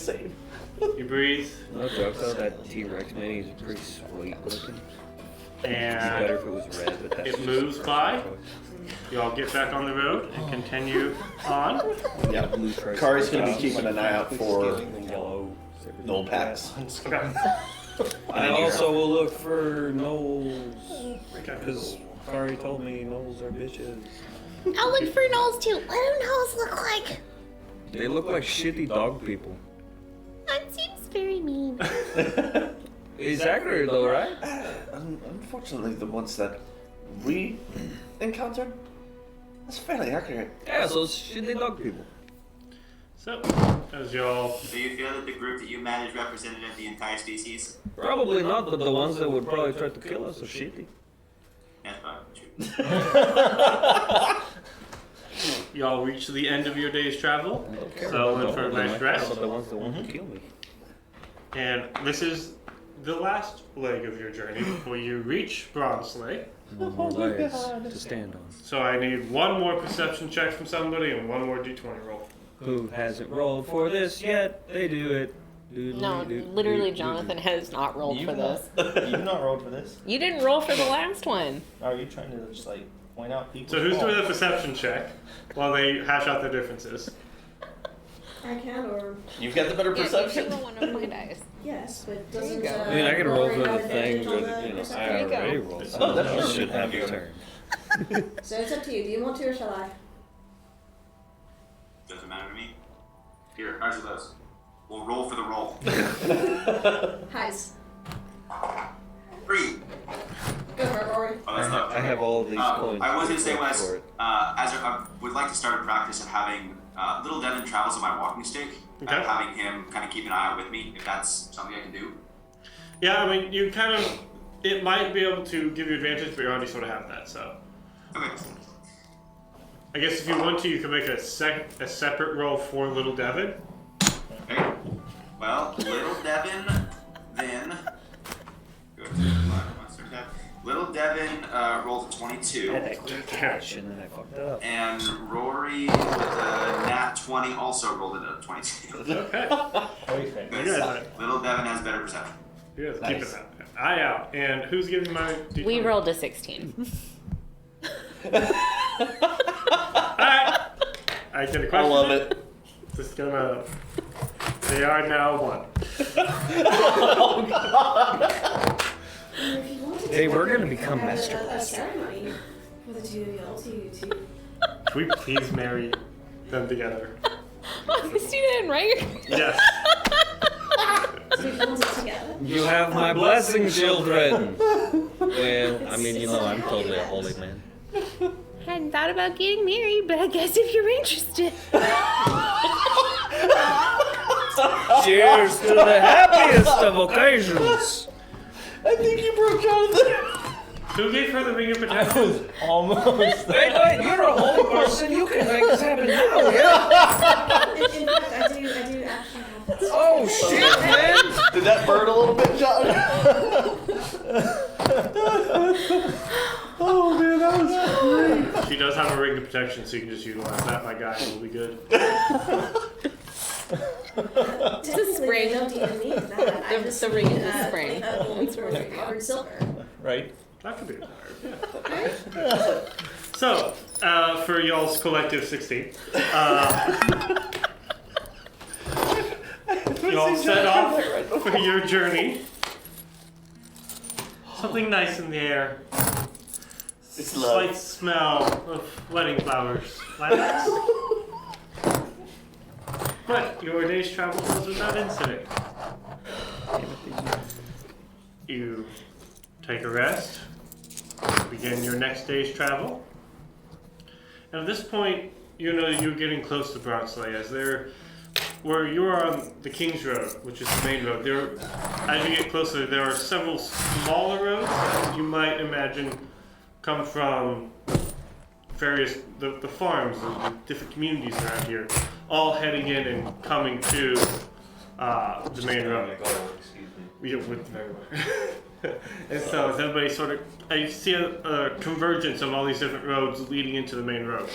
You breathe, No joke though, that T-Rex man, he's pretty sweet looking. and Better if it was red, but that's it moves by. You all get back on the road and continue on. Yeah. Kari's gonna be keeping an eye out for gnoll packs. I also will look for gnolls, Okay. because Kari told me gnolls are bitches. I'll look for gnolls too. What do gnolls look like? They look like shitty dog people. That seems very mean. It's accurate though, right? Unfortunately, the ones that we encountered, that's fairly accurate. Yeah, so it's shitty dog people. So, as y'all, Do you feel that the group that you manage represented the entire species? Probably not, but the ones that would probably try to kill us are shitty. That's probably true. y'all reach the end of your day's travel. So, in for a nice rest. But the ones that want to kill me. And this is the last leg of your journey before you reach Bronslea. No more legs to stand on. So I need one more perception check from somebody and one more d20 roll. Who hasn't rolled for this yet? They do it. No, literally, Jonathan has not rolled for this. You've not rolled for this? You didn't roll for the last one. Are you trying to just like point out people? So who's doing the perception check while they hash out their differences? I can, or You've got the better Yeah, you perception. can roll one of my dice. yes, but doesn't. go. I mean, I can roll for the have thing, advantage on but the you know, I perception? you go. already rolled. Oh, that's I true. should have a turn. So it's up to you. Do you want to, or shall I? Doesn't matter to me. Here, ours are those. We'll roll for the roll. Highs. 3. Go for it, Rory. Oh, that's not I have all of these coins. I was going to say for was, it. I would like to start a practice of having Little Devin travels on my walking stick, Okay. and having him kind of keep an eye out with me, if that's something I can do. Yeah, I mean, you kind of, it might be able to give you advantage, but you already sort of have that, so. Okay. I guess if you want to, you can make a separate roll for Little Devin. Okay. Well, Little Devin then. Go to my monster tab. Little Devin rolls a 22. I had that quick catch and then I fucked up. And Rory with a nat 20 also rolled it a 22. Okay. Perfect. You guys, Little Devin has better perception. you guys keep an eye out. And who's giving my d20? We rolled a 16. Alright. I get a I question. love it. Just gonna. They are now 1. If you want to Hey, we're gonna have become a master ceremony for the two of y'all to Can we please marry them together. Augustina and Ryder. Yes. So he holds it together. You have my blessing, children. Well, I mean, you know, I'm totally a holy man. Hadn't thought about getting married, but I guess if you're interested. Cheers to the happiest of occasions. I think you broke Jonathan. Who gave her the ring of protection? Almost. Wait, you're a holy person. You can make this happen now, yeah? In fact, I do actually have that. Oh, shit, man. Did that burn a little bit, John? Oh man, that was great. She does have a ring of protection, so you can just utilize that, my guy. It'll be good. It's a spring. Don't even need that. I just The ring is a need, spring. a gold or covered silver. Right? That could be required. Yeah. So, for y'all's collective 16, y'all set off for your journey. Something nice in the air. It's Slight love. smell of wedding flowers. Lilacs. But your day's travel was without incident. You take a rest, begin your next day's travel. And at this point, you know you're getting close to Bronslea, as where you are on the King's Road, which is the main road. As you get closer, there are several smaller roads that you might imagine come from various the farms and different communities around here, all heading in and coming to the main road. Yeah, very well. And so as everybody sort of, you see a convergence of all these different roads leading into the main road.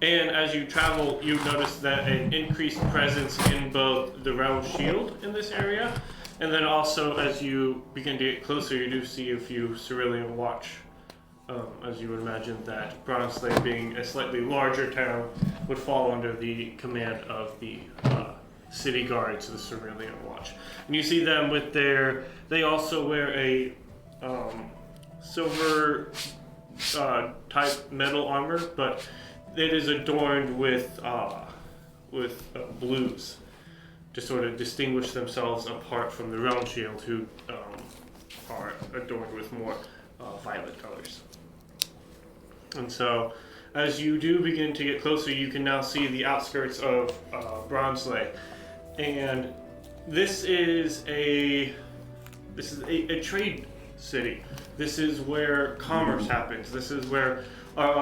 And as you travel, you notice that an increased presence in both the Realm Shield in this area, and then also as you begin to get closer, you do see a few Cerulean Watch. As you would imagine that Bronslea, being a slightly larger town, would fall under the command of the city guards, the Cerulean Watch. And you see them with they also wear a silver type metal armor, but it is adorned with blues to sort of distinguish themselves apart from the Realm Shield, who are adorned with more violet colors. And so, as you do begin to get closer, you can now see the outskirts of Bronslea, and this is a trade city. This is where commerce happens. This is where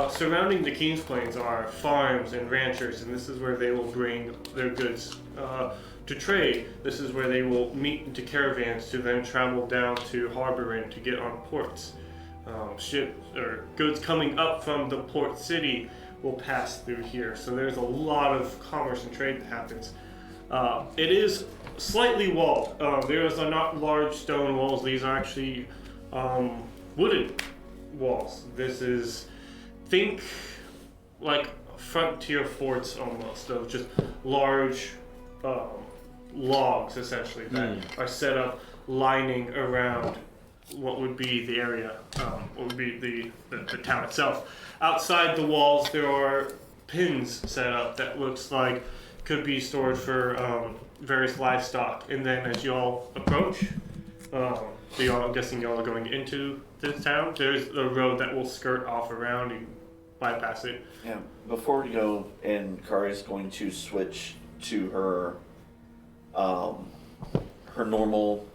surrounding the King's Plains are farms and ranchers, and this is where they will bring their goods to trade. This is where they will meet into caravans to then travel down to Harbor Inn to get on ports. Ships or goods coming up from the port city will pass through here. So there's a lot of commerce and trade that happens. It is slightly walled. There are not large stone walls. These are actually wooden walls. This is, think like frontier forts almost, of just large logs essentially that are set up lining around what would be the area, what would be the town itself. Outside the walls there are pins set up that looks like could be stored for various livestock. And then as y'all approach, I'm guessing y'all are going into this town, there's a road that will skirt off around, you bypass it. Yeah, before we go, and Kari's going to switch to her normal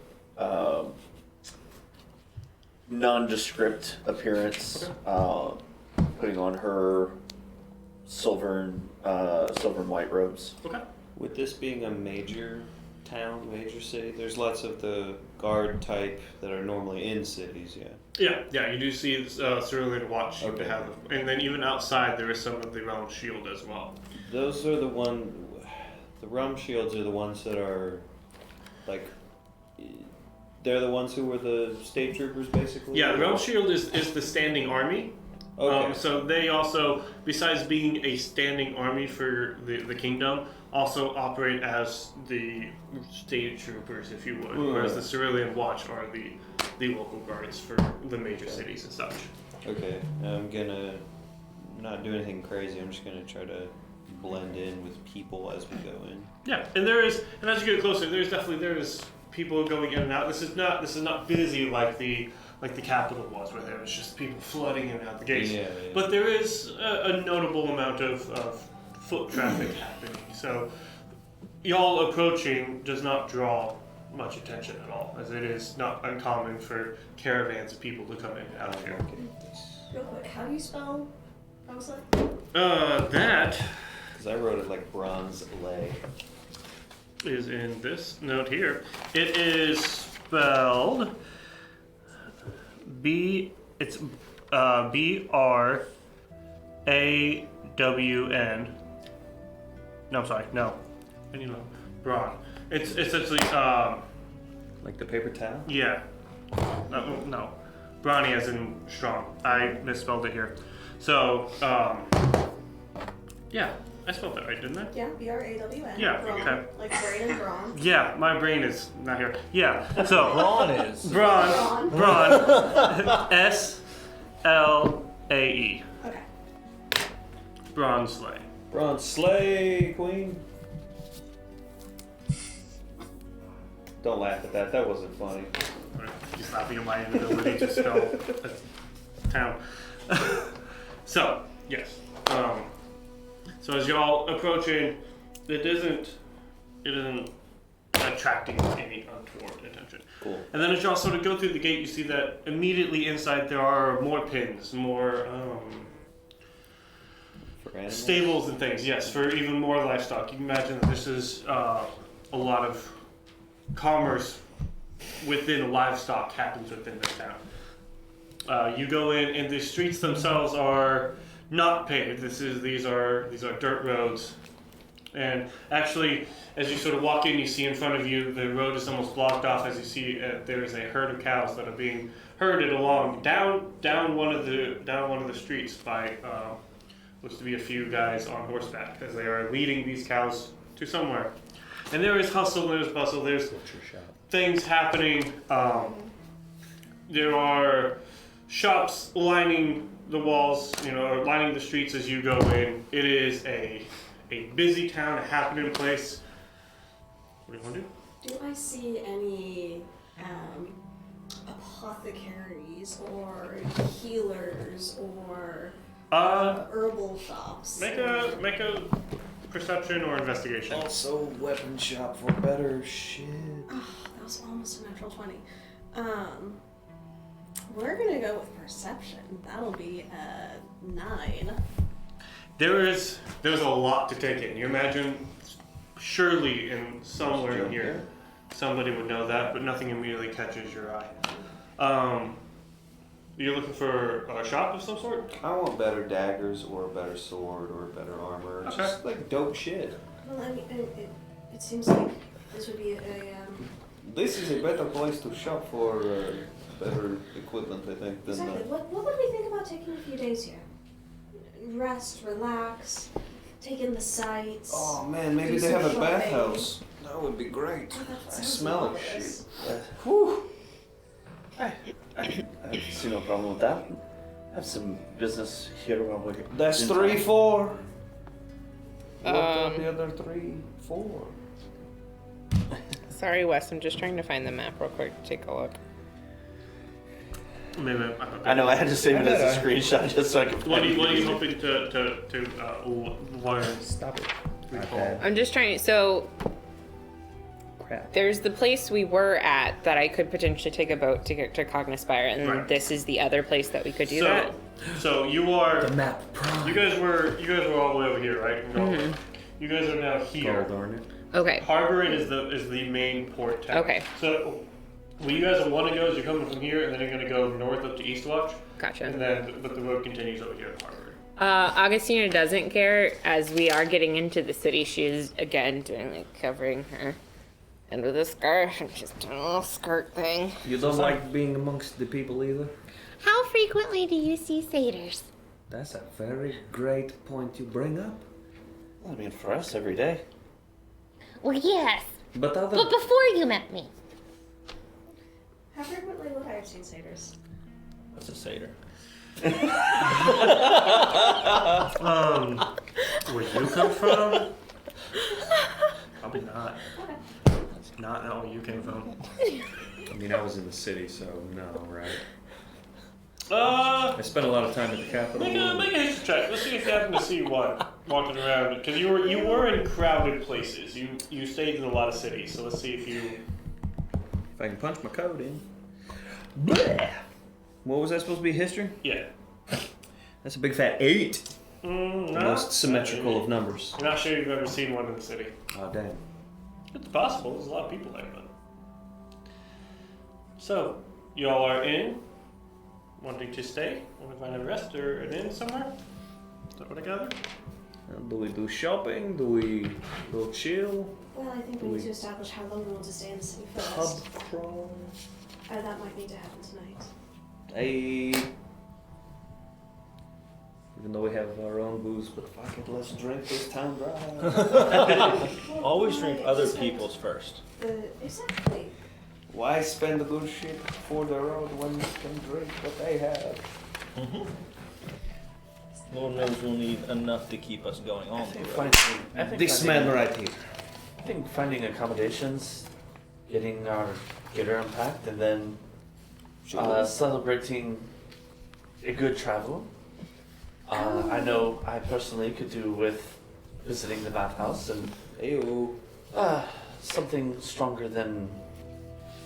nondescript appearance, putting on her silver and white robes. Okay. With this being a major town, major city, there's lots of the guard type that are normally in cities, yeah. Yeah, you do see Cerulean Watch. Okay. And then even outside there is some of the Realm Shield as well. Those are the Realm Shields are the ones that are, like, they're the ones who were the state troopers, basically? Yeah, the Realm Shield is the standing army. Okay. So they also, besides being a standing army for the kingdom, also operate as the state troopers, if you would. Whereas the Cerulean Watch are the local guards for the major cities and such. Okay, I'm gonna not do anything crazy. I'm just gonna try to blend in with people as we go in. Yeah, and as you get closer, there's people going in and out. This is not busy like the capital was, where there was just people flooding in and out the gates. Yeah. But there is a notable amount of foot traffic happening. So y'all approaching does not draw much attention at all, as it is not uncommon for caravans of people to come in and out here. Real quick, how do you spell Bronslea? That Because I wrote it like Bronslea. is in this note here. It is spelled It's BRAWN. No, I'm sorry. No. Braun. It's essentially Like the paper towel? yeah. No. Brawny as in strong. I misspelled it here. So yeah, I spelled that right, didn't I? Yeah, BRAWN. Yeah, Brawn, okay. like brain and brawn. Yeah, my brain is not here. Yeah. So Braun is. Braun. SLAE. Okay. Bronslea. Bronslea, queen. Don't laugh at that. That wasn't funny. He's laughing at my inability to spell a town. So, yes. So as y'all approaching, it isn't attracting any untoward attention. Cool. And then as y'all sort of go through the gate, you see that immediately inside there are more pins, more For animals? stables and things. Yes, for even more livestock. You can imagine that this is a lot of commerce within livestock happens within this town. You go in, and the streets themselves are not paved. These are dirt roads, and actually, as you sort of walk in, you see in front of you the road is almost blocked off. As you see, there is a herd of cows that are being herded along down one of the streets by looks to be a few guys on horseback, as they are leading these cows to somewhere. And there is hustle, there's bustle, there's things happening. There are shops lining the walls, or lining the streets as you go in. It is a busy town, a happening place. What do you want to do? Do I see any apothecaries or healers or herbal shops? Make a perception or investigation. Also, weapon shop for better shit. Oh, that was almost a natural 20. We're gonna go with perception. That'll be a 9. There's a lot to take in. You imagine, surely somewhere in here, somebody would know that, but nothing immediately catches your eye. You're looking for a shop of some sort? I want better daggers or a better sword or better armor. Okay. Just like dope shit. Well, I mean, it seems like this would be This is a better place to shop for better equipment, I think, than exactly. What would we think about taking a few days here? Rest, relax, take in the sights. Oh man, maybe do they some have a shopping. bathhouse. That would be great. Oh, that I sounds smell it. marvelous. Whew. I see no problem with that. I have some business here while we're That's in 3, town. 4. What are the other 3, 4? Sorry, Wes. I'm just trying to find the map real quick. Take a look. Maybe. I know, I had to save it as a screenshot just so I could What find are it. you hoping to learn? Stop it. Recall? I'm just trying. So Crap. there's the place we were at that I could potentially take a boat to get to Cognispire, and Right. this is the other place that we could do that. So you are. The map prime. You guys were all the way over here, right? Mm-hmm. You guys are now here. Okay. Harbor is the main port town. Okay. So where you guys want to go is you're coming from here, and then you're going to go north up to Eastwatch, Gotcha. and then but the road continues over here at Harbor. Augustina doesn't care. As we are getting into the city, she's again doing like covering her end with a scarf, and she's doing a little skirt thing. You don't like being amongst the people either? How frequently do you see satyrs? That's a very great point you bring up. I mean, for us, every day. Well, yes, But other... but before you met me. How frequently would I have seen satyrs? That's a satyr. Where you come from? Probably not. It's not where you came from. I mean, I was in the city, so no, right? Uh, I spent a lot of time at the capital. make a history check. Let's see if you happen to see one walking around. Because you were in crowded places. You stayed in a lot of cities. So let's see if you. If I can punch my code in. Bleh. What was that supposed to be? History? Yeah. That's a big fat 8. The No. most symmetrical of numbers. I'm not sure you've ever seen one in the city. Oh damn. It's possible. There's a lot of people there, but. So, you all are in, wanting to stay, want to find a rest or an inn somewhere? Is that what I gather? Do we do shopping? Do we go chill? Well, I think we need to establish how long we want to stay in the city Pub first. crawl? That might need to happen tonight. Even though we have our own booze, but fuck it, let's drink this town dry. Always drink other people's first. Exactly. Why spend the good shit for the road when you can drink what they have? Lord knows we'll need enough to keep us going on the road. I think This finding- man right here. I think finding accommodations, getting our gear unpacked, and then celebrating a good travel. I know I personally could do with visiting the bathhouse and Ew. something stronger than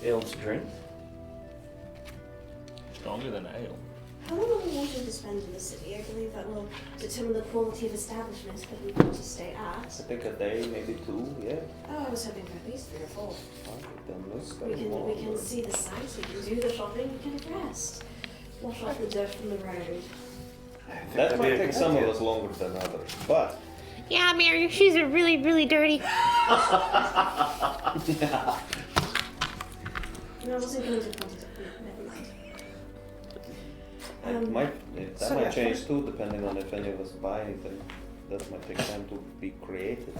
ale to drink. Stronger than ale. How long are we wanting to spend in the city? I believe that will determine the quality of establishment that we want to stay I at. think a day, maybe 2, yeah. Oh, I was hoping for at least 3 or 4. Then let's We spend can see the sights, we can do the shopping, we can rest. Wash off the dirt from the road. That might take some of us longer than others, but Yeah, Mary, your shoes are really, really dirty. No, I wasn't going to point it out. Never mind. that might change too, depending on if any of us buy anything. That might take time to be creative.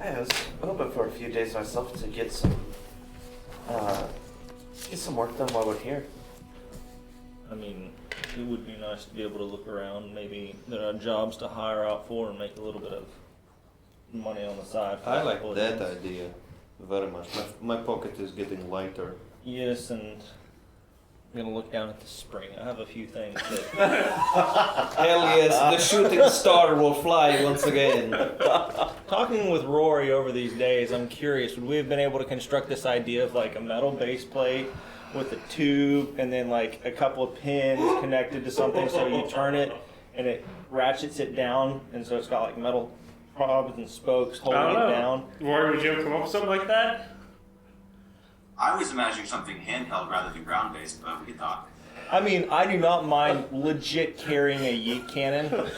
I was hoping for a few days myself to get some work done while we're here. I mean, it would be nice to be able to look around. Maybe there are jobs to hire out for and make a little bit of money on the side. for I a like couple of that things. idea very much. My pocket is getting lighter. Yes, and I'm gonna look down at the spring. I have a few things that Hell yes, the shooting star will fly once again. Talking with Rory over these days, I'm curious, would we have been able to construct this idea of like a metal base plate with a tube and then like a couple of pins connected to something so you turn it and it ratchets it down and so it's got like metal probs and spokes holding I don't it know. down? Rory, would you ever come up with something like that? I was imagining something handheld rather than ground-based, but we could talk. I mean, I do not mind legit carrying a yeet cannon. Like,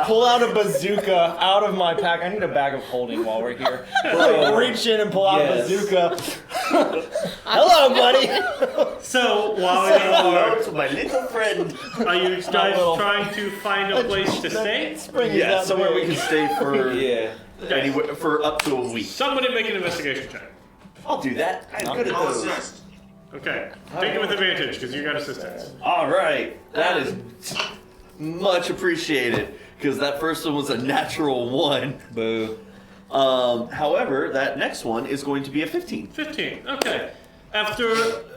pull out a bazooka out of my pack. I need a bag of holding while we're here. Like, reach in and pull out a bazooka. Hello, buddy. So, while you are, My little friend. are you guys trying to find a place to stay? Spring is Yeah, that somewhere we big. can stay for Yeah. anywhere for up to a week. Somebody make an investigation check. I'll do that. I'm good at I'll those. assist. Okay. Take it with advantage, because you got assistance. All right, that is much appreciated because that first one was a natural 1. Boo. However, that next one is going to be a 15. 15. Okay. After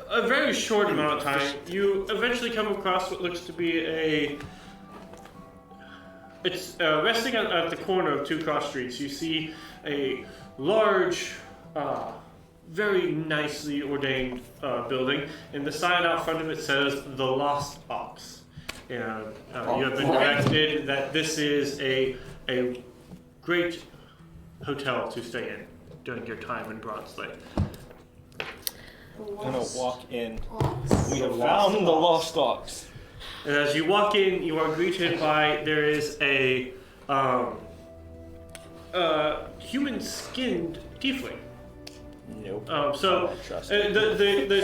a very short amount of time, you eventually come across what looks to be It's resting at the corner of 2 cross streets. You see a large, very nicely ordained building, and the sign out front of it says "The Lost Ox." And you have been directed that this is a great hotel to stay in during your time in Bronslea. I'm gonna walk in. Ox. We have found the lost ox. And as you walk in, you are greeted by there is a human-skinned tiefling. Nope. The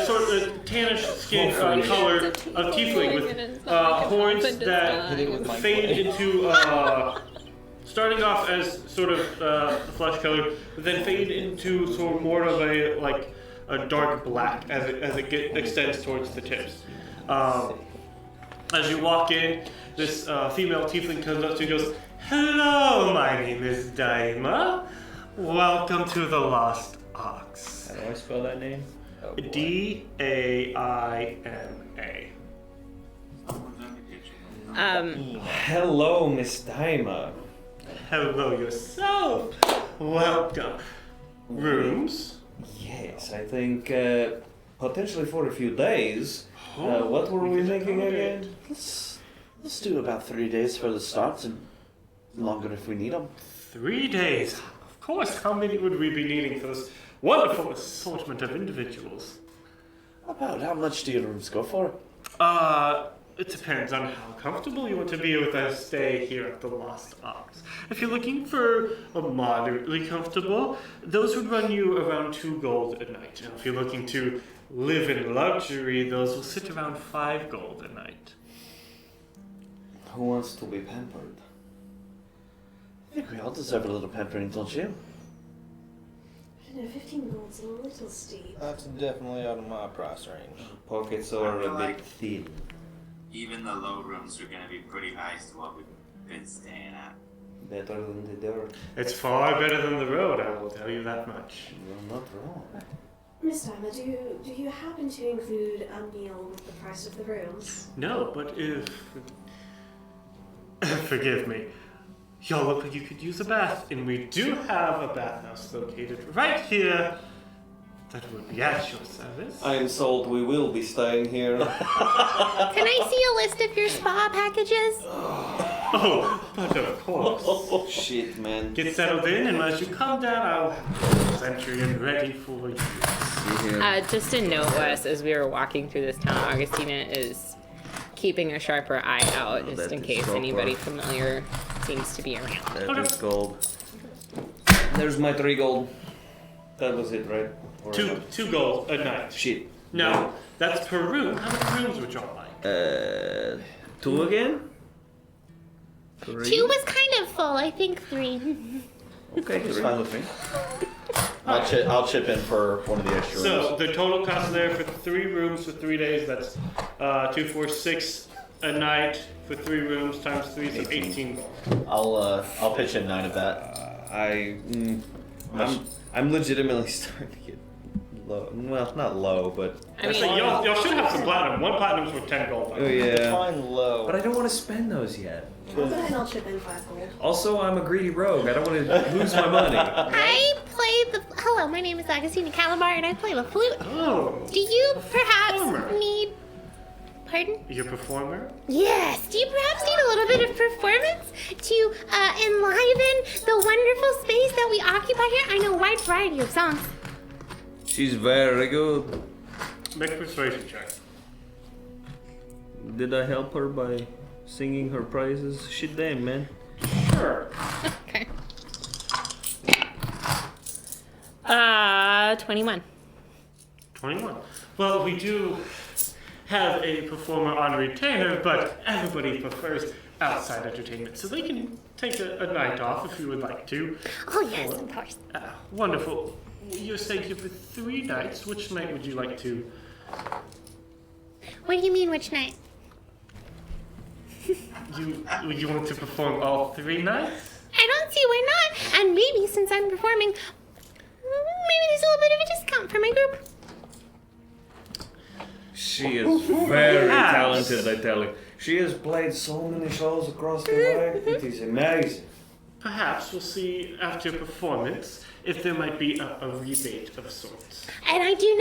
sort of tannish skin color of tiefling with horns that fade into starting off as sort of flesh color, but then fade into sort of more of a like a dark black as it extends towards the tips. As you walk in, this female tiefling comes up to you and goes, "Hello, my name is Daima. Welcome to the Lost Ox." How do I spell that name? D-A-I-M-A. Hello, Miss Daima. Hello yourself. Welcome. Rooms? Yes, I think potentially for a few days. What were we thinking again? Let's do about 3 days for the start, and longer if we need them. 3 days. Of course, how many would we be needing for this wonderful assortment of individuals? About how much do your rooms go for? It depends on how comfortable you want to be with a stay here at the Lost Ox. If you're looking for a moderately comfortable, those would run you around 2 gold a night. And if you're looking to live in luxury, those will sit around 5 gold a night. Who wants to be pampered? I think we all deserve a little pampering, don't you? I don't know, 15 gold's a little steep. That's definitely out of my price range. Pockets are a Like- bit thin. Even the low rooms are gonna be pretty nice to what we've been staying at. Better than the dirt. It's far better than the road, I will tell you that much. You're not wrong. Miss Diamond, do you happen to include a meal with the price of the rooms? No, but if... Forgive me. Y'all look like you could use a bath, and we do have a bathhouse located right here that would be at your service. I am sold we will be staying here. Can I see a list of your spa packages? Oh, but of course. Oh, shit, man. Get settled in, and as you come down, I'll have the entry in ready for you. Just a note, Wes, as we were walking through this town, Augustina is keeping a sharper eye out just in case anybody familiar seems to be around. That is gold. There's my 3 gold. That was it, right? Or- Two gold a night. Shit. No, that's per room. How many rooms would y'all like? 2 again? 2 was kind of full. I think 3. Okay, It's 3. fine with me. I'll chip in for one of the extra rooms. So the total cost there for 3 rooms for 3 days, that's 2, 4, 6 a night for 3 rooms times 3, so 18 gold. I'll pitch in 9 of that. I'm legitimately starting to get low. Well, not low, but I mean, Y'all should have some platinum. 1 platinum's worth 10 gold. oh yeah. Define low. But I don't want to spend those yet. I'll go ahead and I'll chip in 5 gold. Also, I'm a greedy rogue. I don't want to lose my money. I play the. Hello, my name is Augustina Calabar, and I play the flute. Oh, Do you perhaps Performer. need? Pardon? you're a performer? Yes. Do you perhaps need a little bit of performance to enliven the wonderful space that we occupy here? I know a wide variety of songs. She's very good. Make a persuasion check. Did I help her by singing her praises? She damn, man. Sure. okay. 21. 21. Well, we do have a performer on retainer, but everybody prefers outside entertainment, so they can take a night off if you would like to. Oh yes, of course. Wonderful. You're staying here for 3 nights. Which night would you like to? What do you mean, which night? You want to perform all 3 nights? I don't see why not. And maybe since I'm performing, maybe there's a little bit of a discount for my group. She is very Perhaps. talented, I tell you. She has played so many shows across the way. It is amazing. Perhaps we'll see after your performance if there might be a rebate of sorts. And I do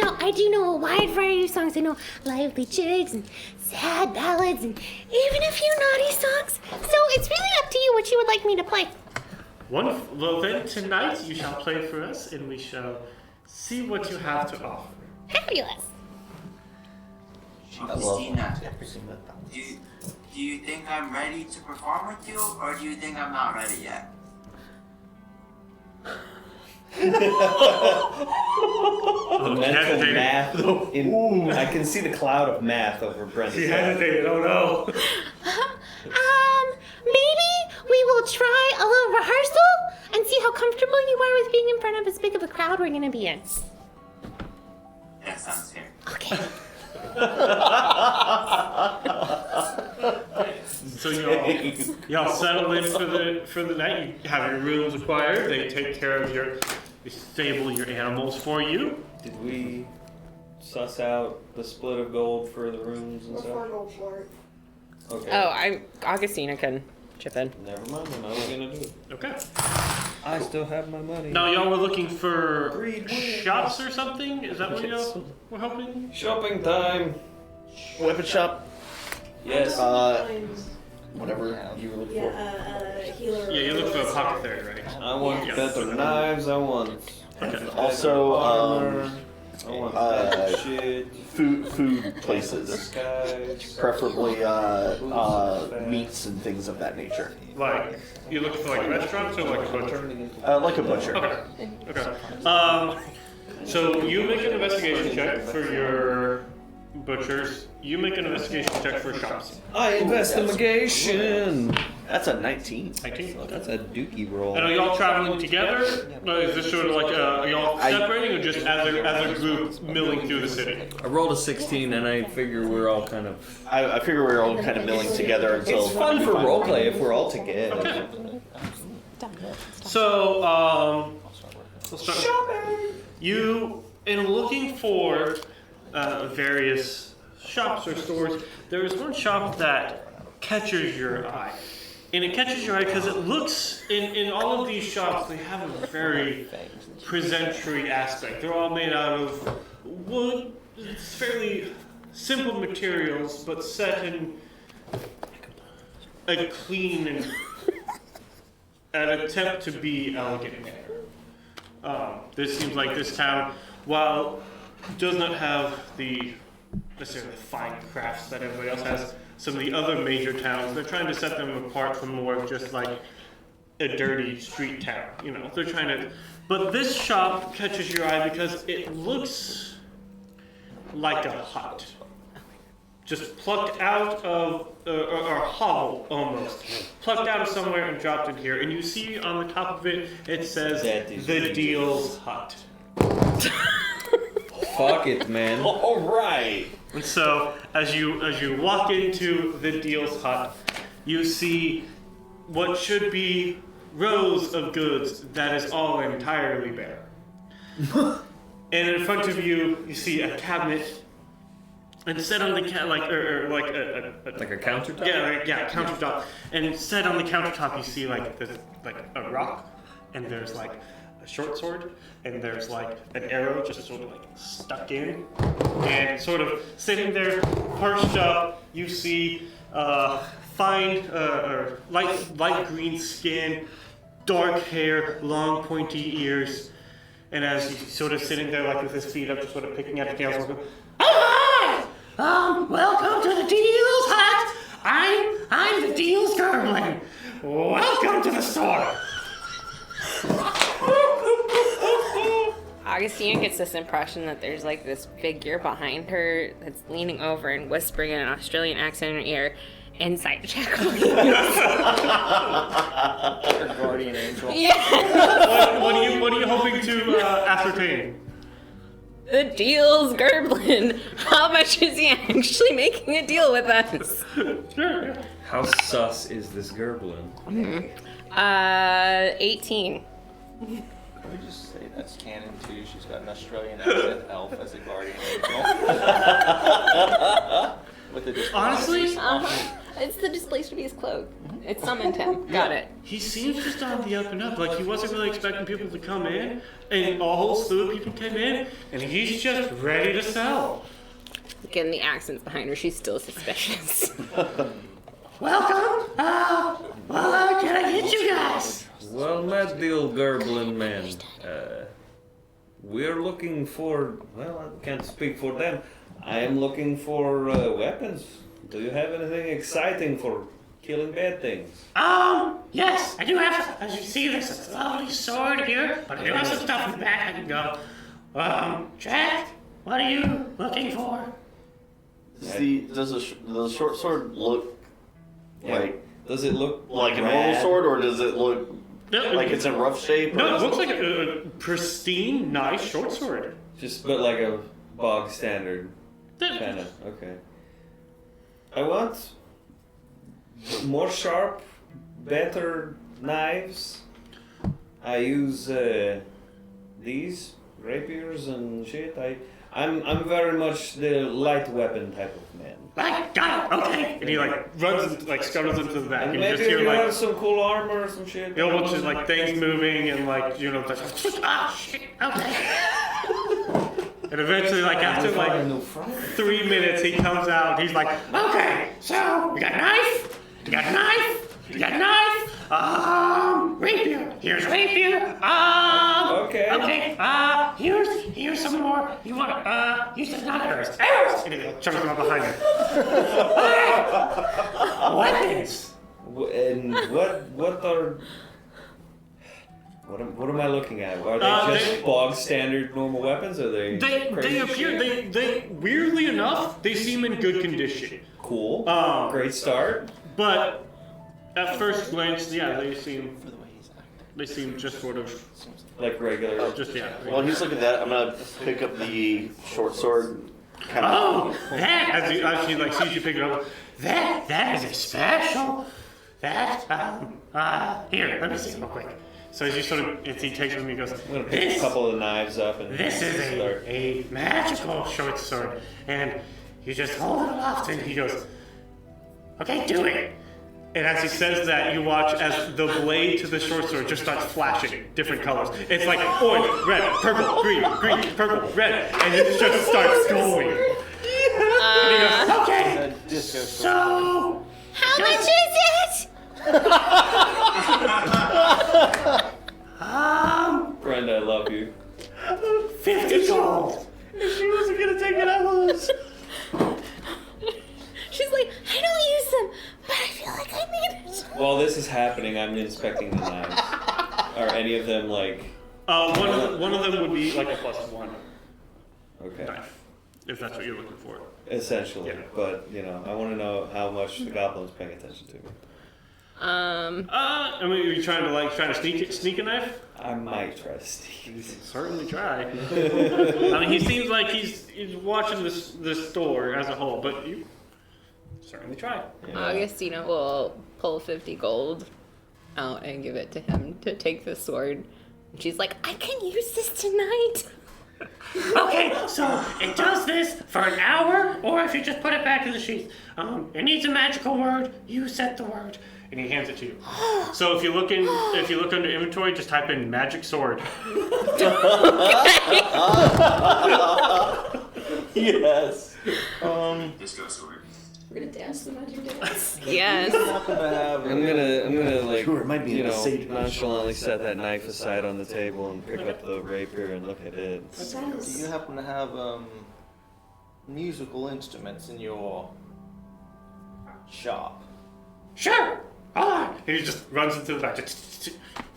know a wide variety of songs. I know lively jigs and sad ballads and even a few naughty songs. So it's really up to you what you would like me to play. Wonderful. Well then, tonight you shall play for us, and we shall see what you have to offer. Fabulous. Christina, do you think I'm ready to perform with you, or do you think I'm not ready yet? The mental hesitated. math. I can see the cloud of math over Brent's She head. hesitated. Oh no. Maybe we will try a little rehearsal and see how comfortable you are with being in front of as big of a crowd we're gonna be in. son's here. Okay. So y'all settle in for the night. You have your rooms acquired. They take care of they stable your animals for you. Did we suss out the split of gold for the rooms and stuff? Okay. Oh, Augustina can chip in. Never mind, then I was gonna do it. Okay. I still have my money. Now y'all were looking for shops or something? Is that what y'all were hoping? Shopping time. Weapon shop. Yes. Whatever you were looking for. Healer. Yeah, you look for a apothecary, right? I want Yeah. better knives. I want Okay. Also, armor. I want better shit. food places, Guys. preferably meats and things of that nature. Like, you looking for like restaurants or like a butcher? Like a butcher. Okay. So you make an investigation check for your butchers. You make an investigation check for shops. Investigation. That's a 19. 19. That's a dookie roll. And are y'all traveling together? Is this sort of like are y'all separating or just as a group milling through the city? I rolled a 16, and I figure we're all kind of. I figure we're all kind of milling together until. It's fun for roleplay if we're all together. Okay. So, we'll start. You, in looking for various shops or stores, there is one shop that catches your eye. And it catches your eye because it looks, in all of these shops, they have a very presentary aspect. They're all made out of wood. It's fairly simple materials, but set in a clean and an attempt to be elegant manner. This seems like this town, while it does not have the necessarily fine crafts that everybody else has, some of the other major towns, they're trying to set them apart from more of just like a dirty street town. You know, they're trying to. But this shop catches your eye because it looks like a hut, just plucked out of, or hovel almost, plucked out of somewhere and dropped in here. And you see on the top of it, it says the Deal's Hut. Fuck it, man. All right. And so, as you walk into the Deal's Hut, you see what should be rows of goods that is all entirely bare. And in front of you, you see a cabinet. And set on the like Like a countertop? Yeah, countertop. And set on the countertop, you see like a rock, and there's like a short sword, and there's like an arrow just sort of like stuck in, and sort of sitting there perched up. You see fine or light green skin, dark hair, long pointy ears, and as he's sort of sitting there like with his feet up, just sort of picking at his nails. Welcome to the Deal's Hut. I'm the Deal's Gerblin. Welcome to the store. Augustina gets this impression that there's like this figure behind her that's leaning over and whispering in an Australian accent in her ear. Insight check, please. Her guardian angel. Yeah. What are you hoping to ascertain? The Deal's Gerblin. How much is he actually making a deal with us? Sure. Yeah. How sus is this Gerblin? 18. Let me just say that's canon too. She's got an Australian accent elf as a guardian angel. With the Honestly, It's the displaced to be his cloak. It summoned him. Got it. he seems just on the up and up. Like he wasn't really expecting people to come in, and a whole slew of people came in, and he's just ready to sell. Again, the accent's behind her. She's still suspicious. Welcome. What can I get you guys? Well met, Deal Gerblin, man. We're looking for, well, I can't speak for them. I am looking for weapons. Do you have anything exciting for killing bad things? Yes, I do have. As you see, this lovely sword here, but I do have some stuff in the back I can go. Jack, what are you looking for? Does the short sword look like? Does it look Like a normal sword, or does it look like it's in rough shape? No, it looks like a pristine, nice short sword. Just but like a bog standard. Kinda, okay. I want more sharp, better knives. I use these rapiers and shit. I'm very much the light weapon type of man. Got it, okay. And he like runs, like scuttles into the back. And And you maybe just hear you like have some cool armor or some shit. a whole bunch of like things moving and like like ah shit, okay. And eventually, like after like 3 minutes, he comes out. He's like, okay, so you got a knife, you got a knife, you got a knife. Rapier. Here's rapier. Okay. Here's some more. You want use this not arrows. Arrows. And he chucks them up behind him. Weapons. And what am I looking at? Are they just bog standard normal weapons? Or they They appear they weirdly enough they seem in good condition. Cool. Great start. But at first glance, yeah, they seem just sort of like regular. While he's looking at that, I'm gonna pick up the short sword. That as she like sees you pick it up. That is a special. Here, let me see real quick. So as you sort of, as he takes it from me, he goes, I'm gonna pick a couple of the knives up and this is a magical short sword, and you just hold it aloft, and he goes, okay, do it. And as he says that, you watch as the blade to the short sword just starts flashing different colors. It's like orange, red, purple, green, purple, red, and it just starts going. And he goes, okay, so how much is it? Brenda, I love you. 50 gold. If she wasn't gonna take it, I was. She's like, I don't use them, but I feel like I need it. While this is happening, I'm inspecting the knives. Are any of them like? One of them would be like a +1 Okay. knife, if that's what you're looking for. Essentially, Yeah. but I want to know how much the goblin's paying attention to me. I mean, are you trying to sneak a knife? I might try to sneak. Certainly try. I mean, he seems like he's watching this store as a whole, but you certainly try. Augustina will pull 50 gold out and give it to him to take the sword. And she's like, I can use this tonight. Okay, so it does this for an hour, or if you just put it back in the sheath. It needs a magical word. You set the word, and he hands it to you. So if you look under inventory, just type in magic sword. Yes. Disco sword. We're gonna dance the magic dance. Yes. I'm gonna like You remind me of the sage brush. nonchalantly set that knife aside on the table and pick up the rapier and look at it. Do you happen to have musical instruments in your shop? Sure. Hold on. And he just runs into the back.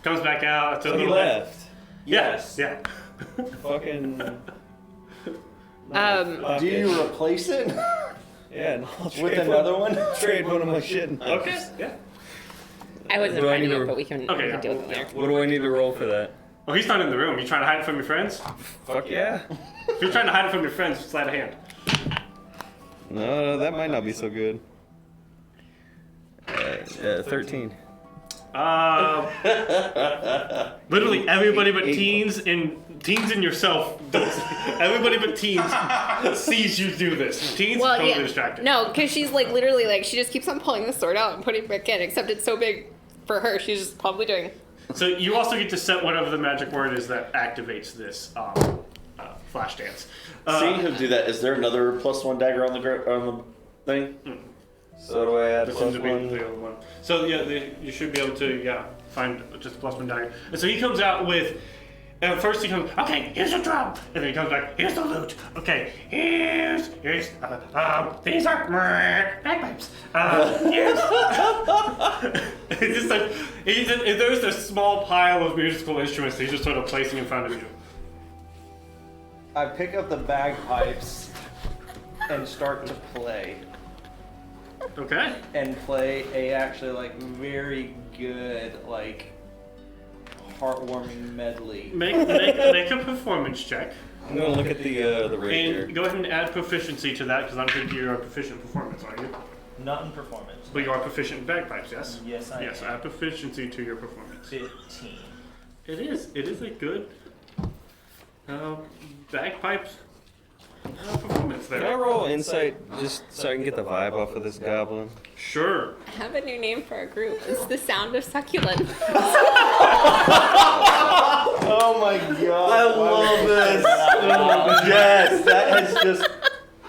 Comes back out. So he left. Yes. Yeah. Fucking. Do you replace it Yeah, and I'll with trade another one? Trade one of my shit. Okay. Yeah. I wasn't Do I finding need it, to- but we can deal with it later. What do I need to roll for that? Oh, he's not in the room. You trying to hide it from your friends? Fuck yeah. If you're trying to hide it from your friends, slide a hand. No, that might not be so good. 13. Literally everybody but teens and yourself. Everybody but teens sees you do this. Teens totally distracted. No, because she's like literally like she just keeps on pulling the sword out and putting it back in. Except it's so big for her, she's just probably doing. So you also get to set whatever the magic word is that activates this flash dance. Seeing him do that, is there another +1 dagger on the thing? So do I add This plus seems to be one? the other one. So yeah, you should be able to find just a +1 dagger. And so he comes out with. And first he comes, okay, here's a drum, and then he comes back, here's the lute, okay, here's these are bagpipes, it's just like, there's a small pile of musical instruments that he's just sort of placing in front of you. I pick up the bagpipes and start to play. Okay. And play a actually like very good like heartwarming medley. Make a performance check. I'm gonna look at the rapier. And go ahead and add proficiency to that, because I don't think you're a proficient in performance, are you? Not in performance. But you are proficient in bagpipes, yes? Yes, I Yes, am. add proficiency to your performance. 15. It is a good bagpipes performance there. Can I roll insight just so I can get the vibe off of this goblin? Sure. I have a new name for our group. It's the sound of succulent. Oh my god. I love this. Yes, that has just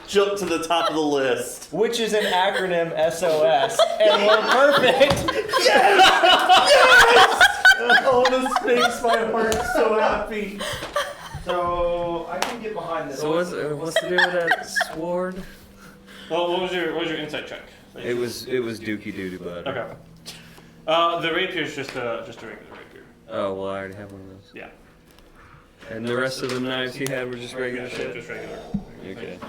jumped to the top of the list. Which is an acronym SOS. And we're perfect. Oh, this makes my heart so happy. So I can get behind this. So what's the deal with that sword? Well, what was your insight check? It was Dookie Doody Butter. Okay. The rapier is just a regular rapier. Oh well, I already have one of those. Yeah. And the rest of the knives you had were just regular Yeah, shit. just regular. Okay.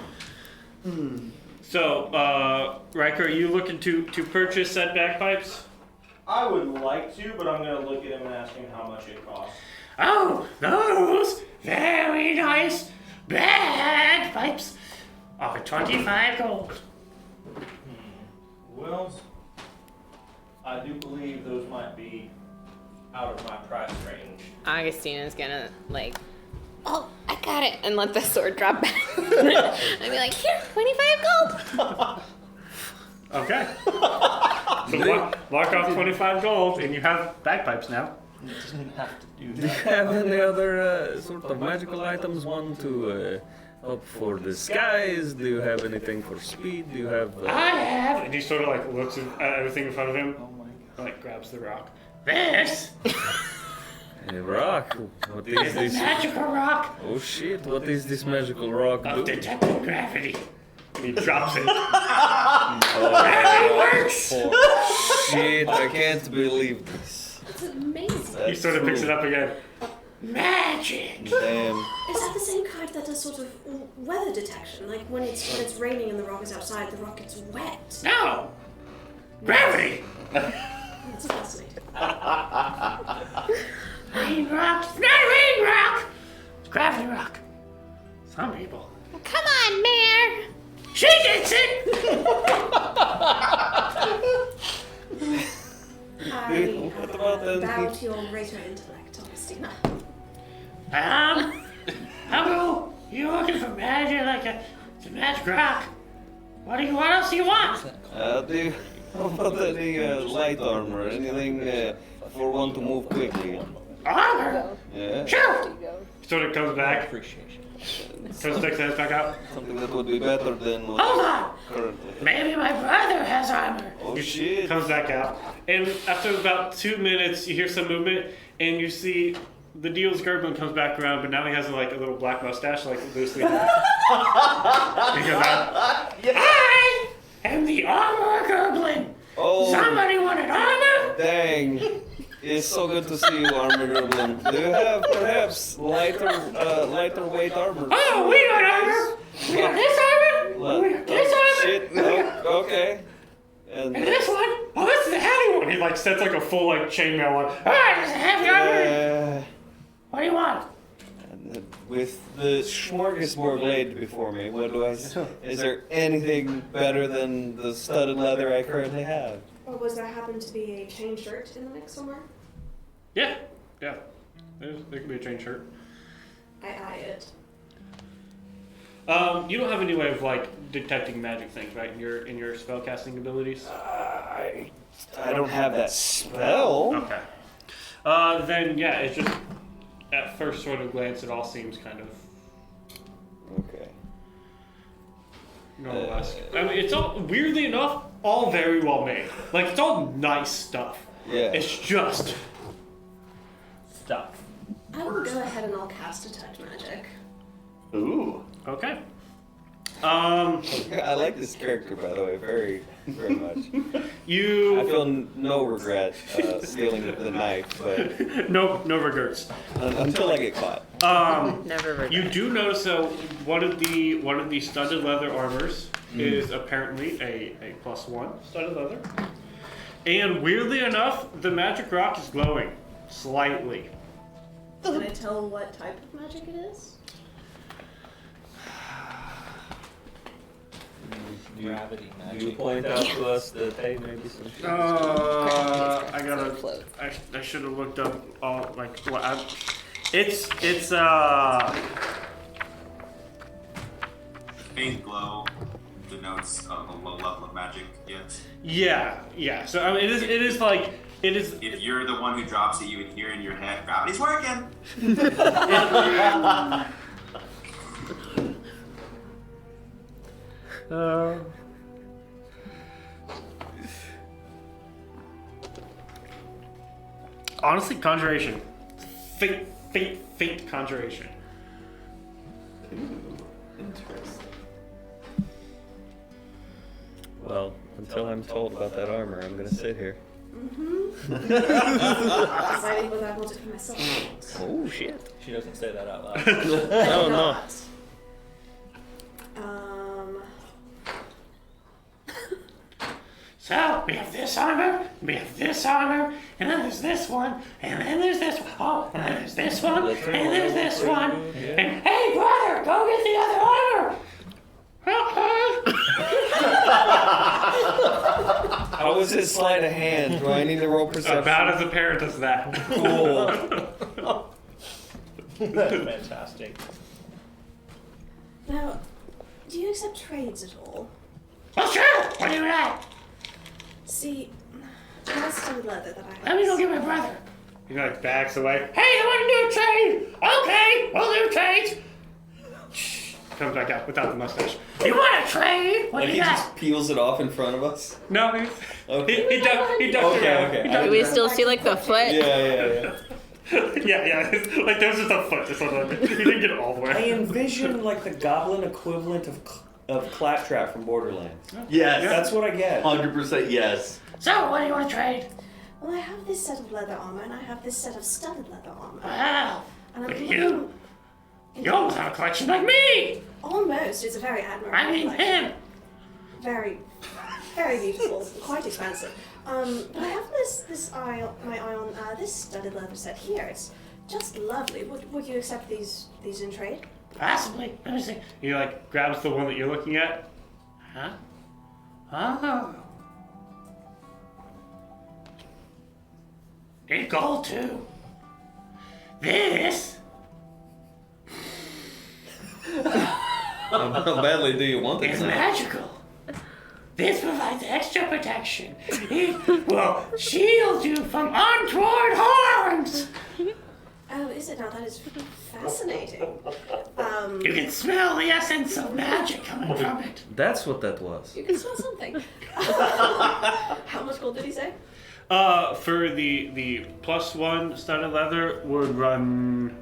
So, Riker, are you looking to purchase said bagpipes? I would like to, but I'm gonna look at him and ask him how much it costs. Oh, those very nice bagpipes are 25 gold. Well, I do believe those might be out of my price range. Augustina's gonna like, oh, I got it, and let the sword drop back. And be like, here, 25 gold. Okay. So lock off 25 gold, and you have bagpipes now. You didn't have to do Do you have any other sort of magical items? One to help for the skies? Do you have anything for speed? Do you have? I have. And he sort of like looks at everything in front of him. Oh my god. Like grabs the rock. This A rock. What is is a this? magical rock Oh shit! What is this magical rock of do? detecting gravity. And he drops it. Gravity works. Oh, shit! I can't believe this. It's amazing. He sort of picks it up again. Magic. Damn. Is that the same kind that does sort of weather detection? Like when it's raining and the rock is outside, the rock gets wet. No. Gravity. That's fascinating. Rain rock. It's not a rain rock. It's gravity rock. Some people. Come on, Mayor. She gets it. What about I them bow people? to your greater intellect, Augustina. Hello. You looking for magic like it's a magic rock? What else do you want? Do you, how about any light armor? Anything for one to move quickly? Armor. Yeah. Sure. Sort of comes back. Appreciation. Sort of sticks his head back out. Something that would be better than what Hold on. currently. Maybe my brother has armor. Oh He shit! comes back out, and after about 2 minutes, you hear some movement, and you see the deal's Gerblin comes back around, but now he has like a little black mustache, like loosely. He goes out. I am the armorer Gerblin. Oh, Somebody wanted armor? dang! It's so good to see you, Armor Gerblin. Do you have perhaps lighter weight armor? Oh, we got armor. We got this armor. We got this armor. Shit! No. Okay. And And this one. Oh, this is a heavy one. He like sets like a full like chainmail on. Ah, this is a heavy armor. What do you want? With the smorgasbord laid before me, what do I? Is there anything better than the studded leather I currently have? Or was there happen to be a chain shirt in the mix somewhere? Yeah. There could be a chain shirt. I eye it. You don't have any way of like detecting magic things, right? In your spellcasting abilities. I don't have that spell. Okay. Then yeah, it's just at first sort of glance, it all seems kind of Okay. normal-esque. I mean, it's all weirdly enough, all very well made. Like it's all nice stuff. Yeah. It's just Stuff. I will go ahead and I'll cast Detect Magic. Ooh. okay. I like this character, by the way, very, very much. I You feel no regret stealing the knife, but no regrets. until I get caught. Never regret. You do notice though one of the studded leather armors is apparently a +1 studded leather, and weirdly enough, the magic rock is glowing slightly. Can I tell what type of magic it is? gravity Do you magic. point out to us the hey, maybe some shit? I should have looked up all like what it's Faint glow denotes a low level of magic. Yes. yeah. So I mean, it is like it is. If you're the one who drops it, you would hear in your head, "Gravity's working." Honestly, conjuration, faint conjuration. Interesting. Well, until I'm told about that armor, I'm gonna sit here. Deciding whether I want it for myself. Oh shit. She doesn't say that out loud. Oh no. So we have this armor, we have this armor, and then there's this one, and then there's this one. Oh, and then there's this one, and there's this one. And hey, brother, go get the other armor. How was his sleight of hand? Do I need to roll perception? About as a parent as that. Cool. That's fantastic. Now, do you accept trades at all? Well, sure. What do you want? See, that's some leather that I have. Let me go get my brother. He like backs away. Hey, I want to do a trade. Okay, we'll do trades. Comes back out without the mustache. You want a trade? What Like do he you got? just peels it off in front of us? No, Okay. he ducked around. Okay. Do we still see like the foot? Yeah. Yeah. Like there was just a foot just on the. He didn't get all the I way. envision like the goblin equivalent of Claptrap from Borderlands. Yes. That's what I get. 100% yes. So, what do you want to trade? Well, I have this set of leather armor, and I have this set of studded leather armor. Wow. And Look I'm at you. You almost have a collection like me. Almost. It's a very admirable I mean collection. him. Very, very beautiful. Quite expensive. But I have my eye on this studded leather set here. It's just lovely. Would you accept these in trade? Possibly. Let me see. He like grabs the one that you're looking at. Huh? Oh. In gold too. This. How badly do you want It's it? magical. This provides extra protection. It will shield you from untoward harms. Oh, is it now? That is fascinating. You can smell the essence of magic coming from it. That's what that was. You can smell something. How much gold did he say? For the +1 studded leather would run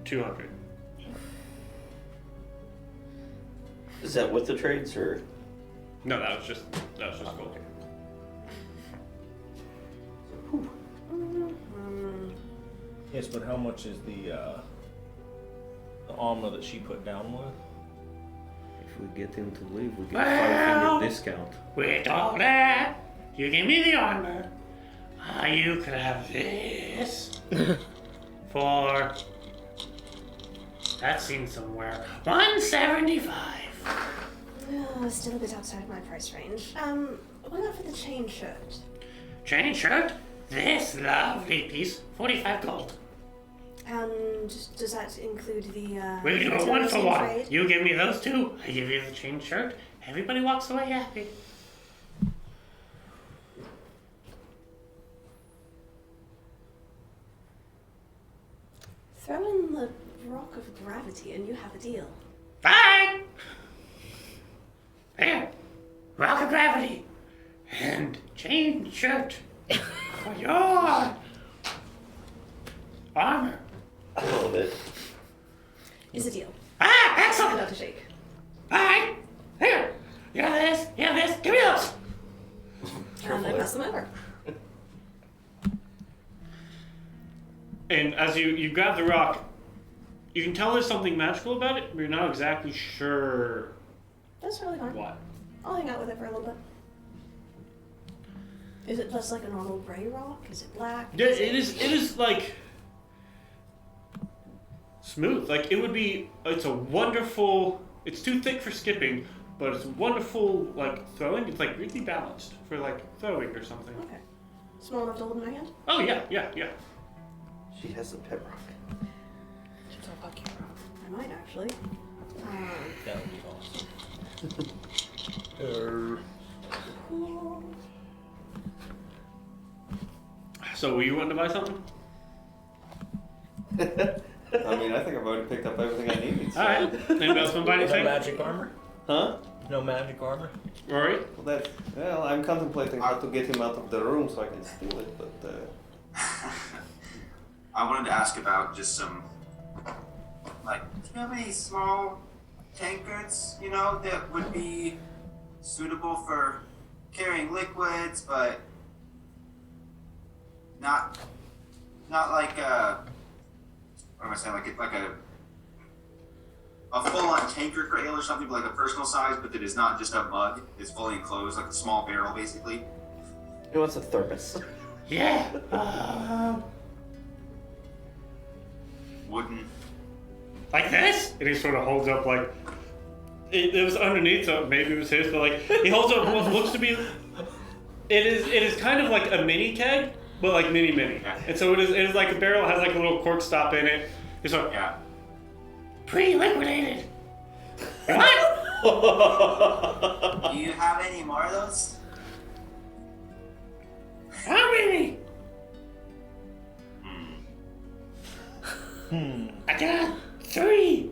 200. Is that with the trades or? No, that was just gold. Yes, but how much is the armor that she put down with? If we get him to leave, we get Well, 500 discount. With all that, you give me the armor. You could have this for that's seen somewhere 175. Oh, still a bit outside my price range. What about for the chain shirt? Chain shirt. This lovely piece, 45 gold. And does that include the We do a materials 1 for in 1. trade? You give me those two, I give you the chain shirt. Everybody walks away happy. Throw in the rock of gravity and you have a deal. Fine. There, rock of gravity and chain shirt for your armor. I love it. Is a deal. Ah, And excellent. not to shake. Alright, here. You have this, you have this. Give me those. And I pass them over. And as you grab the rock, you can tell there's something magical about it, but you're not exactly sure That's really fine. what. I'll hang out with it for a little bit. Is it just like a normal gray rock? Is it black? Yeah, it is like smooth. Like it would be. It's a wonderful. It's too thick for skipping, but it's wonderful, like, throwing. It's, like, really balanced for, like, throwing or something. Okay. Small enough to hold in my hand? Oh, yeah. She has some pet rock. Should talk about camera. I might actually. That would be awesome. Cool. So, were you wanting to buy something? I mean, I think I've already picked up everything I need. So. Alright. Anybody else want to buy No anything? magic armor? Huh? No magic armor? Rory? Well, I'm contemplating how to get him out of the room so I can steal it, but I wanted to ask about just some, like, do you have any small tankards, that would be suitable for carrying liquids, but not like what am I saying, like a full-on tanker for ale or something, but like a personal size, but that is not just a mug, it's fully enclosed, like a small barrel, basically. He wants a thermos. Yeah. Wooden. Like this? And he sort of holds up, like, it was underneath, so maybe it was his, but, like, he holds up what looks to be, it is kind of like a mini keg, but, like, mini. And so it is like a barrel, has, like, a little cork stop in it. It's like, Yeah. pre-liquidated. What? Do you have any more of those? How many? I got 3.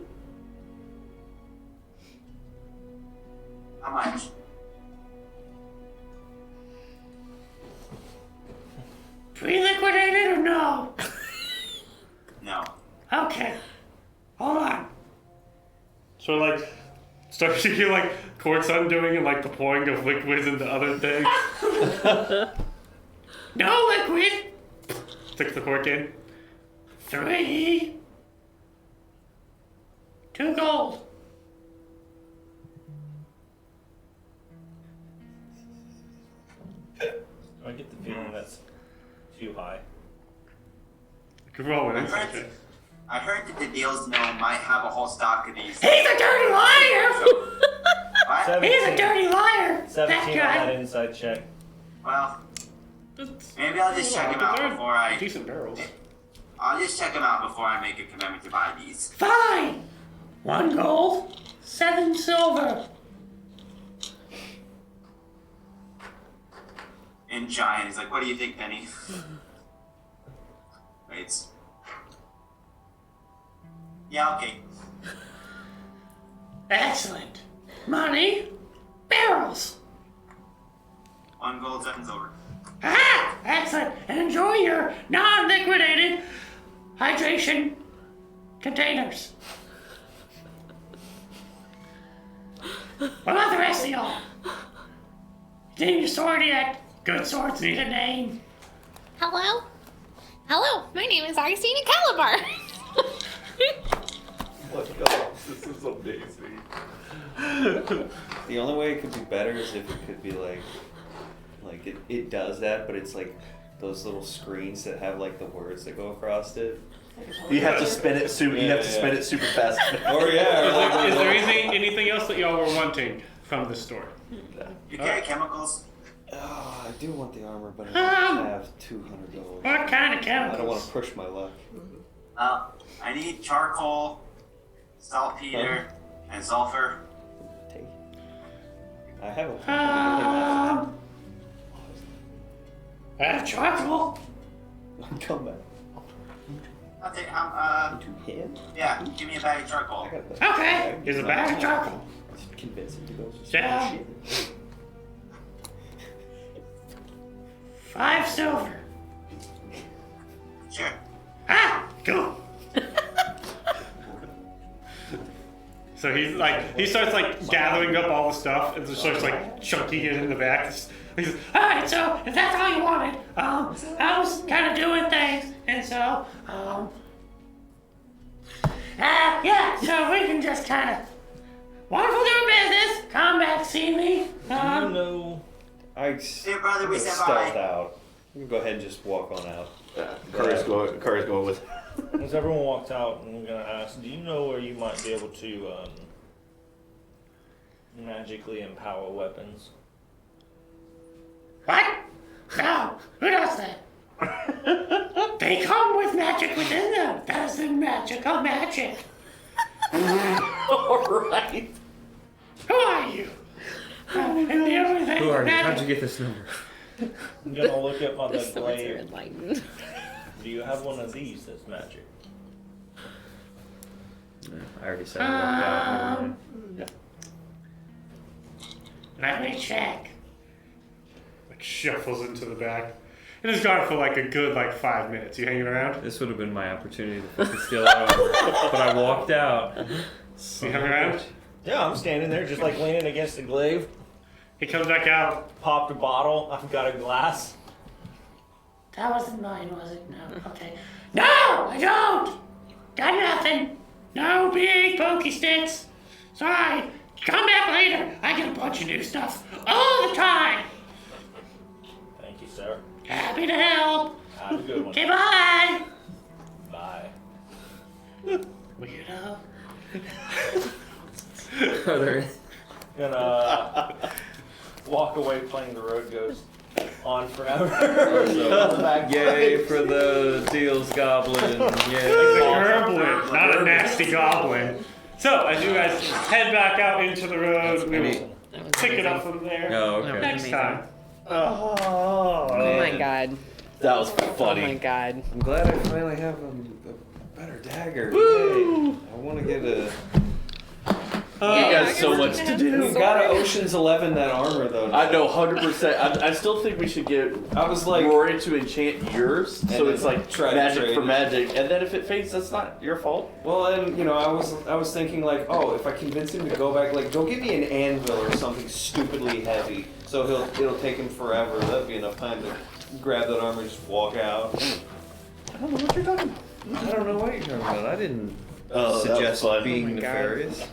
How much? Pre-liquidated or no? No. Okay. Hold on. So, like, starts to hear, like, corks undoing and, like, the pouring of liquids into other things. No liquid! Sticks the cork in. 3. 2 gold. I get the feeling that's too high. Could roll an insight check. I heard that the deals might have a whole stock of these. He's a dirty liar! What? He's a dirty liar! 17 That on guy. that inside check. Well, maybe I'll just check them out before I. Decent barrels. I'll just check them out before I make a commitment to buy these. Fine! 1 gold, 7 silver. In giant, he's like, "What do you think, Penny?" Wait. Yeah, okay. Excellent. Money, barrels. 1 gold, 7 silver. Ah! Excellent. And enjoy your non-liquidated hydration containers. What about the rest of y'all? You need your sword yet? Good swords need a name. Hello? Hello, my name is Augustina Calabar. Oh my god, this is amazing. The only way it could be better is if it could be like it does that, but it's like those little screens that have like the words that go across it. You have to spin it super. You have to spin it super fast. Or yeah. Is there anything else that y'all were wanting from the store? You carry chemicals? Oh, I do want the armor, but I don't have $200. What kind of I chemicals? don't want to push my luck. I need charcoal, saltpeter, and sulfur. I have a. Charcoal. Come back. I'll take, To him? yeah, give me a bag of charcoal. Okay, here's a bag of charcoal. Convince him to go. Yeah. 5 silver. Sure. Ah, cool. So he starts like gathering up all the stuff and just starts like chunking it in the back. He says, all right, so if that's all you wanted, I was kind of doing things, and so, yeah, so we can just kind of, wonderful doing business, come back, see me. No. Dear brother, we said stealth bye. out. You can go ahead and just walk on out. Curry's going with. As everyone walks out, I'm gonna ask, do you know where you might be able to magically empower weapons. What? No, who does that? They come with magic within them. That is the magical magic. Alright. Who are you? Who are you? How'd you get this number? I'm gonna look up on The the swords are glaive. enlightened. Do you have one of these that's magic? I already said I walked out. Never mind. Let me check. Like shuffles into the back. And it's gone for like a good 5 minutes. You hanging around? This would have been my opportunity to fucking steal that armor, but I walked out. You hanging around? Yeah, I'm standing there just like leaning against the glaive. He comes back out. Popped a bottle. I've got a glass. That wasn't mine, was it? No. Okay. No, I don't. Got nothing. No big pokey sticks. Sorry. Come back later. I get a bunch of new stuff all the time. Thank you, sir. Happy to help. Have a good one. Okay, bye. Bye. Weirdo. Are there? Gonna walk away playing The Road Goes On Forever. Yay for the deals goblin. The Yay. Gerblin, not a nasty goblin. So, as you guys head back out into the road, we will pick it up from there Oh, okay. next time. Oh my god. That was Oh my funny. god. I'm glad I finally have a better dagger. Yay. I want to get a. You got so much to do. You gotta Ocean's 11 that armor though. I know 100%. I still think we should get I was like, Rory to enchant yours, so then it's like try to magic trade for it. magic, and then if it fades, that's not your fault. well, and I was thinking like, oh, if I convince him to go back, like, go give me an anvil or something stupidly heavy, so it'll take him forever. That'd be enough time to grab that armor and just walk out. I don't know what you're talking about. I don't know what you're talking about. I didn't Oh, that was suggest fun. being Oh my God. nefarious.